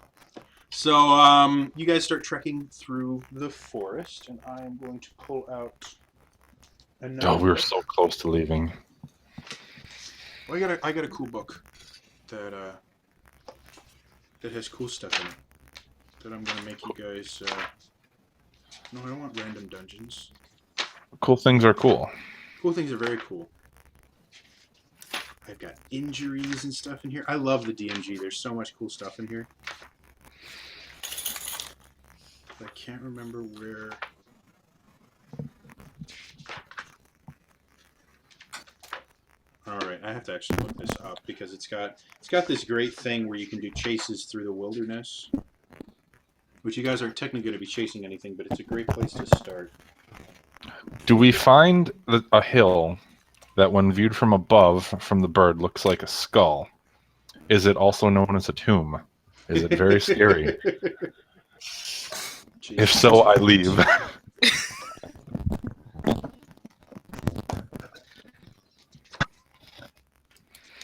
So you guys start trekking through the forest, and I am going to pull out another. Oh, we were book. so close to leaving. Well, I got a cool book that that has cool stuff in it. That I'm gonna make you guys. No, I don't want random dungeons. Cool things are cool. Cool things are very cool. I've got injuries and stuff in here. I love the DMG. There's so much cool stuff in here. I can't remember where. All right, I have to actually look this up because it's got this great thing where you can do chases through the wilderness, which you guys aren't technically going to be chasing anything, but it's a great place to start. Do we find a hill that, when viewed from above from the bird, looks like a skull? Is it also known as a tomb? Is it very scary? If so, I leave.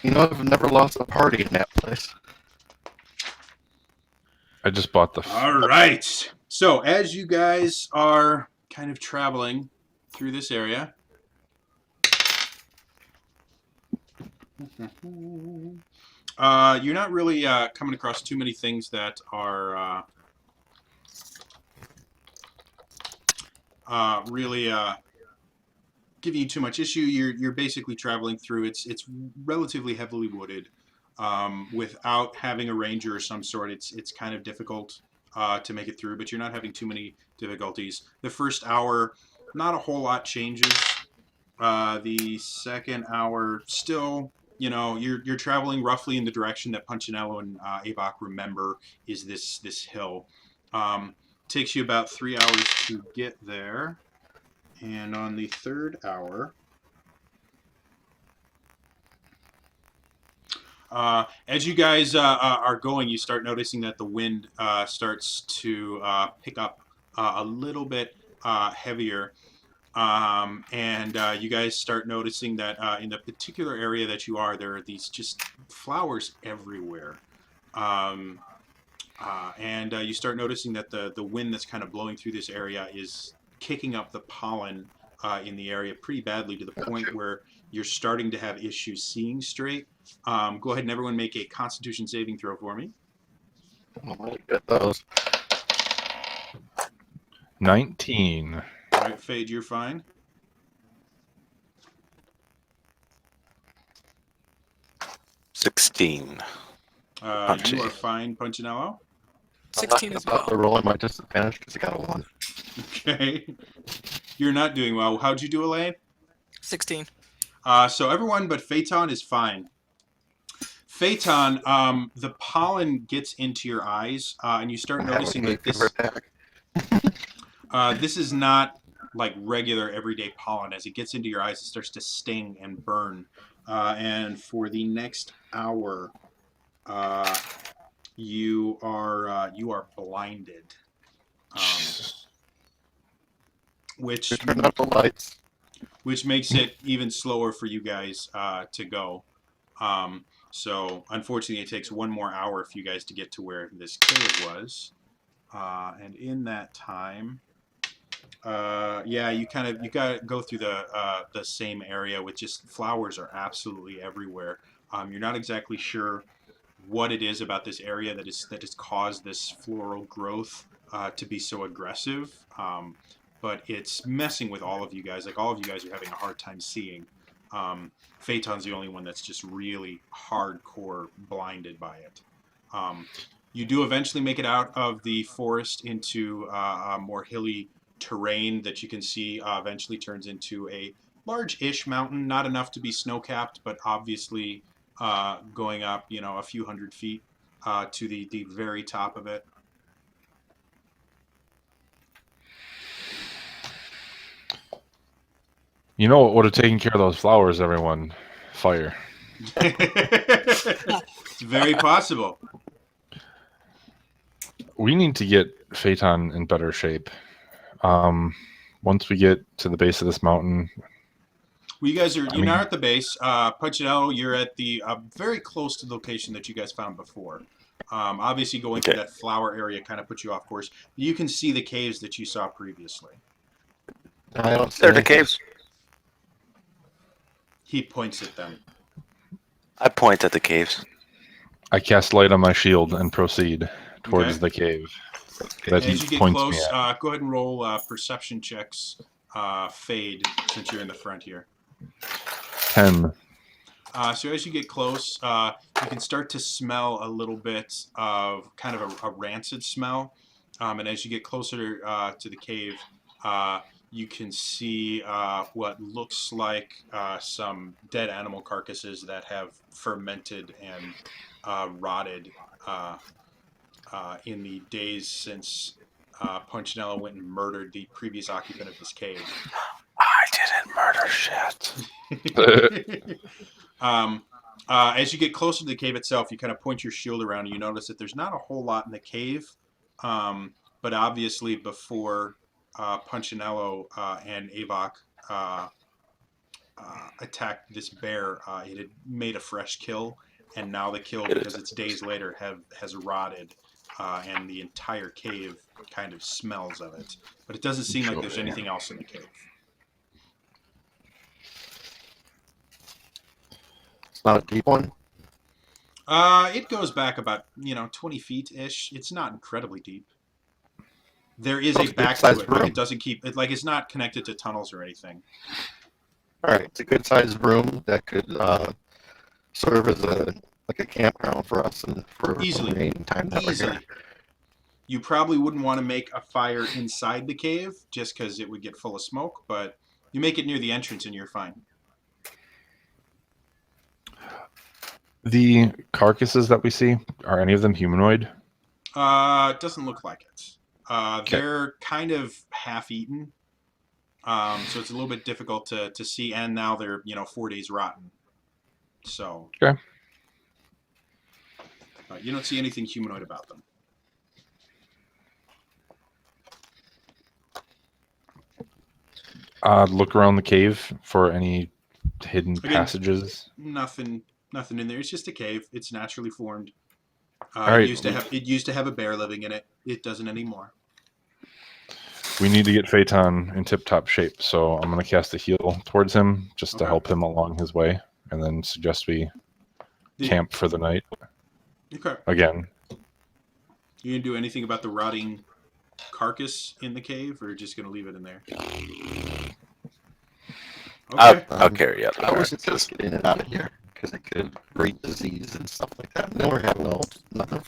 You know, I've never lost a party in that place. I just bought the. All right. So as you guys are kind of traveling through this area, you're not really coming across too many things that are really giving you too much issue. You're basically traveling through. It's relatively heavily wooded. Without having a ranger of some sort, it's kind of difficult to make it through. But you're not having too many difficulties. The first hour, not a whole lot changes. The second hour, still, you're traveling roughly in the direction that Punchinello and Avok remember is this hill. Takes you about 3 hours to get there. And on the third hour, as you guys are going, you start noticing that the wind starts to pick up a little bit heavier. And you guys start noticing that in the particular area that you are, there are these just flowers everywhere. And you start noticing that the wind that's kind of blowing through this area is kicking up the pollen in the area pretty badly, to the point where you're starting to have issues seeing straight. Go ahead and everyone make a Constitution saving throw for me. Oh, I get those. 19. All right, Fade, you're fine. $16. Punchy. You are fine, Punchinello. 16 as About the well. roll at my disadvantage because I got a 1. Okay. You're not doing well. How'd you do, Elaine? 16. So everyone but Phaeton is fine. Phaeton, the pollen gets into your eyes, and you start noticing that this is not like regular everyday pollen. As it gets into your eyes, it starts to sting and burn. And for the next hour, you are blinded, which Turn up the lights. which makes it even slower for you guys to go. So unfortunately, it takes one more hour for you guys to get to where this cave was. And in that time, you got to go through the same area with just flowers are absolutely everywhere. You're not exactly sure what it is about this area that has caused this floral growth to be so aggressive. But it's messing with all of you guys. Like, all of you guys are having a hard time seeing. Phaeton's the only one that's just really hardcore blinded by it. You do eventually make it out of the forest into a more hilly terrain that you can see eventually turns into a large-ish mountain. Not enough to be snow-capped, but obviously going up, a few hundred feet to the very top of it. You know what would have taken care of those flowers, everyone? Fire. It's very possible. We need to get Phaeton in better shape. Once we get to the base of this mountain, Well, you guys are, I you're mean- not at the base. Punchinello, you're at the very close to the location that you guys found before. Obviously, going through Okay. that flower area kind of puts you off course. You can see the caves that you saw previously. I don't see They're the anything. caves. He points at them. I point at the caves. I cast light on my shield and proceed towards Okay. the cave that he As you get points me close, at. go ahead and roll perception checks. Fade, since you're in the front here. 10. So as you get close, you can start to smell a little bit of kind of a rancid smell. And as you get closer to the cave, you can see what looks like some dead animal carcasses that have fermented and rotted in the days since Punchinello went and murdered the previous occupant of this cave. I didn't murder shit. As you get closer to the cave itself, you kind of point your shield around and you notice that there's not a whole lot in the cave. But obviously, before Punchinello and Avok attacked this bear, it had made a fresh kill. And now the kill, because it's days later, has rotted. And the entire cave kind of smells of it. But it doesn't seem like there's anything else in the cave. It's not a deep one. It goes back about 20 feet ish. It's not incredibly deep. There is Oh, a it's a back to good-sized it. Like room. it doesn't keep it. Like it's not connected to tunnels or anything. All right, it's a good sized room that could serve as a campground for us and for Easily. the remaining time that we're Easily. here. You probably wouldn't want to make a fire inside the cave just because it would get full of smoke. But you make it near the entrance and you're fine. The carcasses that we see, are any of them humanoid? It doesn't look like it. Okay. They're kind of half-eaten, so it's a little bit difficult to see. And now they're 4 days rotten. So Okay. You don't see anything humanoid about them. Look around the cave for any hidden Again, passages. Nothing in there. It's just a cave. It's naturally formed. right. It used to have a bear living in it. It doesn't anymore. We need to get Phaeton in tip-top shape, so I'm going to cast a heal towards him just to Okay. help him along his way, and then suggest we camp for the night Okay. again. You gonna do anything about the rotting carcass in the cave, or just gonna leave it in there? Okay. I'll carry out the I was carcasses. just getting it out of here because it could breed disease and stuff like that. And then we're having another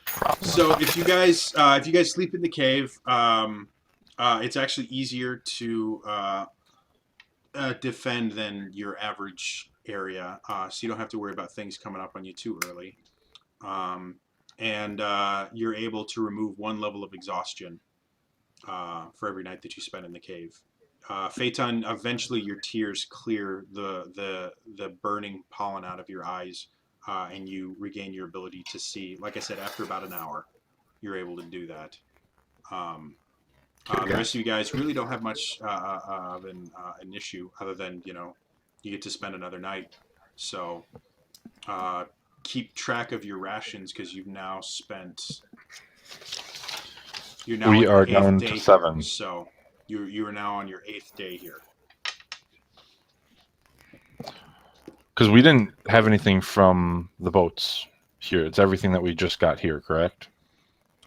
problem. So if you guys sleep in the cave, it's actually easier to defend than your average area, so you don't have to worry about things coming up on you too early. And you're able to remove 1 level of exhaustion for every night that you spend in the cave. Phaeton, eventually your tears clear the burning pollen out of your eyes, and you regain your ability to see. Like I said, after about an hour, you're able to do that. The rest of you guys really don't have much of an issue, other than you get to spend another night. So keep track of your rations, because you've now spent. You're now We on are your 8th down day to here, 7. so you are now on your 8th day here. Because we didn't have anything from the boats here. It's everything that we just got here, correct?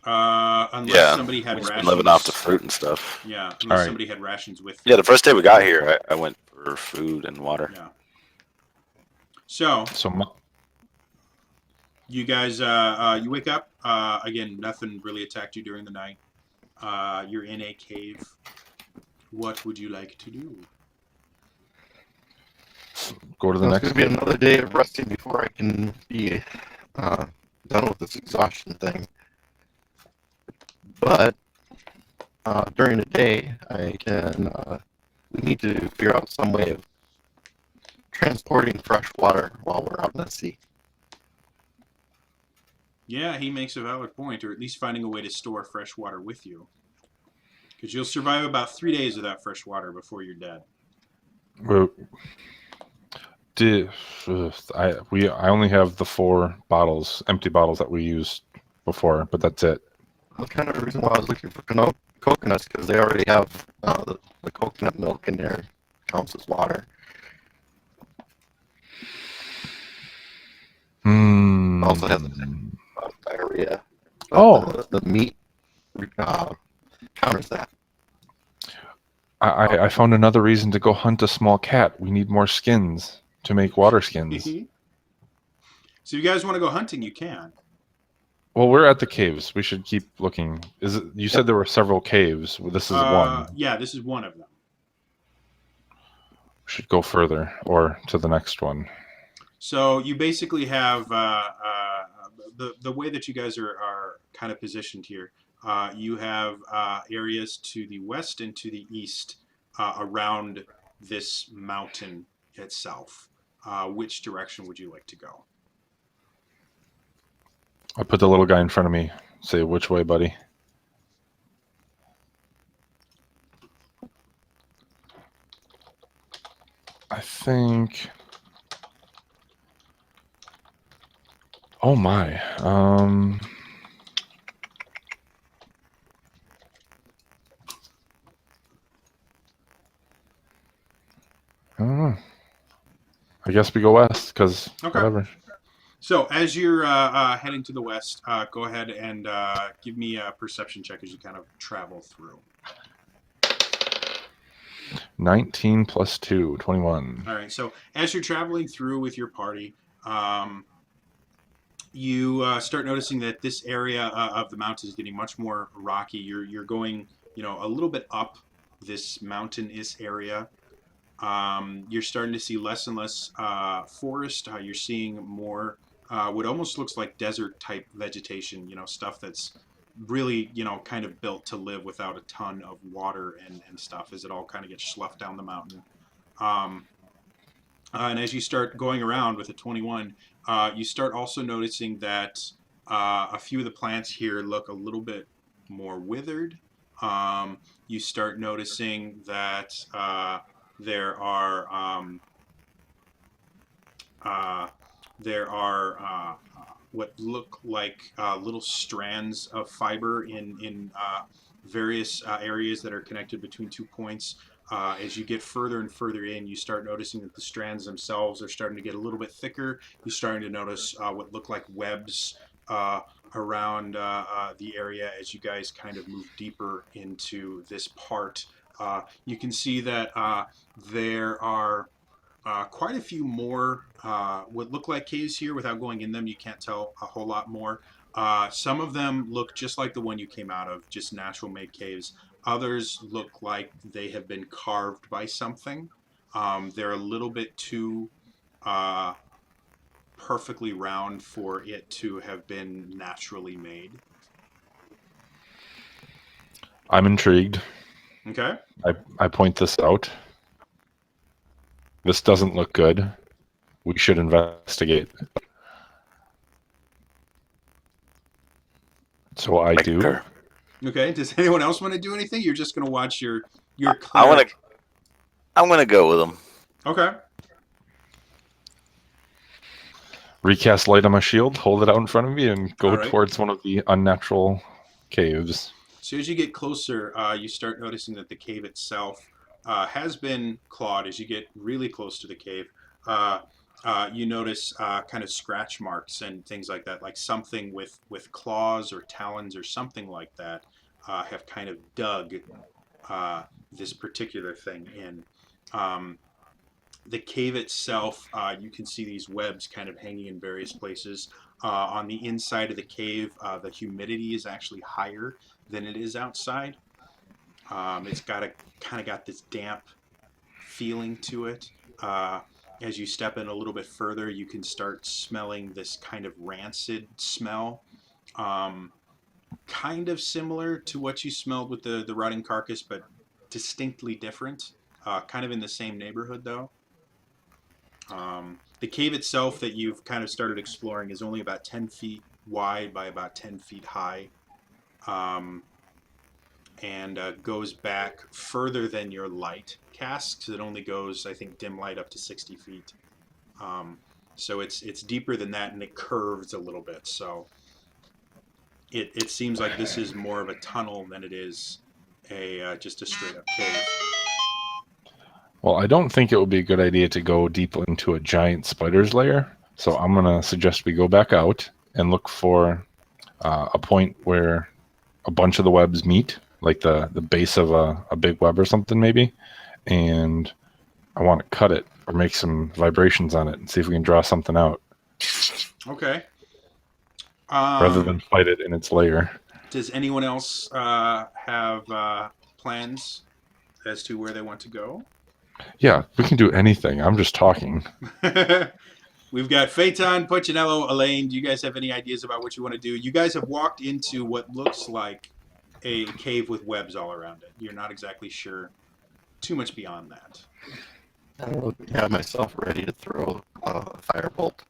Unless somebody had We've been rations. living off the fruit and stuff. Yeah, unless All right. somebody had rations with them. Yeah, the first day we got here, I went for food and water. Yeah. So So you guys, you wake up. Again, nothing really attacked you during the night. You're in a cave. What would you like to do? go to the It's next going to be another day of resting before I can be done with this exhaustion thing. But during the day, we need to figure out some way of transporting fresh water while we're out in the sea. Yeah, he makes a valid point, or at least finding a way to store fresh water with you. Because you'll survive about 3 days without fresh water before you're dead. Well, I only have the 4 bottles, empty bottles that we used before, but that's it. That's kind of the reason why I was looking for coconuts, because they already have the coconut milk in there, counts as water. Also has diarrhea. But Oh, the meat counters that. I found another reason to go hunt a small cat. We need more skins to make water skins. So if you guys want to go hunting, you can. Well, we're at the caves. We should keep looking. You said there were several caves. Well, this is one. Yeah, this is one of them. We should go further or to the next one. So you basically have the way that you guys are kind of positioned here. You have areas to the west and to the east around this mountain itself. Which direction would you like to go? I put the little guy in front of me. Say, which way, buddy? I think. Oh my. I don't know. I guess we go west because whatever. So as you're heading to the west, go ahead and give me a perception check as you kind of travel through. 19 plus 2, 21. All right. So as you're traveling through with your party, you start noticing that this area of the mountain is getting much more rocky. You're going, a little bit up this mountainous area. You're starting to see less and less forest. You're seeing more what almost looks like desert type vegetation. Stuff that's really kind of built to live without a ton of water and stuff, as it all kind of gets sloughed down the mountain. And as you start going around with a 21, you start also noticing that a few of the plants here look a little bit more withered. You start noticing that there are what look like little strands of fiber in various areas that are connected between 2 points. As you get further and further in, you start noticing that the strands themselves are starting to get a little bit thicker. You're starting to notice what look like webs around the area as you guys kind of move deeper into this part. You can see that there are quite a few more what look like caves here. Without going in them, you can't tell a whole lot more. Some of them look just like the one you came out of, just natural made caves. Others look like they have been carved by something. They're a little bit too perfectly round for it to have been naturally made. I'm intrigued. Okay. I point this out. This doesn't look good. We should investigate. So I do. Concur. Okay. Does anyone else want to do anything? You're just going to watch your I'm cleric. gonna go with them. Okay. Recast light on my shield, hold it out in front of me, and go All right. towards one of the unnatural caves. So as you get closer, you start noticing that the cave itself has been clawed. As you get really close to the cave, you notice kind of scratch marks and things like that, like something with claws or talons or something like that have kind of dug this particular thing in. The cave itself, you can see these webs kind of hanging in various places. On the inside of the cave, the humidity is actually higher than it is outside. It's got this damp feeling to it. As you step in a little bit further, you can start smelling this kind of rancid smell. Kind of similar to what you smelled with the rotting carcass, but distinctly different. Kind of in the same neighborhood, though. The cave itself that you've kind of started exploring is only about 10 feet wide by about 10 feet high. and goes back further than your light cast, because it only goes, I think, dim light up to 60 feet. So it's deeper than that, and it curves a little bit. So it seems like this is more of a tunnel than it is a just a straight up cave. Well, I don't think it would be a good idea to go deep into a giant spider's lair. So I'm gonna suggest we go back out and look for a point where a bunch of the webs meet, like the base of a big web or something maybe. And I want to cut it or make some vibrations on it and see if we can draw something out Okay. rather than fight it in its lair. Does anyone else have plans as to where they want to go? Yeah, we can do anything. I'm just talking. We've got Phaeton, Puccinello, Elaine. Do you guys have any ideas about what you want to do? You guys have walked into what looks like a cave with webs all around it. You're not exactly sure too much beyond that. I will have myself ready to throw a firebolt.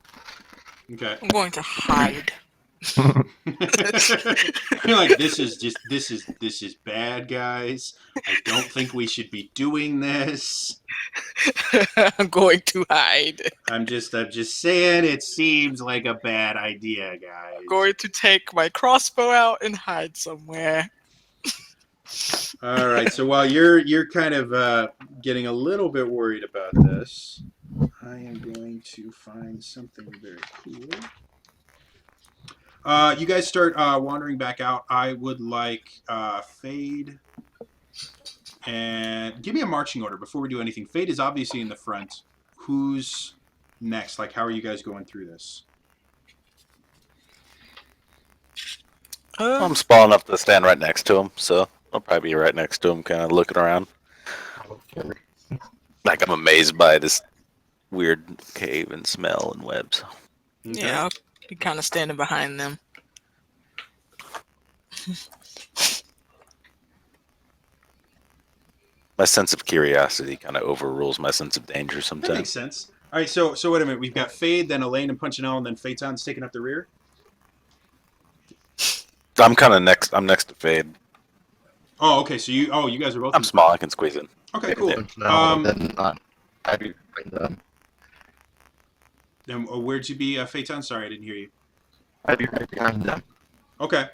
Okay. I'm going to hide. You're like, this is bad, guys. I don't think we should be doing this. I'm going to hide. I'm just saying it seems like a bad idea, guys. I'm going to take my crossbow out and hide somewhere. All right. So while you're kind of getting a little bit worried about this, I am going to find something very cool. You guys start wandering back out. I would like Fade and give me a marching order before we do anything. Fade is obviously in the front. Who's next? Like, how are you guys going through this? I'm small enough to stand right next to him, so I'll probably be right next to him, kind of looking around. Like I'm amazed by this weird cave and smell and webs. Okay. Yeah, I'll be kind of standing behind them. My sense of curiosity kind of overrules my sense of danger That sometimes. makes sense. All right. So wait a minute. We've got Fade, then Elaine and Punchinello, and then Phaeton's taking up the rear. I'm kind of next. I'm next to Fade. Oh, okay. So you guys are both. I'm small. I can squeeze in. Okay, cool. Then I'd be behind them. Then where'd you be, Phaeton? Sorry, I didn't hear you. I'd be right behind them. Okay.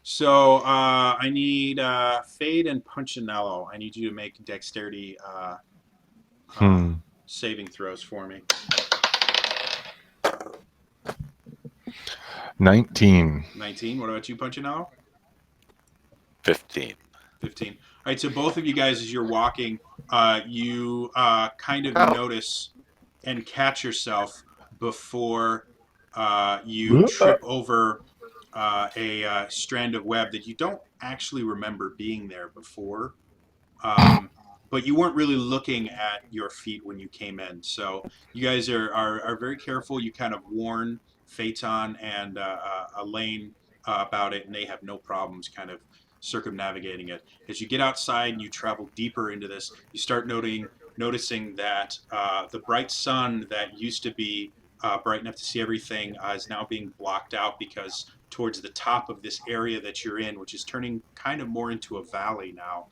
So I need Fade and Punchinello. I need you to make dexterity saving throws for me. 19. 19. What about you, Punchinello? 15. 15. All right. So both of you guys, as you're walking, you kind of notice and catch yourself before you trip over a strand of web that you don't actually remember being there before. But you weren't really looking at your feet when you came in. So you guys are very careful. You kind of warn Phaeton and Elaine about it, and they have no problems kind of circumnavigating it. As you get outside and you travel deeper into this, you start noticing that the bright sun that used to be bright enough to see everything is now being blocked out, because towards the top of this area that you're in, which is turning kind of more into a valley now,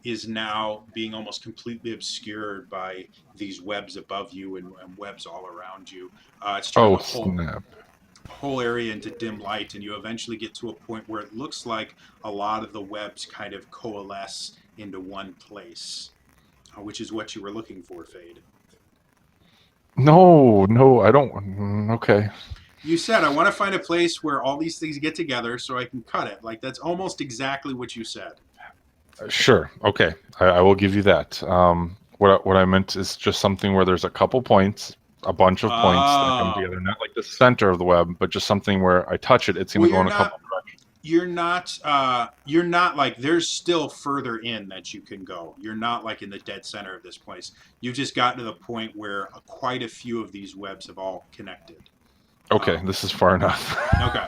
is now being almost completely obscured by these webs above you and webs all around you. It's turning the whole area into dim light, and you eventually get to a point where it looks like a lot of the webs kind of coalesce into one place, which is what you were looking for, Fade. No, I don't. Okay. You said, I want to find a place where all these things get together so I can cut it. Like, that's almost exactly what you said. Sure. Okay. I will give you that. What I meant is just something where there's a couple points, a bunch of points that come together, not like the center of the web, but just something where I touch it, it's going to go in a couple directions. You're not like, there's still further in that you can go. You're not like in the dead center of this place. You've just gotten to the point where quite a few of these webs have all connected. Okay, this is far enough. Okay.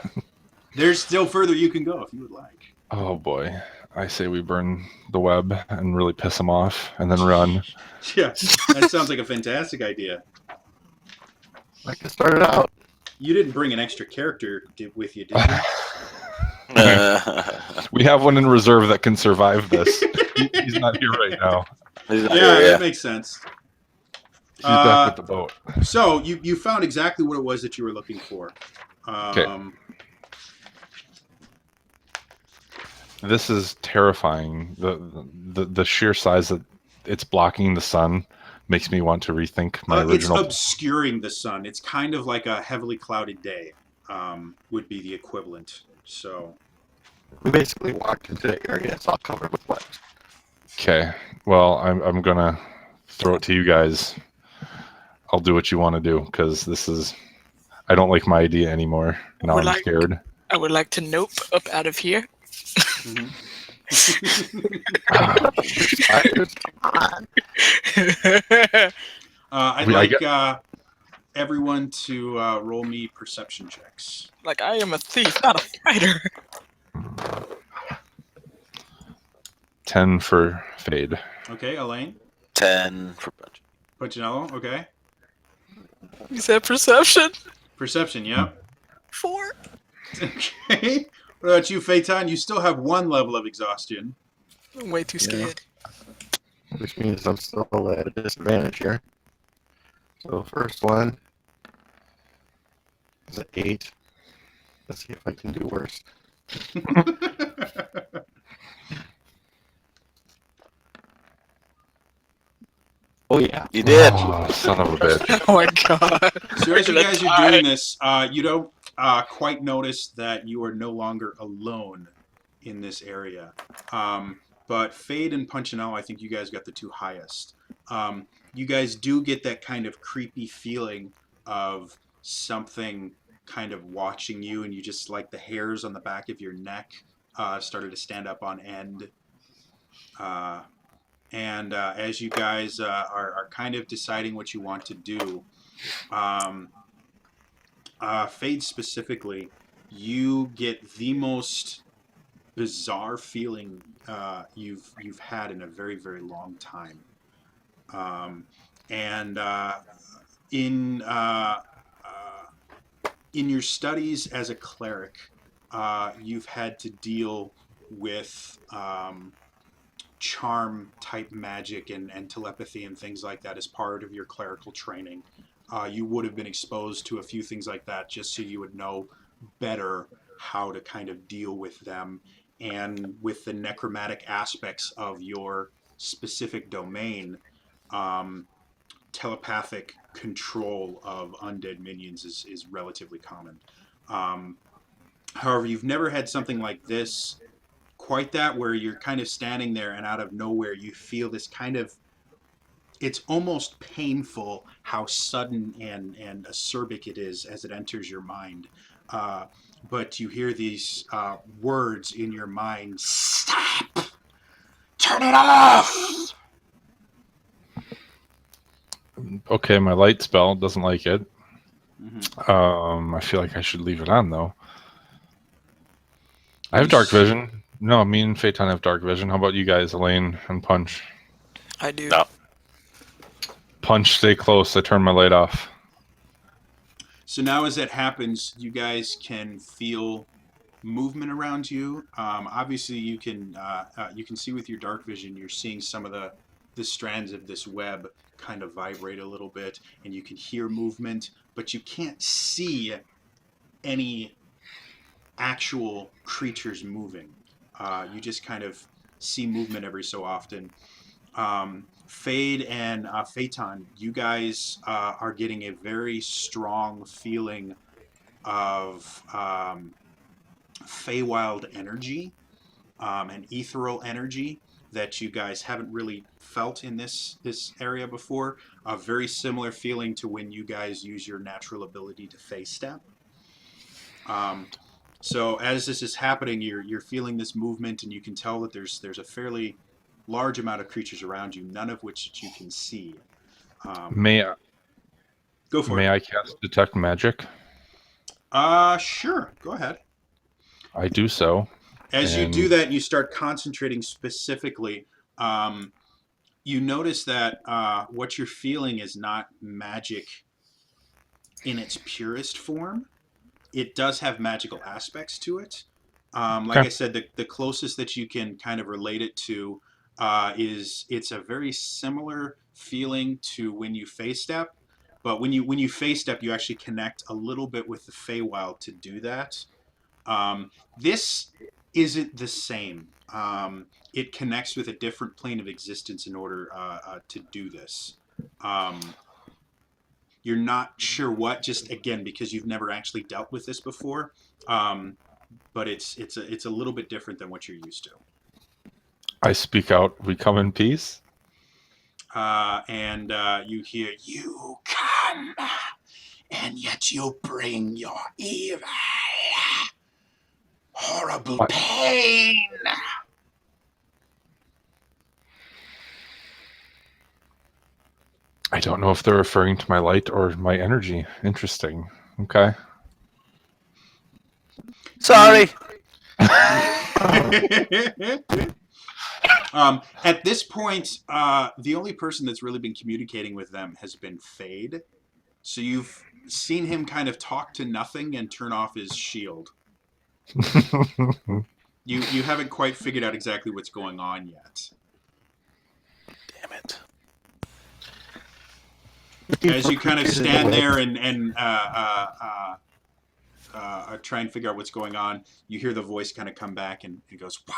There's still further you can go if you would like. Oh boy. I say we burn the web and really piss them off and then run. Yeah, that sounds like a fantastic idea. Like to start it out. You didn't bring an extra character with you, did you? We have one in reserve that can survive this. He's not here right now. He's not Yeah, here, that makes sense. He's back with the boat. So you found exactly what it was that you were looking for. Okay. This is terrifying. The sheer size that it's blocking the sun makes me want to rethink my original. It's obscuring the sun. It's kind of like a heavily clouded day. Would be the equivalent. So We basically walked into the area. It's all covered with wet. Okay. Well, I'm gonna throw it to you guys. I'll do what you want to do because this is. I don't like my idea anymore. Now I'm scared. I would like to nope up out of here. I'd like everyone to roll me perception checks. Like I am a thief, not a fighter. 10 for Fade. Okay, Elaine. 10 for Punch. Punchinello, okay. You said perception? Perception, yep. 4. Okay. What about you, Phaeton? You still have 1 level of exhaustion. I'm way too scared. Which means I'm still at a disadvantage here. So first one is an 8. Let's see if I can do worse. Oh yeah, You did. Oh, son of a bitch. Oh my god. So as you guys are doing this, you don't quite notice that you are no longer alone in this area. But Fade and Punchinello, I think you guys got the 2 highest. You guys do get that kind of creepy feeling of something kind of watching you, and you just like the hairs on the back of your neck started to stand up on end. And as you guys are kind of deciding what you want to do, Fade specifically, you get the most bizarre feeling you've had in a very, very long time. And in your studies as a cleric, you've had to deal with charm type magic and telepathy and things like that as part of your clerical training. You would have been exposed to a few things like that just so you would know better how to kind of deal with them. And with the necromantic aspects of your specific domain, telepathic control of undead minions is relatively common. However, you've never had something like this, quite that, where you're kind of standing there and out of nowhere you feel this kind of, it's almost painful how sudden and acerbic it is as it enters your mind. But you hear these words in your mind: stop! Turn it off! Okay, my light spell doesn't like it. Mm-hmm. I feel like I should leave it on though. I have dark vision. No, me and Phaeton have dark vision. How about you guys, Elaine and Punch? I do. No. Punch, stay close. I turn my light off. So now as that happens, you guys can feel movement around you. Obviously, you can see with your dark vision, you're seeing some of the strands of this web kind of vibrate a little bit, and you can hear movement, but you can't see any actual creatures moving. You just kind of see movement every so often. Fade and Phaeton, you guys are getting a very strong feeling of Feywild energy and ethereal energy that you guys haven't really felt in this area before. A very similar feeling to when you guys use your natural ability to Fey step. So as this is happening, you're feeling this movement, and you can tell that there's a fairly large amount of creatures around you, none of which you can see. May I cast detect magic? Sure. Go ahead. I do so. As you do that, you start concentrating specifically. You notice that what you're feeling is not magic in its purest form. It does have magical aspects to it, Like Okay. I said, the closest that you can kind of relate it to is it's a very similar feeling to when you face step, but when you face step, you actually connect a little bit with the Feywild to do that. This isn't the same. It connects with a different plane of existence in order to do this. Um, you're not sure what, just again because you've never actually dealt with this before. Um, but it's a little bit different than what you're used to. I speak out. We come in peace. And you hear, "You come, and yet you bring your evil, horrible What? pain." I don't know if they're referring to my light or my energy. Interesting. Okay. Sorry. At this point, the only person that's really been communicating with them has been Fade. So you've seen him kind of talk to nothing and turn off his shield. You haven't quite figured out exactly what's going on yet. Damn it. As you kind of stand there and try and figure out what's going on, you hear the voice kind of come back and it goes, "Why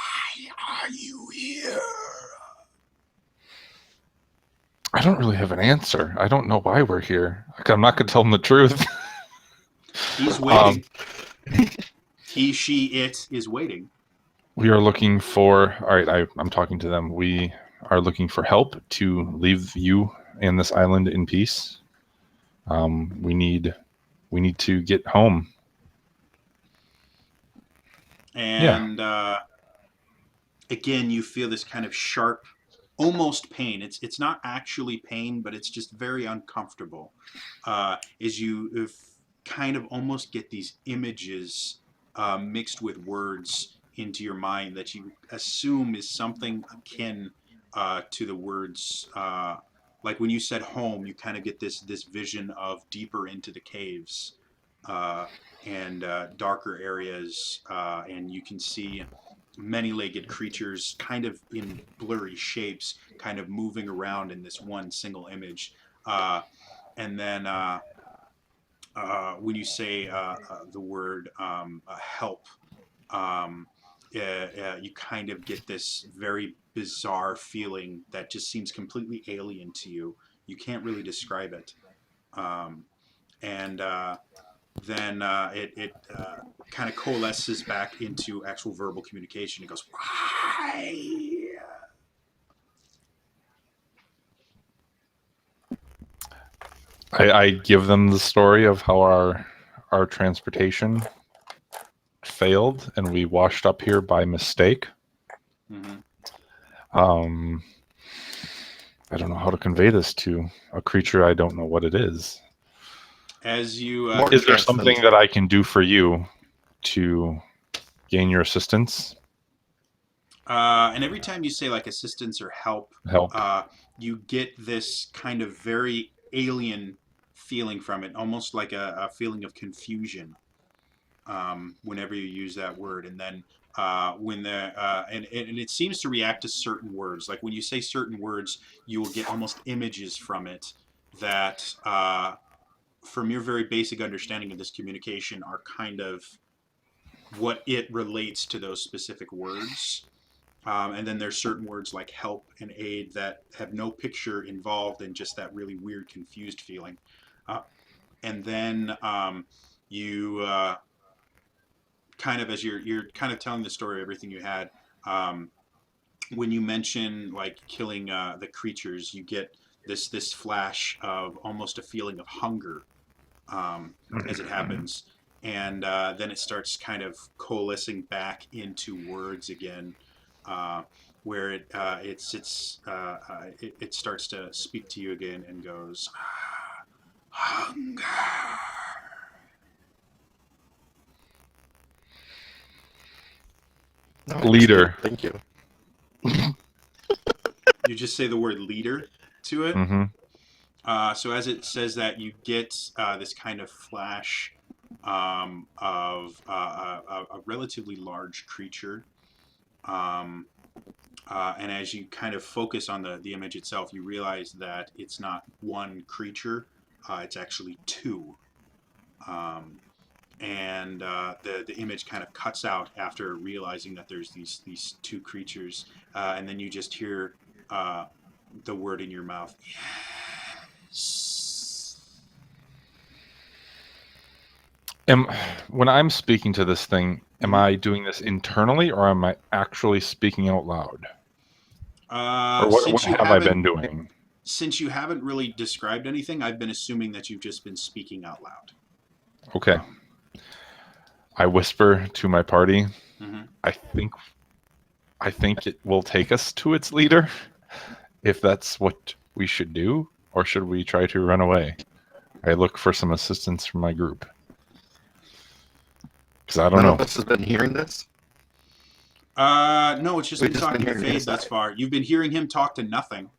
are you here?" I don't really have an answer. I don't know why we're here. I'm not going to tell them the truth. He's waiting. He, she, it is waiting. We are looking for. All right, I'm talking to them. We are looking for help to leave you and this island in peace. We need to get home. And again, you feel this kind of sharp, almost pain. It's not actually pain, but it's just very uncomfortable. As you kind of almost get these images mixed with words into your mind that you assume is something akin to the words. Like when you said home, you kind of get this vision of deeper into the caves and darker areas, and you can see many-legged creatures kind of in blurry shapes kind of moving around in this one single image. And then when you say the word help, you kind of get this very bizarre feeling that just seems completely alien to you. You can't really describe it. And then it kind of coalesces back into actual verbal communication. It goes, "Why?" I give them the story of how our transportation failed and we washed up here by mistake. Mm-hmm. I don't know how to convey this to a creature. I don't know what it is. As you Is there something that I can do for you to gain your assistance? and every time you say like assistance or help, Help. you get this kind of very alien feeling from it, almost like a feeling of confusion whenever you use that word. And then when and it seems to react to certain words. Like when you say certain words, you will get almost images from it that, from your very basic understanding of this communication, are kind of what it relates to those specific words. And then there's certain words like help and aid that have no picture involved and just that really weird, confused feeling. And then you kind of, as you're kind of telling the story of everything you had, when you mention like killing the creatures, you get this flash of almost a feeling of hunger as it happens. And then it starts kind of coalescing back into words again, where it starts to speak to you again and goes, "Hunger." Leader. Thank you. You just say the word leader to it. Mm-hmm. So as it says that, you get this kind of flash of a relatively large creature. Um, and as you kind of focus on the image itself, you realize that it's not one creature, it's actually two. Um, and the image kind of cuts out after realizing that there's these two creatures, and then you just hear uh, the word in your mouth. Yes. Am when I'm speaking to this thing, am Mhm. I doing this internally or am I actually speaking out loud? Or what Since you have I haven't been doing? since you haven't really described anything, I've been assuming that you've just been speaking out loud. Okay. I whisper to my party, Mhm. I think it will take us to its leader, if that's what we should do, or should we try to run away? I look for some assistance from my group. Because I don't None know. of us has been hearing this. No, it's just We've been just been talking to hearing Fade his thus side. far. You've been hearing him talk to nothing.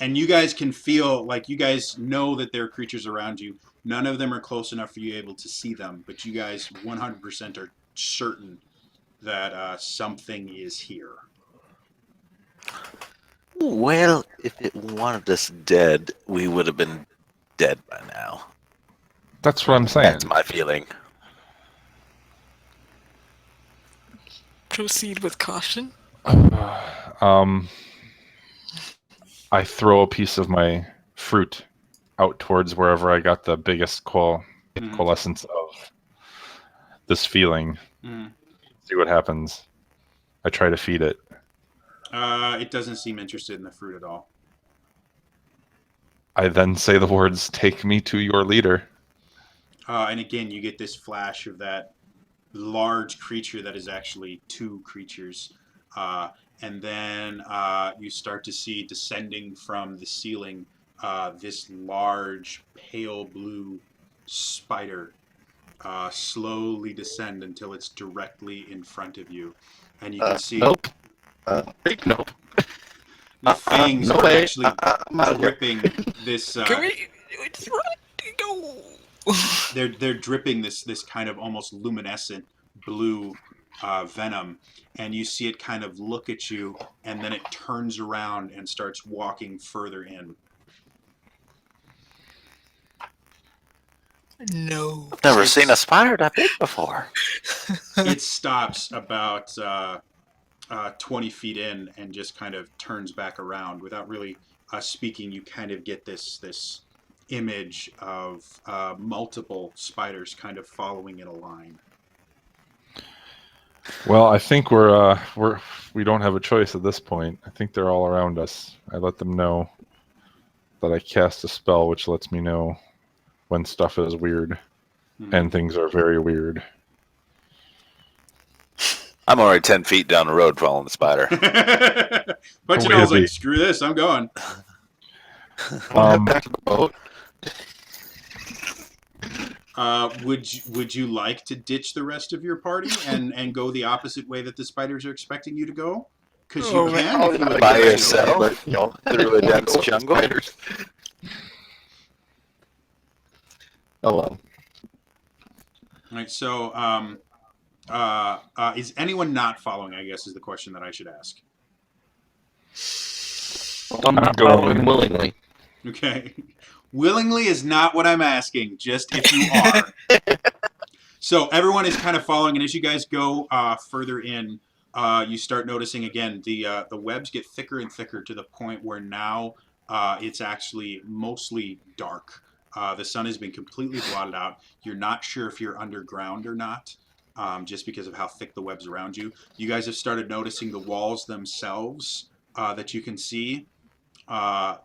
And you guys can feel like you guys know that there are creatures around you. None of them are close enough for you able to see them, but you guys 100% are certain that something is here. Well, if it wanted us dead, we would have been dead by now. That's what I'm saying. That's my feeling. Proceed with caution. Um, I throw a piece of my fruit out towards wherever I got the biggest Mhm. coalescence of this feeling. Mhm. See what happens. I try to feed it. It doesn't seem interested in the fruit at all. I then say the words, "Take me to your leader." And again, you get this flash of that large creature that is actually two creatures. Uh, and then you start to see descending from the ceiling this large, pale blue spider slowly descend until it's directly in front of you. And you can see Nope. Nope. the fangs No are way. actually I'm out of here. dripping this. Can we run? Go. They're dripping this kind of almost luminescent blue venom, and you see it kind of look at you, and then it turns around and starts walking further in. No. I've never It's seen a spider that big before. it stops about 20 feet in and just kind of turns back around without really speaking. You kind of get this image of multiple spiders kind of following in a line. Well, I think we don't have a choice at this point. I think they're all around us. I let them know that I cast a spell which lets me know when stuff is weird, and things are very weird. I'm already 10 feet down the road following the spider. Punchinello's like, screw this, I'm going. I'll head back to the boat. Would you like to ditch the rest of your party and go the opposite way that the spiders are expecting you to go? Because you Oh, man. can if you would By like yourself? But, you know, Through a dense go with the jungle? spiders. Oh well. All right. So, is anyone not following? I guess is the question that I should ask. I'm I'm going going. willingly. Okay. Willingly is not what I'm asking. Just if you are. So everyone is kind of following, and as you guys go further in, you start noticing again the webs get thicker and thicker to the point where now it's actually mostly dark. The sun has been completely blotted out. You're not sure if you're underground or not, just because of how thick the webs around you. You guys have started noticing the walls themselves that you can see.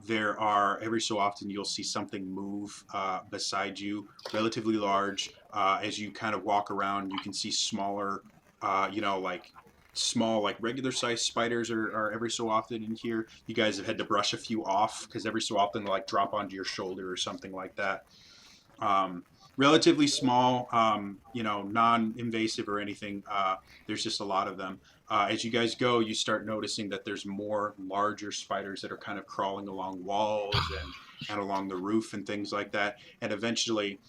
There are every so often you'll see something move beside you, relatively large. As you kind of walk around, you can see smaller, like small, like regular sized spiders are every so often in here. You guys have had to brush a few off because every so often they'll like drop onto your shoulder or something like that. Um, Relatively small, non-invasive or anything. There's just a lot of them. As you guys go, you start noticing that there's more larger spiders that are kind of crawling along walls and along the roof and things like that. And eventually,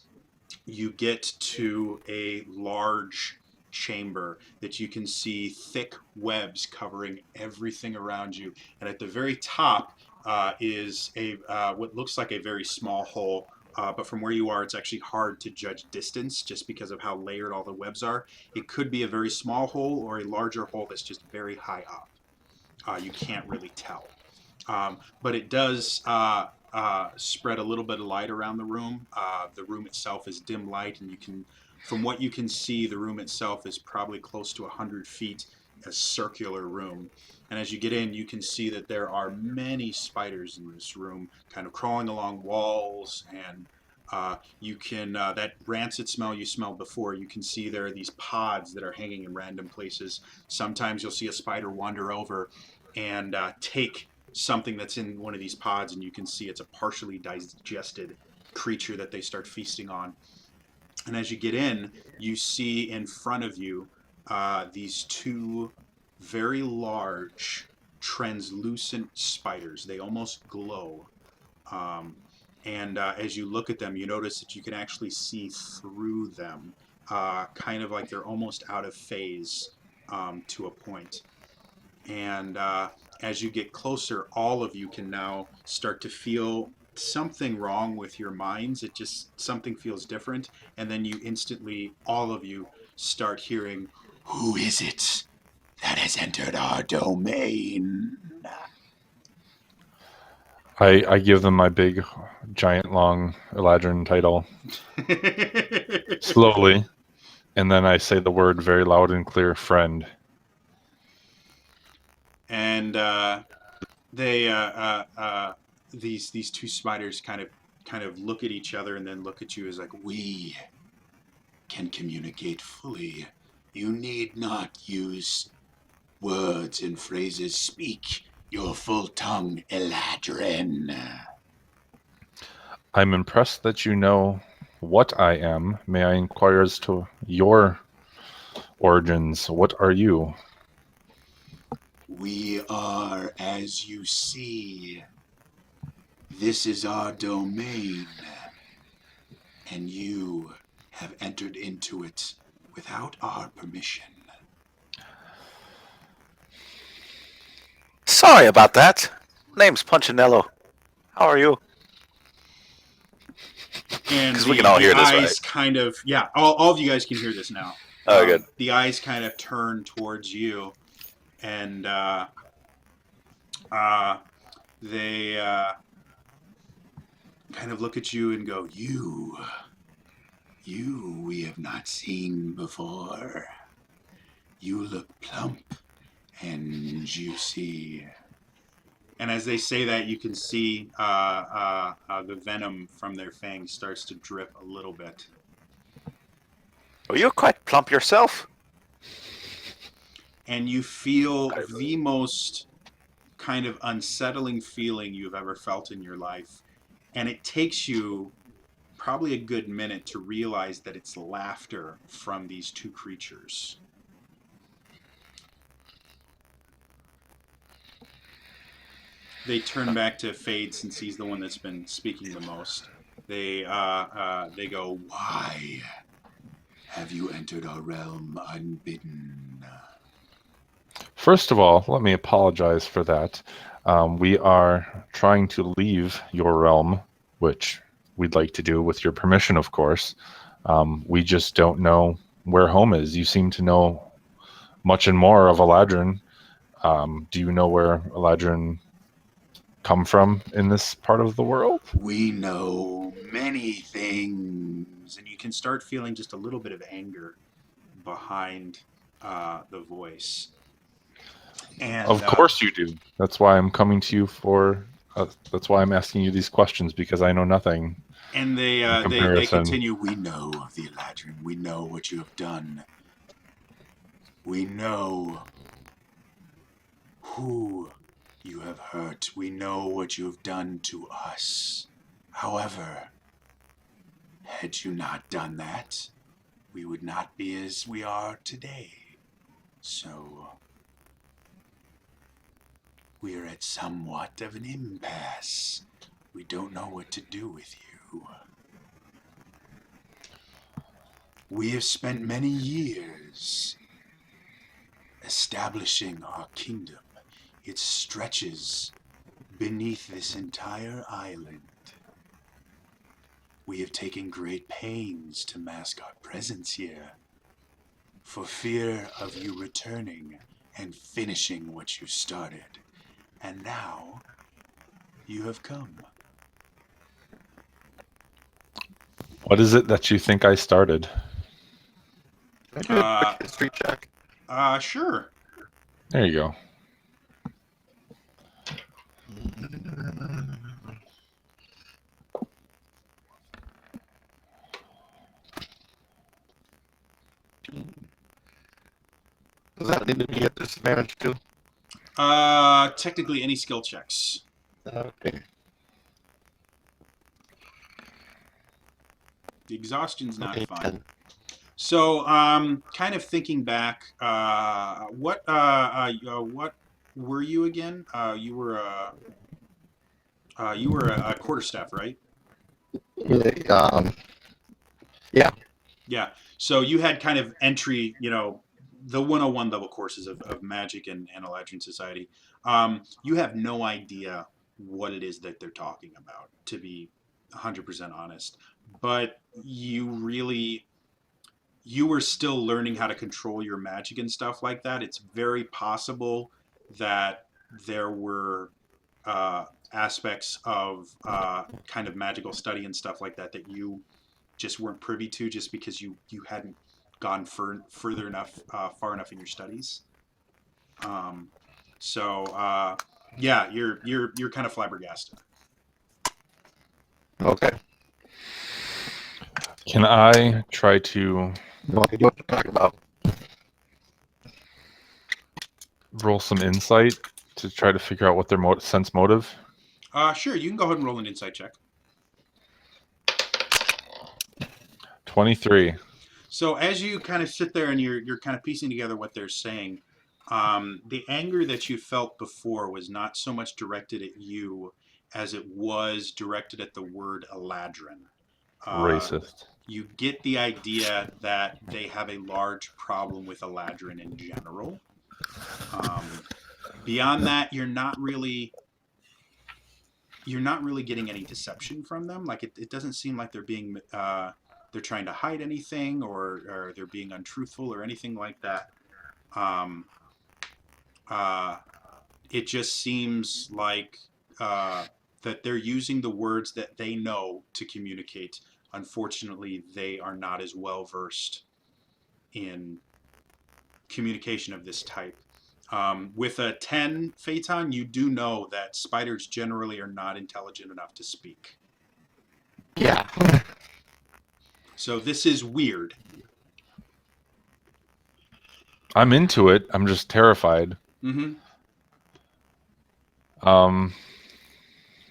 you get to a large chamber that you can see thick webs covering everything around you, and at the very top is a what looks like a very small hole. But from where you are, it's actually hard to judge distance just because of how layered all the webs are. It could be a very small hole or a larger hole that's just very high up. You can't really tell. But it does spread a little bit of light around the room. The room itself is dim light, and you can, from what you can see, the room itself is probably close to 100 feet, a circular room. And as you get in, you can see that there are many spiders in this room, kind of crawling along walls. And you can, that rancid smell you smelled before, you can see there are these pods that are hanging in random places. Sometimes you'll see a spider wander over and take something that's in one of these pods, and you can see it's a partially digested creature that they start feasting on. And as you get in, you see in front of you these two very large, translucent spiders. They almost glow. Um, and as you look at them, you notice that you can actually see through them, kind of like they're almost out of phase to a point. And as you get closer, all of you can now start to feel something wrong with your minds. It just, something feels different. And then you instantly, all of you, start hearing, "Who is it that has entered our domain?" I give them my big, giant, long Eladrin title slowly, and then I say the word very loud and clear, friend. And they these two spiders kind of look at each other and then look at you as like, "We can communicate fully. You need not use words and phrases. Speak your full tongue, Eladrin." I'm impressed that you know what I am. May I inquire as to your origins? What are you? "We are as you see. This is our domain, and you have entered into it without our permission." Sorry about that. Name's Punchinello. How are you? And 'Cause we can all the hear this, eyes right? kind of, yeah, all of you guys can hear this now. Oh, good. The eyes kind of turn towards you, and uh, they kind of look at you and go, You we have not seen before. You look plump and juicy." And as they say that, you can see the venom from their fangs starts to drip a little bit. Well, you're quite plump yourself. And you feel the most kind of unsettling feeling you've ever felt in your life. And it takes you probably a good minute to realize that it's laughter from these two creatures. They turn back to Fade since he's the one that's been speaking the most. They go, "Why have you entered our realm unbidden?" First of all, let me apologize for that. We are trying to leave your realm, which we'd like to do with your permission, of course. We just don't know where home is. You seem to know much and more of Eladrin. Do you know where Eladrin come from in this part of the world? "We know many things." And you can start feeling just a little bit of anger behind the voice. And Of course you do. That's why I'm coming to you for. That's why I'm asking you these questions, because I know nothing. and they In they comparison. continue. "We know of the Eladrin. We know what you have done. We know who you have hurt. We know what you have done to us. However, had you not done that, we would not be as we are today. So, we are at somewhat of an impasse. We don't know what to do with you." We have spent many years establishing our kingdom. It stretches beneath this entire island. We have taken great pains to mask our presence here, for fear of you returning and finishing what you started. And now, you have come. What is it that you think I started? Can I do a quick history check? Sure. There you go. Does that need to be at disadvantage too? Technically any skill checks. Okay. The exhaustion's not Okay, fun. 10. So, kind of thinking back, what were you again? You were a quarterstaff, right? Yeah. Yeah. So you had kind of entry, the 101 level courses of Magic and Eladrin Society. You have no idea what it is that they're talking about, to be 100% honest. But you were still learning how to control your magic and stuff like that. It's very possible that there were aspects of kind of magical study and stuff like that that you just weren't privy to, just because you hadn't gone further enough, far enough in your studies. Yeah, you're kind of flabbergasted. Okay. Can I try to No idea what to talk about. roll some insight to try to figure out what their sense motive? Sure, you can go ahead and roll an insight check. 23. So as you kind of sit there and you're kind of piecing together what they're saying, the anger that you felt before was not so much directed at you as it was directed at the word Eladrin. Racist. You get the idea that they have a large problem with Eladrin in general. Beyond that, you're not really getting any deception from them. Like it doesn't seem like they're trying to hide anything, or they're being untruthful or anything like that. It just seems like that they're using the words that they know to communicate. Unfortunately, they are not as well versed in communication of this type. With a 10 Phaeton, you do know that spiders generally are not intelligent enough to speak. Yeah. So this is weird. I'm into it. I'm just terrified. Mm-hmm.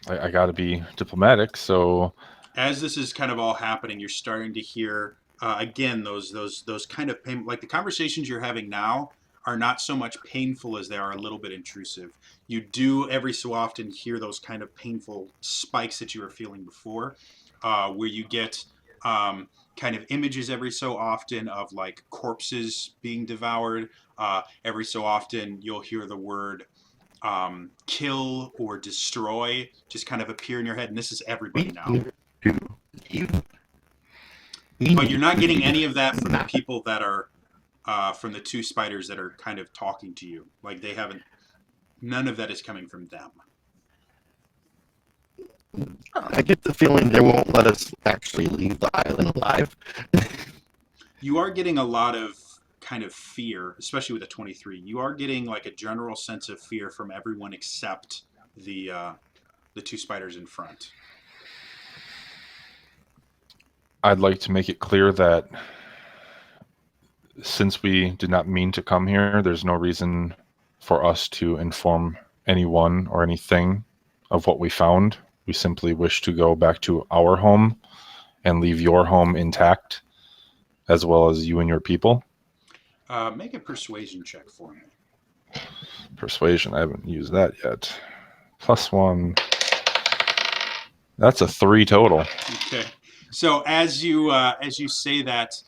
I got to be diplomatic, so As this is kind of all happening, you're starting to hear again those kind of pain, like the conversations you're having now are not so much painful as they are a little bit intrusive. You do every so often hear those kind of painful spikes that you were feeling before, where you get kind of images every so often of like corpses being devoured. Every so often you'll hear the word kill or destroy just kind of appear in your head, and this is everybody now. But you're not getting any of that from the people that are from the two spiders that are kind of talking to you. Like they haven't. None of that is coming from them. I get the feeling they won't let us actually leave the island alive. You are getting a lot of kind of fear, especially with a 23. You are getting like a general sense of fear from everyone except the two spiders in front. I'd like to make it clear that since we did not mean to come here, there's no reason for us to inform anyone or anything of what we found. We simply wish to go back to our home and leave your home intact, as well as you and your people. Make a persuasion check for me. Persuasion, I haven't used that yet. +1. That's a 3 total. Okay. So as you say that,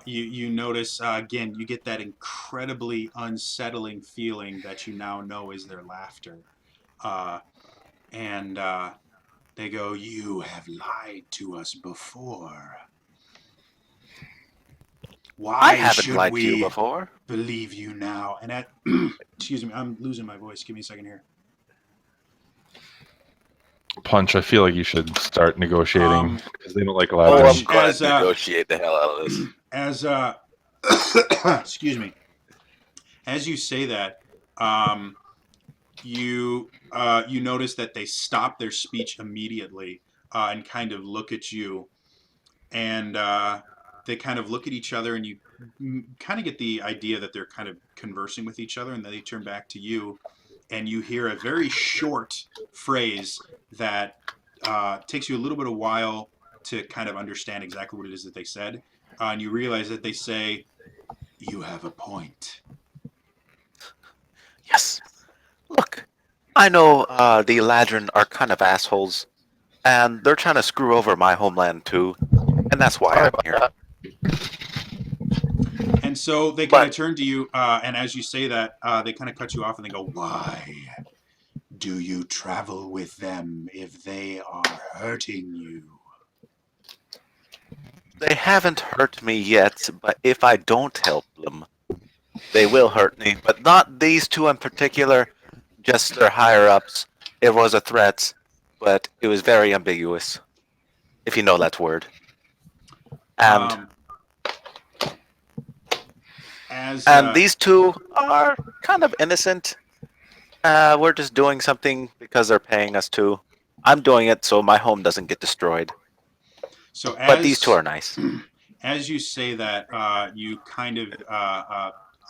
you notice again. You get that incredibly unsettling feeling that you now know is their laughter, uh, and they go, "You have lied to us before. I Why haven't should lied to you we before. believe you now?" And at excuse me, I'm losing my voice. Give me a second here. Punch, I feel like you should start negotiating Um, because they don't like Oh, Eladrin. I'm Punch, going to negotiate the hell out of this. as excuse me, as you say that, um, you notice that they stop their speech immediately and kind of look at you, and they kind of look at each other, and you kind of get the idea that they're kind of conversing with each other, and then they turn back to you, and you hear a very short phrase that takes you a little bit of while to kind of understand exactly what it is that they said, and you realize that they say, "You have a point." Yes. Look, I know the Eladrin are kind of assholes, and they're trying to screw over my homeland too, and that's why Sorry I'm about here. that. And so they kind of But turn to you, and as you say that, they kind of cut you off and they go, "Why do you travel with them if they are hurting you?" they haven't hurt me yet, but if I don't help them, they will hurt me. But not these two in particular, just their higher ups. It was a threat, but it was very ambiguous, if you know that word. And Um, as and these two are kind of innocent. We're just doing something because they're paying us to. I'm doing it so my home doesn't get destroyed. so But these two as are nice. as you say that, you kind of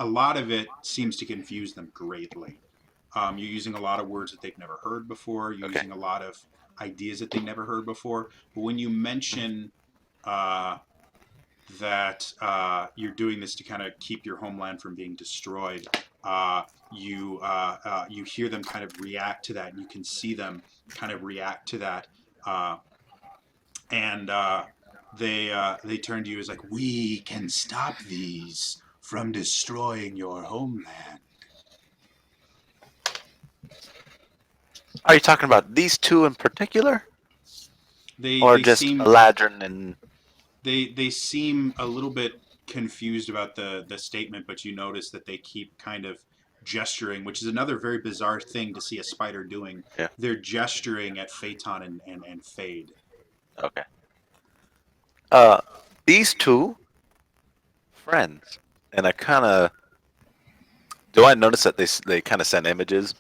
a lot of it seems to confuse them greatly. You're using a lot of words that they've never heard before. You're Okay. using a lot of ideas that they never heard before. But when you mention uh, that you're doing this to kind of keep your homeland from being destroyed, you hear them kind of react to that, and you can see them kind of react to that, uh, and they turn to you as like, "We can stop these from destroying your homeland." Are you talking about these two in particular, They or they just seem Eladrin and? they seem a little bit confused about the statement, but you notice that they keep kind of gesturing, which is another very bizarre thing to see a spider doing. Yeah. They're gesturing at Phaeton and Fade. Okay. Uh, these two friends, and I kind of do. I notice that they kind of send images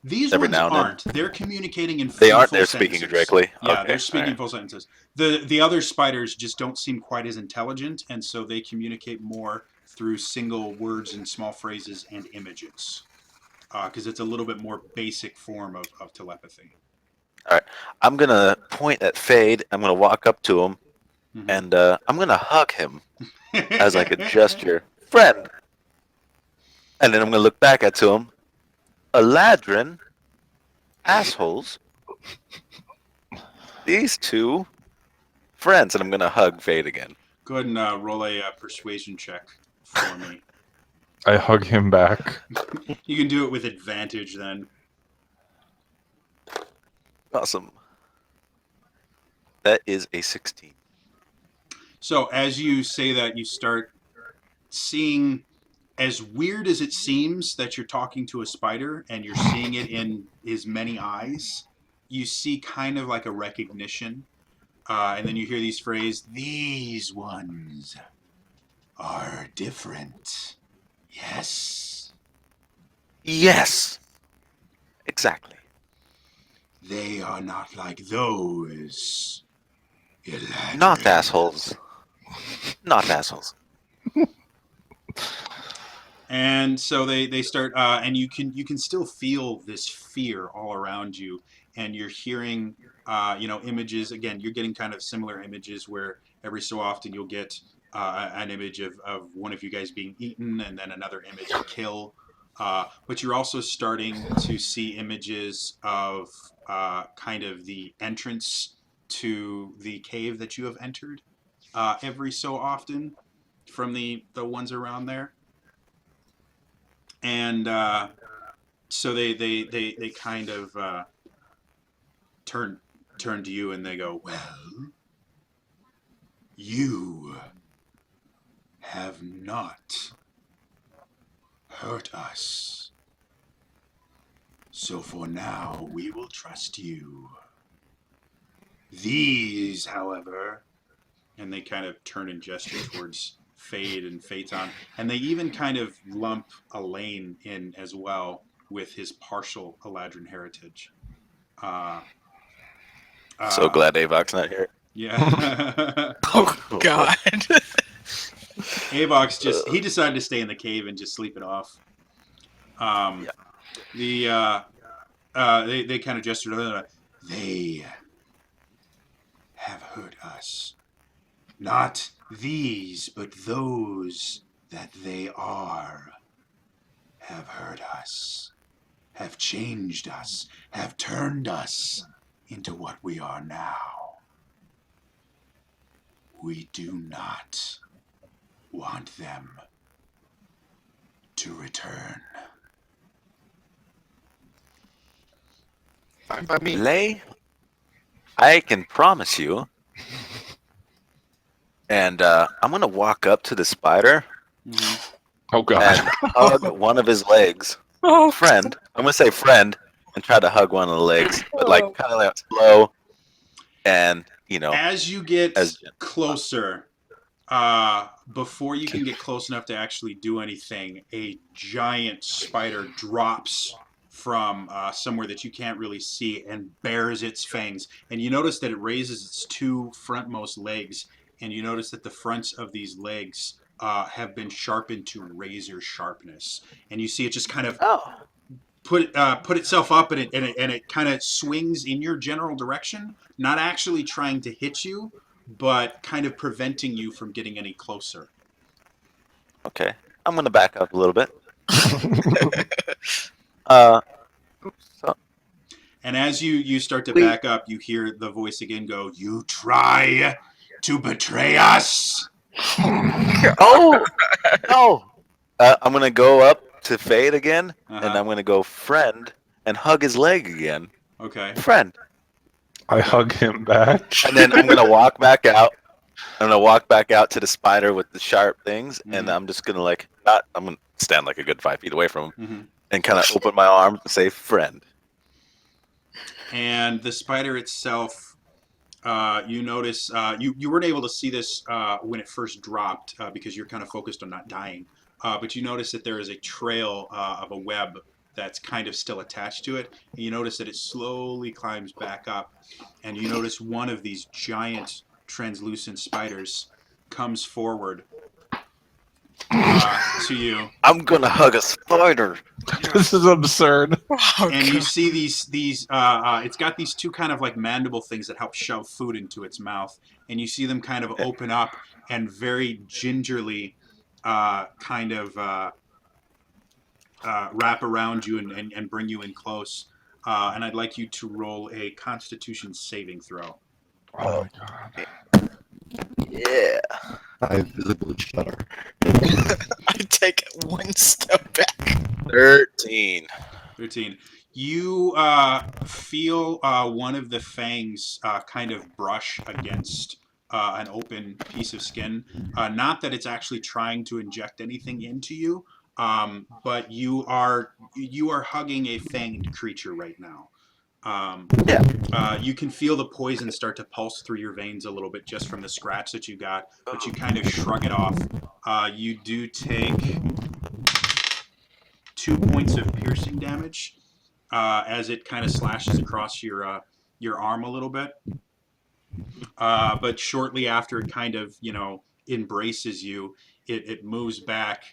These every ones now and then. aren't. They're communicating They in aren't. full They're speaking sentences. directly. Yeah, they're Okay. All speaking right. full sentences. The other spiders just don't seem quite as intelligent, and so they communicate more through single words and small phrases and images, because it's a little bit more basic form of telepathy. All right. I'm gonna point at Fade. I'm gonna walk up to him, Mm-hmm. and I'm gonna hug him as like a gesture, friend. And then I'm gonna look back at to him. Eladrin, assholes. These two friends, and I'm gonna hug Fade again. Go ahead and roll a persuasion check for me. I hug him back. You can do it with advantage then. Awesome. That is a 16. So as you say that, you start seeing, as weird as it seems that you're talking to a spider and you're seeing it in his many eyes, you see kind of like a recognition. And then you hear these phrases, "These ones are different." Yes, Yes, exactly. they are not like those. Not Eladrin. assholes. Not assholes. And so they start, and you can still feel this fear all around you, and you're hearing images. Again, you're getting kind of similar images where every so often you'll get an image of one of you guys being eaten, and then another image of kill. But you're also starting to see images of kind of the entrance to the cave that you have entered. every so often from the ones around there, and so they kind of turn turn to you and they go, "Well, you have not hurt us, so for now we will trust you. These, however," and they kind of turn and gesture towards Fade and Phaeton, and they even kind of lump Elaine in as well with his partial Eladrin heritage. Uh, So uh, glad Avok's not here. yeah. Oh God. Avox he decided to stay in the cave and just sleep it off. Um, Yeah. they kind of gestured. They have hurt us. Not these, but those that they are have hurt us, have changed us, have turned us into what we are now. We do not want them to return. Fine by me. Lay, I can promise you. And I'm gonna walk up to the spider Mm-hmm. Oh god. and hug one of his legs. Oh, Friend. I'm gonna say friend and try to hug one of the legs, but like kind of like slow and As you get as closer, before you can get close enough to actually do anything, a giant spider drops from somewhere that you can't really see and bares its fangs. And you notice that it raises its two frontmost legs, and you notice that the fronts of these legs have been sharpened to razor sharpness. And you see it just kind of oh. put itself up, and it kind of swings in your general direction, not actually trying to hit you, but kind of preventing you from getting any closer. Okay. I'm gonna back up a little bit. Uh, so, And as you start to back up, you hear the voice again go, "You try to betray us." oh no! I'm gonna go up to Fade again, and Uh-huh. I'm gonna go friend and hug his leg again. Okay. Friend, I hug him back. and then I'm gonna walk back out. I'm gonna walk back out to the spider with the sharp things, and Mhm. I'm just gonna I'm gonna stand like a good 5 feet away from him Mm-hmm. and kind of open my arms and say, "Friend." And the spider itself, you notice you weren't able to see this when it first dropped because you're kind of focused on not dying. But you notice that there is a trail of a web that's kind of still attached to it. And you notice that it slowly climbs back up. And you notice one of these giant translucent spiders comes forward to you. I'm gonna hug a spider. This is absurd. Oh, And you God. see these it's got these two kind of like mandible things that help shove food into its mouth, and you see them kind of open up and very gingerly kind of wrap around you and bring you in close. And I'd like you to roll a Constitution saving throw. Oh my god. Yeah. I visibly shudder. I take one step back. 13. 13. You feel one of the fangs kind of brush against an open piece of skin. Not that it's actually trying to inject anything into you, but you are hugging a fanged creature right now. You can feel the poison start to pulse through your veins a little bit just from the scratch that you got, but you kind of shrug it off. You do take 2 points of piercing damage as it kind of slashes across your arm a little bit. But shortly after it kind of embraces you, it moves back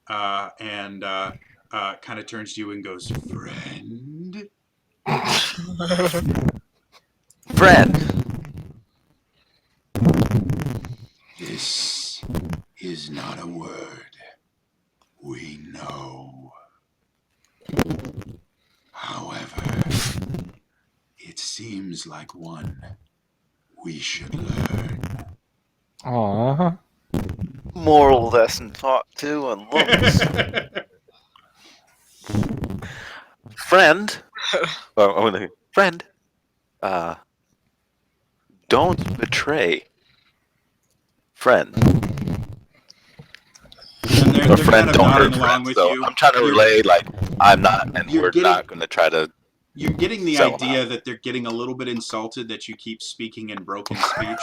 and kind of turns to you and goes, "Friend." Friend. This is not a word we know. However, it seems like one we should learn. Aw. Moral lesson taught to and looks. Friend, friend, uh, don't betray friend. And Or they're kind friend, of don't nodding hurt along friend. with So you. I'm trying to You're relay, like, I'm not, and you're we're getting not going to try to you're getting the sell them idea out. that they're getting a little bit insulted that you keep speaking in broken speech.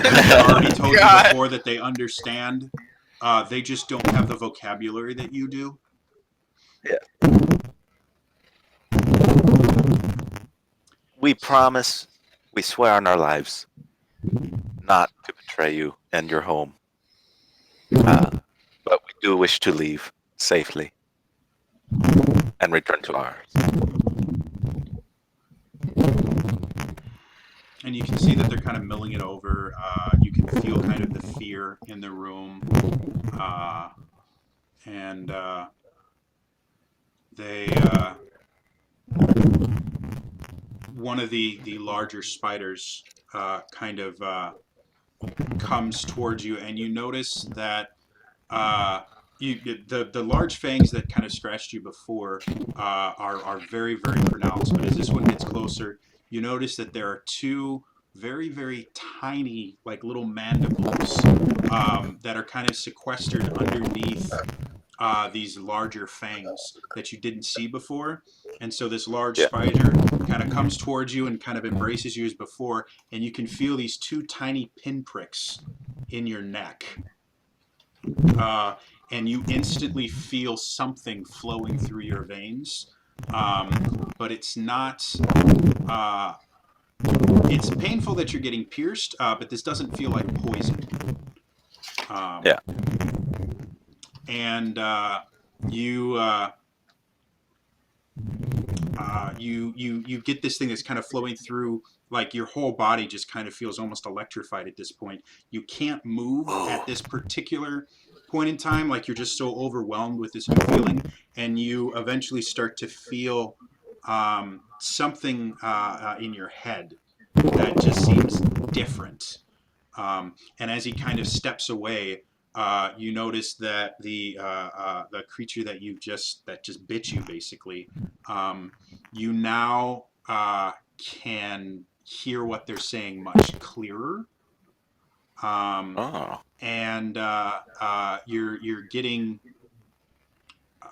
They've already told you God. before that they understand. They just don't have the vocabulary that you do. We promise, we swear on our lives, not to betray you and your home. But we do wish to leave safely and return to ours. And you can see that they're kind of milling it over. You can feel kind of the fear in the room. And they, one of the larger spiders kind of comes towards you, and you notice that uh, the large fangs that kind of scratched you before are very very pronounced. But as this one gets closer, you notice that there are two very very tiny like little mandibles that are kind of sequestered underneath these larger fangs that you didn't see before. And so this large Yeah. spider kind of comes towards you and kind of embraces you as before, and you can feel these two tiny pinpricks in your neck. Uh, and you instantly feel something flowing through your veins. But it's not. Uh, it's painful that you're getting pierced, but this doesn't feel like poison. Yeah. And you. You get this thing that's kind of flowing through, like your whole body just kind of feels almost electrified at this point. You can't move at this particular point in time, like you're just so overwhelmed with this new feeling, and you eventually start to feel something in your head that just seems different. And as he kind of steps away, you notice that the creature that just bit you basically, um, you now can hear what they're saying much clearer. Um, Oh. and you're getting uh,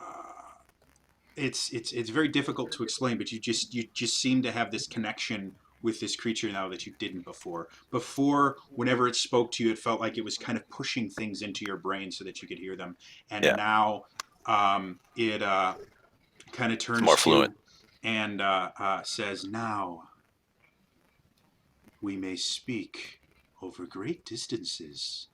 it's very difficult to explain, but you just seem to have this connection with this creature now that you didn't before. Before, whenever it spoke to you, it felt like it was kind of pushing things into your brain so that you could hear them, and Yeah. now it kind of It's more turns to fluent. you and says, "Now we may speak over great distances."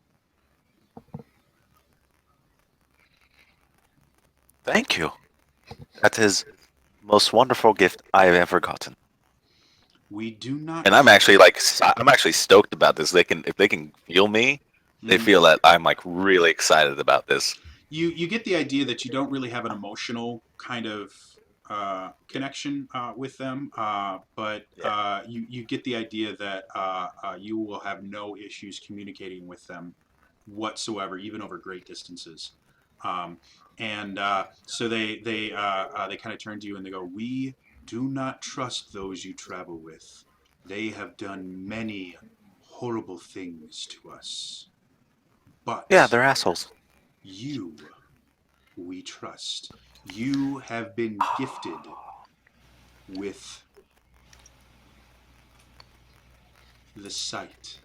Thank you. That is most wonderful gift I have ever gotten. We do not. And I'm actually like, I'm actually stoked about this. If they can feel me, they Mhm. feel that I'm like really excited about this. You get the idea that you don't really have an emotional kind of connection with them, but Yeah. you get the idea that you will have no issues communicating with them whatsoever, even over great distances. Um, and so they kind of turn to you and they go, "We do not trust those you travel with. They have done many horrible things to us, Yeah, but they're assholes. you we trust. You have been gifted with the sight."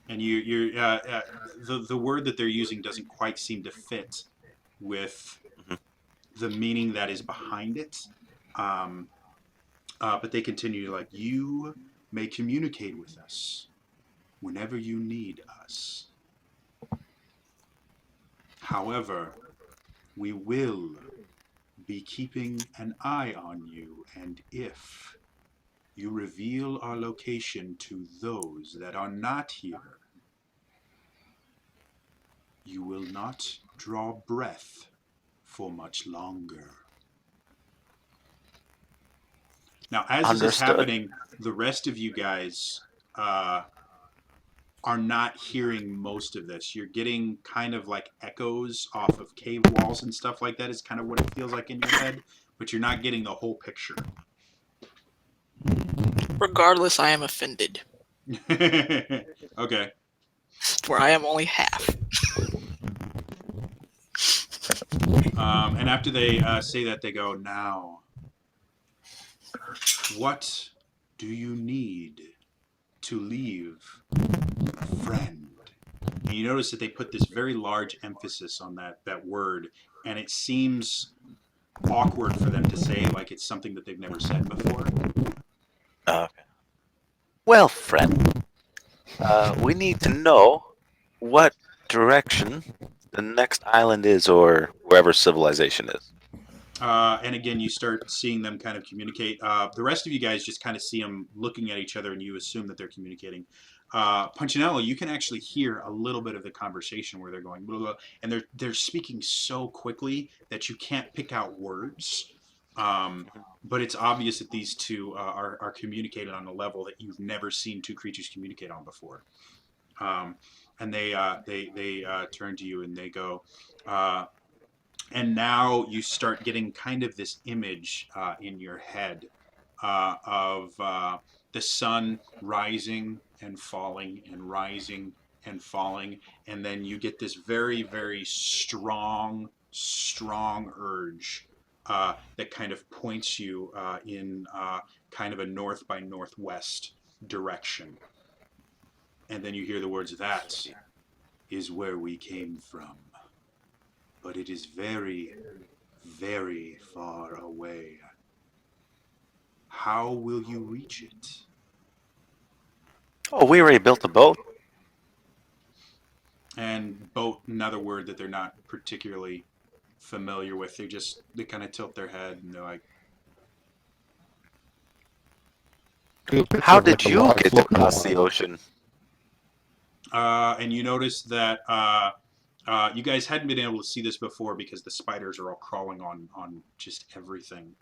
And the word that they're using doesn't quite seem to fit with Mhm. the meaning that is behind it. Um, but they continue like, "You may communicate with us whenever you need us. However, we will be keeping an eye on you, and if you reveal our location to those that are not here, you will not draw breath for much longer." Now, as this is Understood. happening, the rest of you guys uh, are not hearing most of this. You're getting kind of like echoes off of cave walls and stuff like that is kind of what it feels like in your head, but you're not getting the whole picture. Regardless, I am offended. Okay. For I am only half. And after they say that, they go, now, what do you need to leave, friend? And you notice that they put this very large emphasis on that word, and it seems awkward for them to say, like it's something that they've never said before. Okay. Well, friend, we need to know what direction the next island is, or wherever civilization is. And again, you start seeing them kind of communicate. The rest of you guys just kind of see them looking at each other, and you assume that they're communicating. Punchinello, you can actually hear a little bit of the conversation where they're going, blah, blah, and they're speaking so quickly that you can't pick out words. But it's obvious that these two are communicating on a level that you've never seen two creatures communicate on before. And they turn to you and they go. And now you start getting kind of this image in your head of the sun rising and falling and rising and falling, and then you get this very, very strong urge that kind of points you in kind of a north by northwest direction. And then you hear the words, that is where we came from, but it is very, very far away. How will you reach it? Oh, we already built a boat. And boat, another word that they're not particularly familiar with. They kind of tilt their head and they're like, How did you get across the ocean? and you notice that you guys hadn't been able to see this before because the spiders are all crawling on just everything.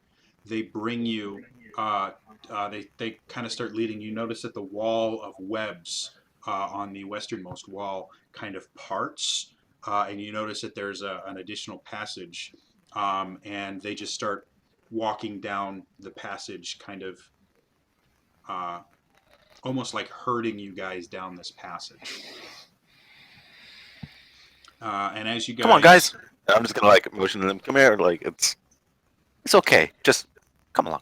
They bring you. They kind of start leading. You notice that the wall of webs on the westernmost wall kind of parts, and you notice that there's an additional passage, and they just start walking down the passage, kind of uh, almost like herding you guys down this passage. And as you guys, Come on, guys. I'm just gonna like motion them. Come here. Like it's okay. Just come along.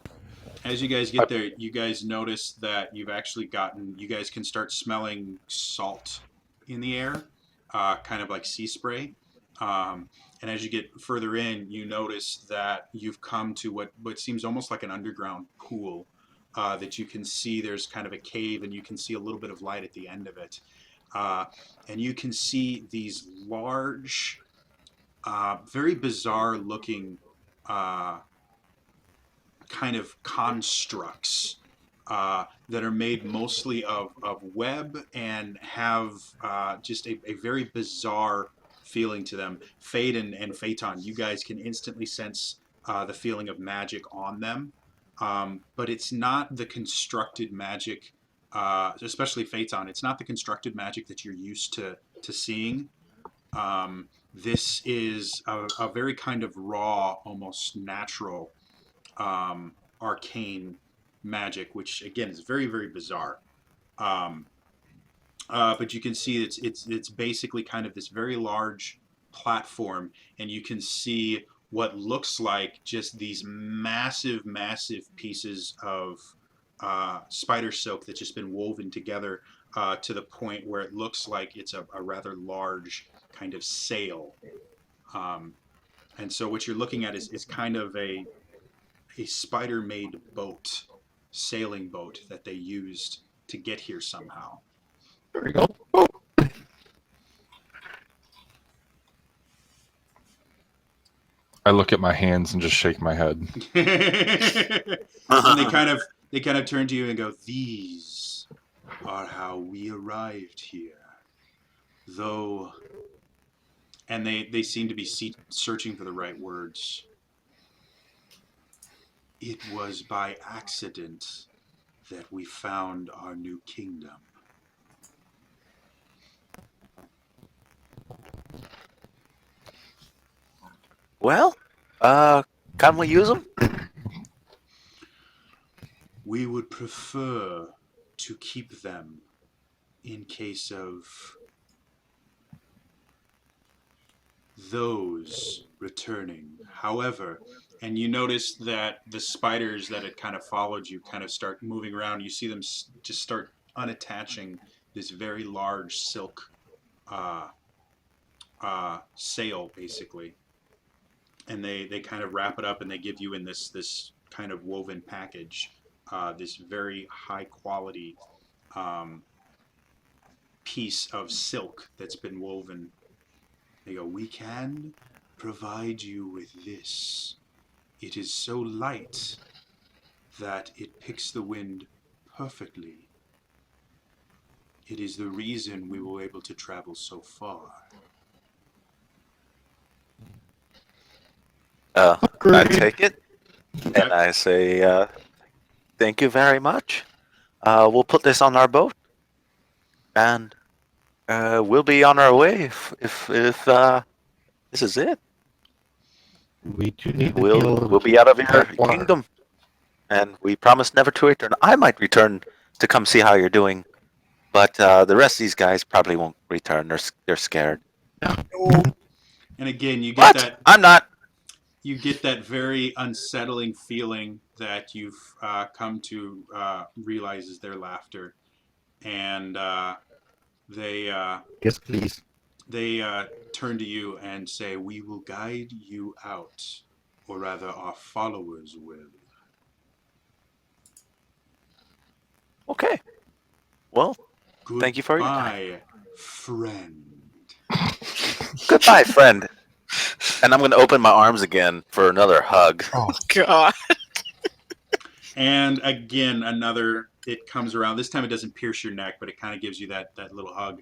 as you guys get there, you guys notice that you guys can start smelling salt in the air, kind of like sea spray. Um, and as you get further in, you notice that you've come to what seems almost like an underground pool that you can see. There's kind of a cave, and you can see a little bit of light at the end of it. Uh, and you can see these large, very bizarre looking uh, kind of constructs that are made mostly of web and have just a very bizarre feeling to them. Fade and Phaeton, you guys can instantly sense the feeling of magic on them, but it's not the constructed magic, especially Phaeton. It's not the constructed magic that you're used to seeing. This is a very kind of raw, almost natural arcane magic, which again is very, very bizarre. Um, but you can see it's basically kind of this very large platform, and you can see what looks like just these massive, massive pieces of spider silk that's just been woven together to the point where it looks like it's a rather large kind of sail. Um, and so what you're looking at is kind of a spider made boat, sailing boat that they used to get here somehow. There we go. I look at my hands and just shake my head. And they kind of turn to you and go, "These are how we arrived here." Though, and they seem to be searching for the right words. It was by accident that we found our new kingdom. Well, can we use them? We would prefer to keep them in case of those returning. However, and you notice that the spiders that had kind of followed you kind of start moving around. You see them just start unattaching this very large silk uh, sail, basically, and they kind of wrap it up and they give you in this kind of woven package, this very high quality um, piece of silk that's been woven. They go, we can provide you with this. It is so light that it picks the wind perfectly. It is the reason we were able to travel so far. I take it Okay. and I say, thank you very much. We'll put this on our boat, and we'll be on our way if this is it. We do need to We'll be out of your dark water. kingdom, and we promise never to return. I might return to come see how you're doing, but the rest of these guys probably won't return. They're scared. And again, you get What? that I'm not. you get that very unsettling feeling that you've come to realize is their laughter, and they Yes, please. turn to you and say, "We will guide you out, or rather, our followers will." Okay. Well, thank you for your time. Goodbye, friend. Goodbye, friend. And I'm going to open my arms again for another hug. God. And again, it comes around. This time it doesn't pierce your neck, but it kind of gives you that little hug.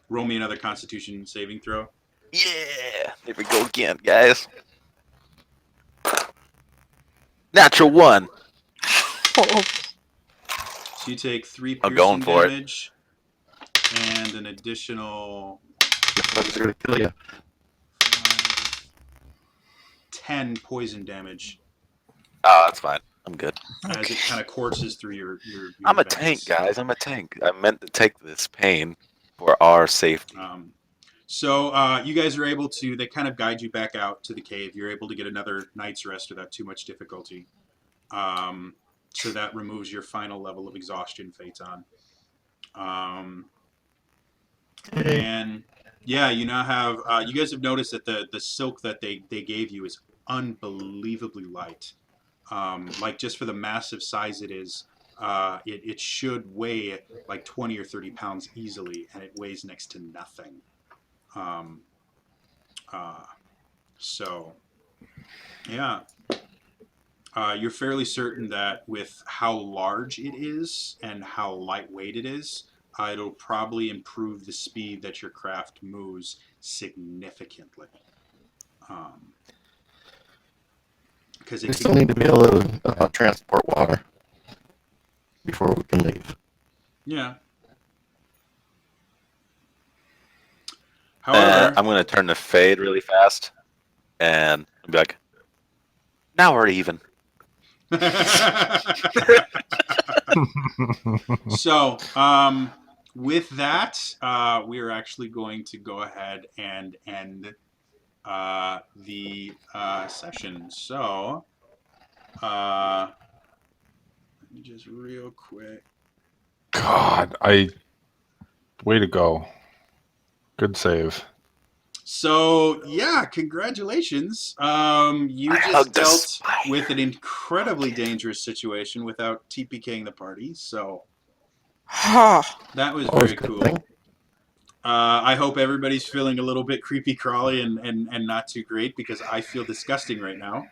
Roll me another Constitution saving throw. Yeah. Here we go again, guys. Natural 1. Oh, So you take 3 I'm going piercing for it. damage and an additional That's going to kill you. 10 poison damage Oh, that's fine. I'm good. as it kind of courses through your I'm a veins. tank, guys. I'm a tank. I meant to take this pain for our safety. So you guys are able to. They kind of guide you back out to the cave. You're able to get another night's rest without too much difficulty. So that removes your final level of exhaustion, Phaeton. And yeah, you now have. You guys have noticed that the silk that they gave you is unbelievably light. Like just for the massive size it is, it should weigh like 20 or 30 pounds easily, and it weighs next to nothing. So, yeah, you're fairly certain that with how large it is and how lightweight it is, it'll probably improve the speed that your craft moves significantly. Because We still need to be able to transport water before we can leave. yeah. However, I'm going to turn to fade really fast and be like, now we're even. So, with that, we are actually going to go ahead and end the session. So, let me just real quick. God, way to go. Good save. So, yeah, congratulations. You I just hugged a dealt spider. with an incredibly dangerous situation without TPKing the party. So, that was Always very a good cool. thing. I hope everybody's feeling a little bit creepy crawly and not too great, because I feel disgusting right now.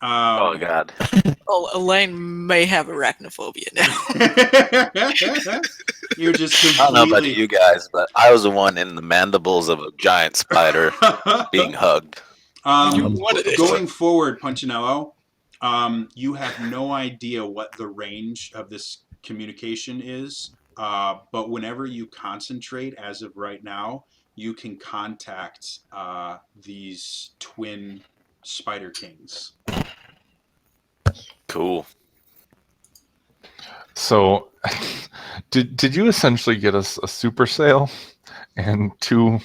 Oh, God. well, Elaine may have arachnophobia now. You're just I don't know about completely. you guys, but I was the one in the mandibles of a giant spider being hugged. You wanted it. Going forward, Punchinello, you have no idea what the range of this communication is, but whenever you concentrate, as of right now, you can contact these twin spider kings. Cool. So, did you essentially get us a super sail and 2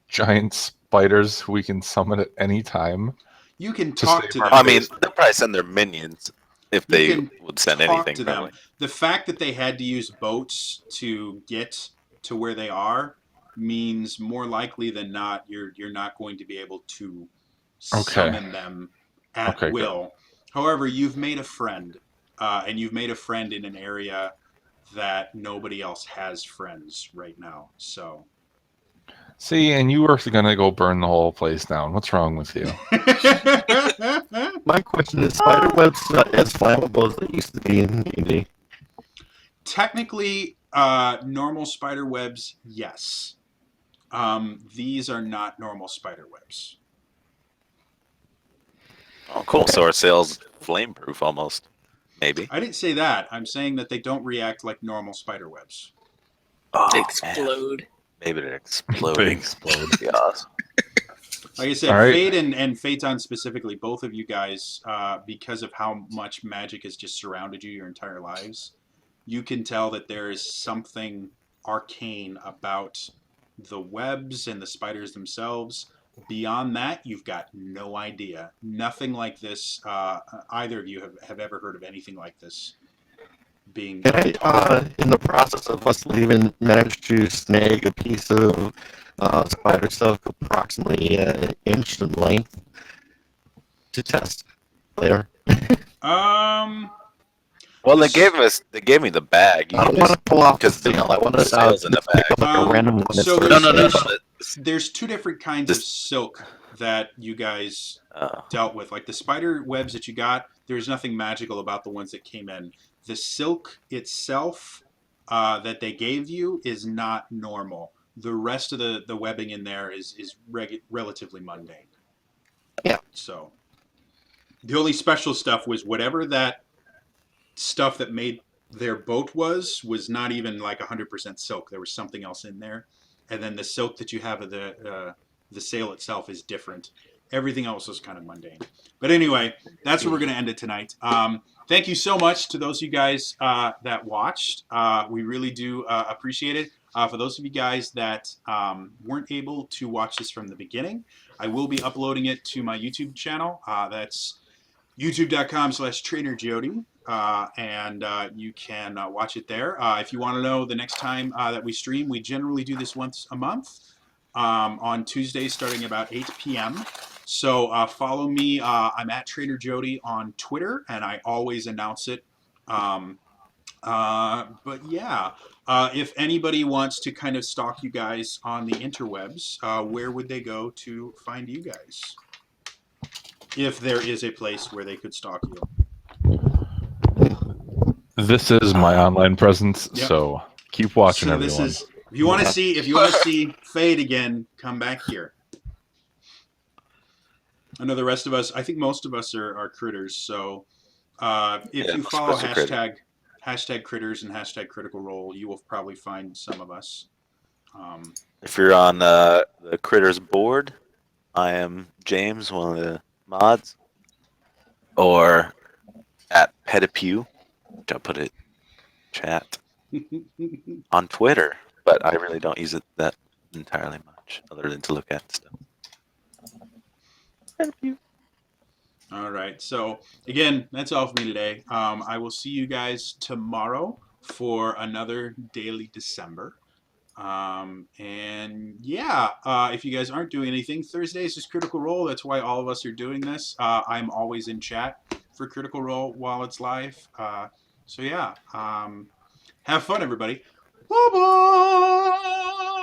giant spiders who we can summon at any time? You can To talk save to our them. I mean, they'll probably send their minions if You they can would send talk anything. to them. Probably. The fact that they had to use boats to get to where they are means more likely than not you're not going to be able to Okay. summon them at Okay, good. will. However, you've made a friend, and you've made a friend in an area that nobody else has friends right now. So See, and you were gonna go burn the whole place down. What's wrong with you? My question is, spider webs not as flammable as they used to be in D&D? Technically, normal spider webs, yes. These are not normal spider webs. Oh, cool. So our sail's flame proof almost. Maybe. I didn't say that. I'm saying that they don't react like normal spider webs. Oh, They man. explode. Maybe they're They exploding. explode. Be awesome. Like I said, All right. Fade and Phaeton specifically, both of you guys, because of how much magic has just surrounded you your entire lives, you can tell that there is something arcane about the webs and the spiders themselves. Beyond that, you've got no idea. Nothing like this. Either of you have ever heard of anything like this being Can I, taught. in the process of us leaving, manage to snag a piece of spider silk approximately an inch in length to test later? Well, This- they gave me the bag. You I can don't want just to pull off the because the sail. I want to sail's in the pick bag. up like a random one. that's so very No, no, no, small. no. there's two different kinds of This- silk that you guys Oh, dealt with. Like the spider webs that you got, there's nothing magical about the ones that came in. The silk itself that they gave you is not normal. The rest of the webbing in there is relatively mundane. Yeah. So the only special stuff was whatever that stuff that made their boat was not even like 100% silk. There was something else in there, and then the silk that you have of the sail itself is different. Everything else was kind of mundane. But anyway, that's where we're going to end it tonight. Thank you so much to those of you guys that watched. We really do appreciate it. For those of you guys that weren't able to watch this from the beginning, I will be uploading it to my YouTube channel. That's youtube.com/trainerjody. And you can watch it there. If you want to know the next time that we stream, we generally do this once a month on Tuesdays starting about 8 p.m. So follow me. I'm at Trader Jody on Twitter, and I always announce it. But yeah, if anybody wants to kind of stalk you guys on the interwebs, where would they go to find you guys? If there is a place where they could stalk you. This is my online presence, Yep. so keep watching, So everyone. this is if you want to see Fade again, come back here. I know the rest of us. I think most of us are critters. So if Yeah, you most of follow us are critters. hashtag critters and hashtag critical role, you will probably find some of us. if you're on the Critters board, I am James, one of the mods, or at Petapew, which I'll put it chat on Twitter, but I really don't use it that entirely much, other than to look at stuff. Petapew. All right. So again, that's all for me today. I will see you guys tomorrow for another daily December. And yeah, if you guys aren't doing anything, Thursdays is Critical Role. That's why all of us are doing this. I'm always in chat for Critical Role while it's live. So yeah, have fun, everybody. Bye bye.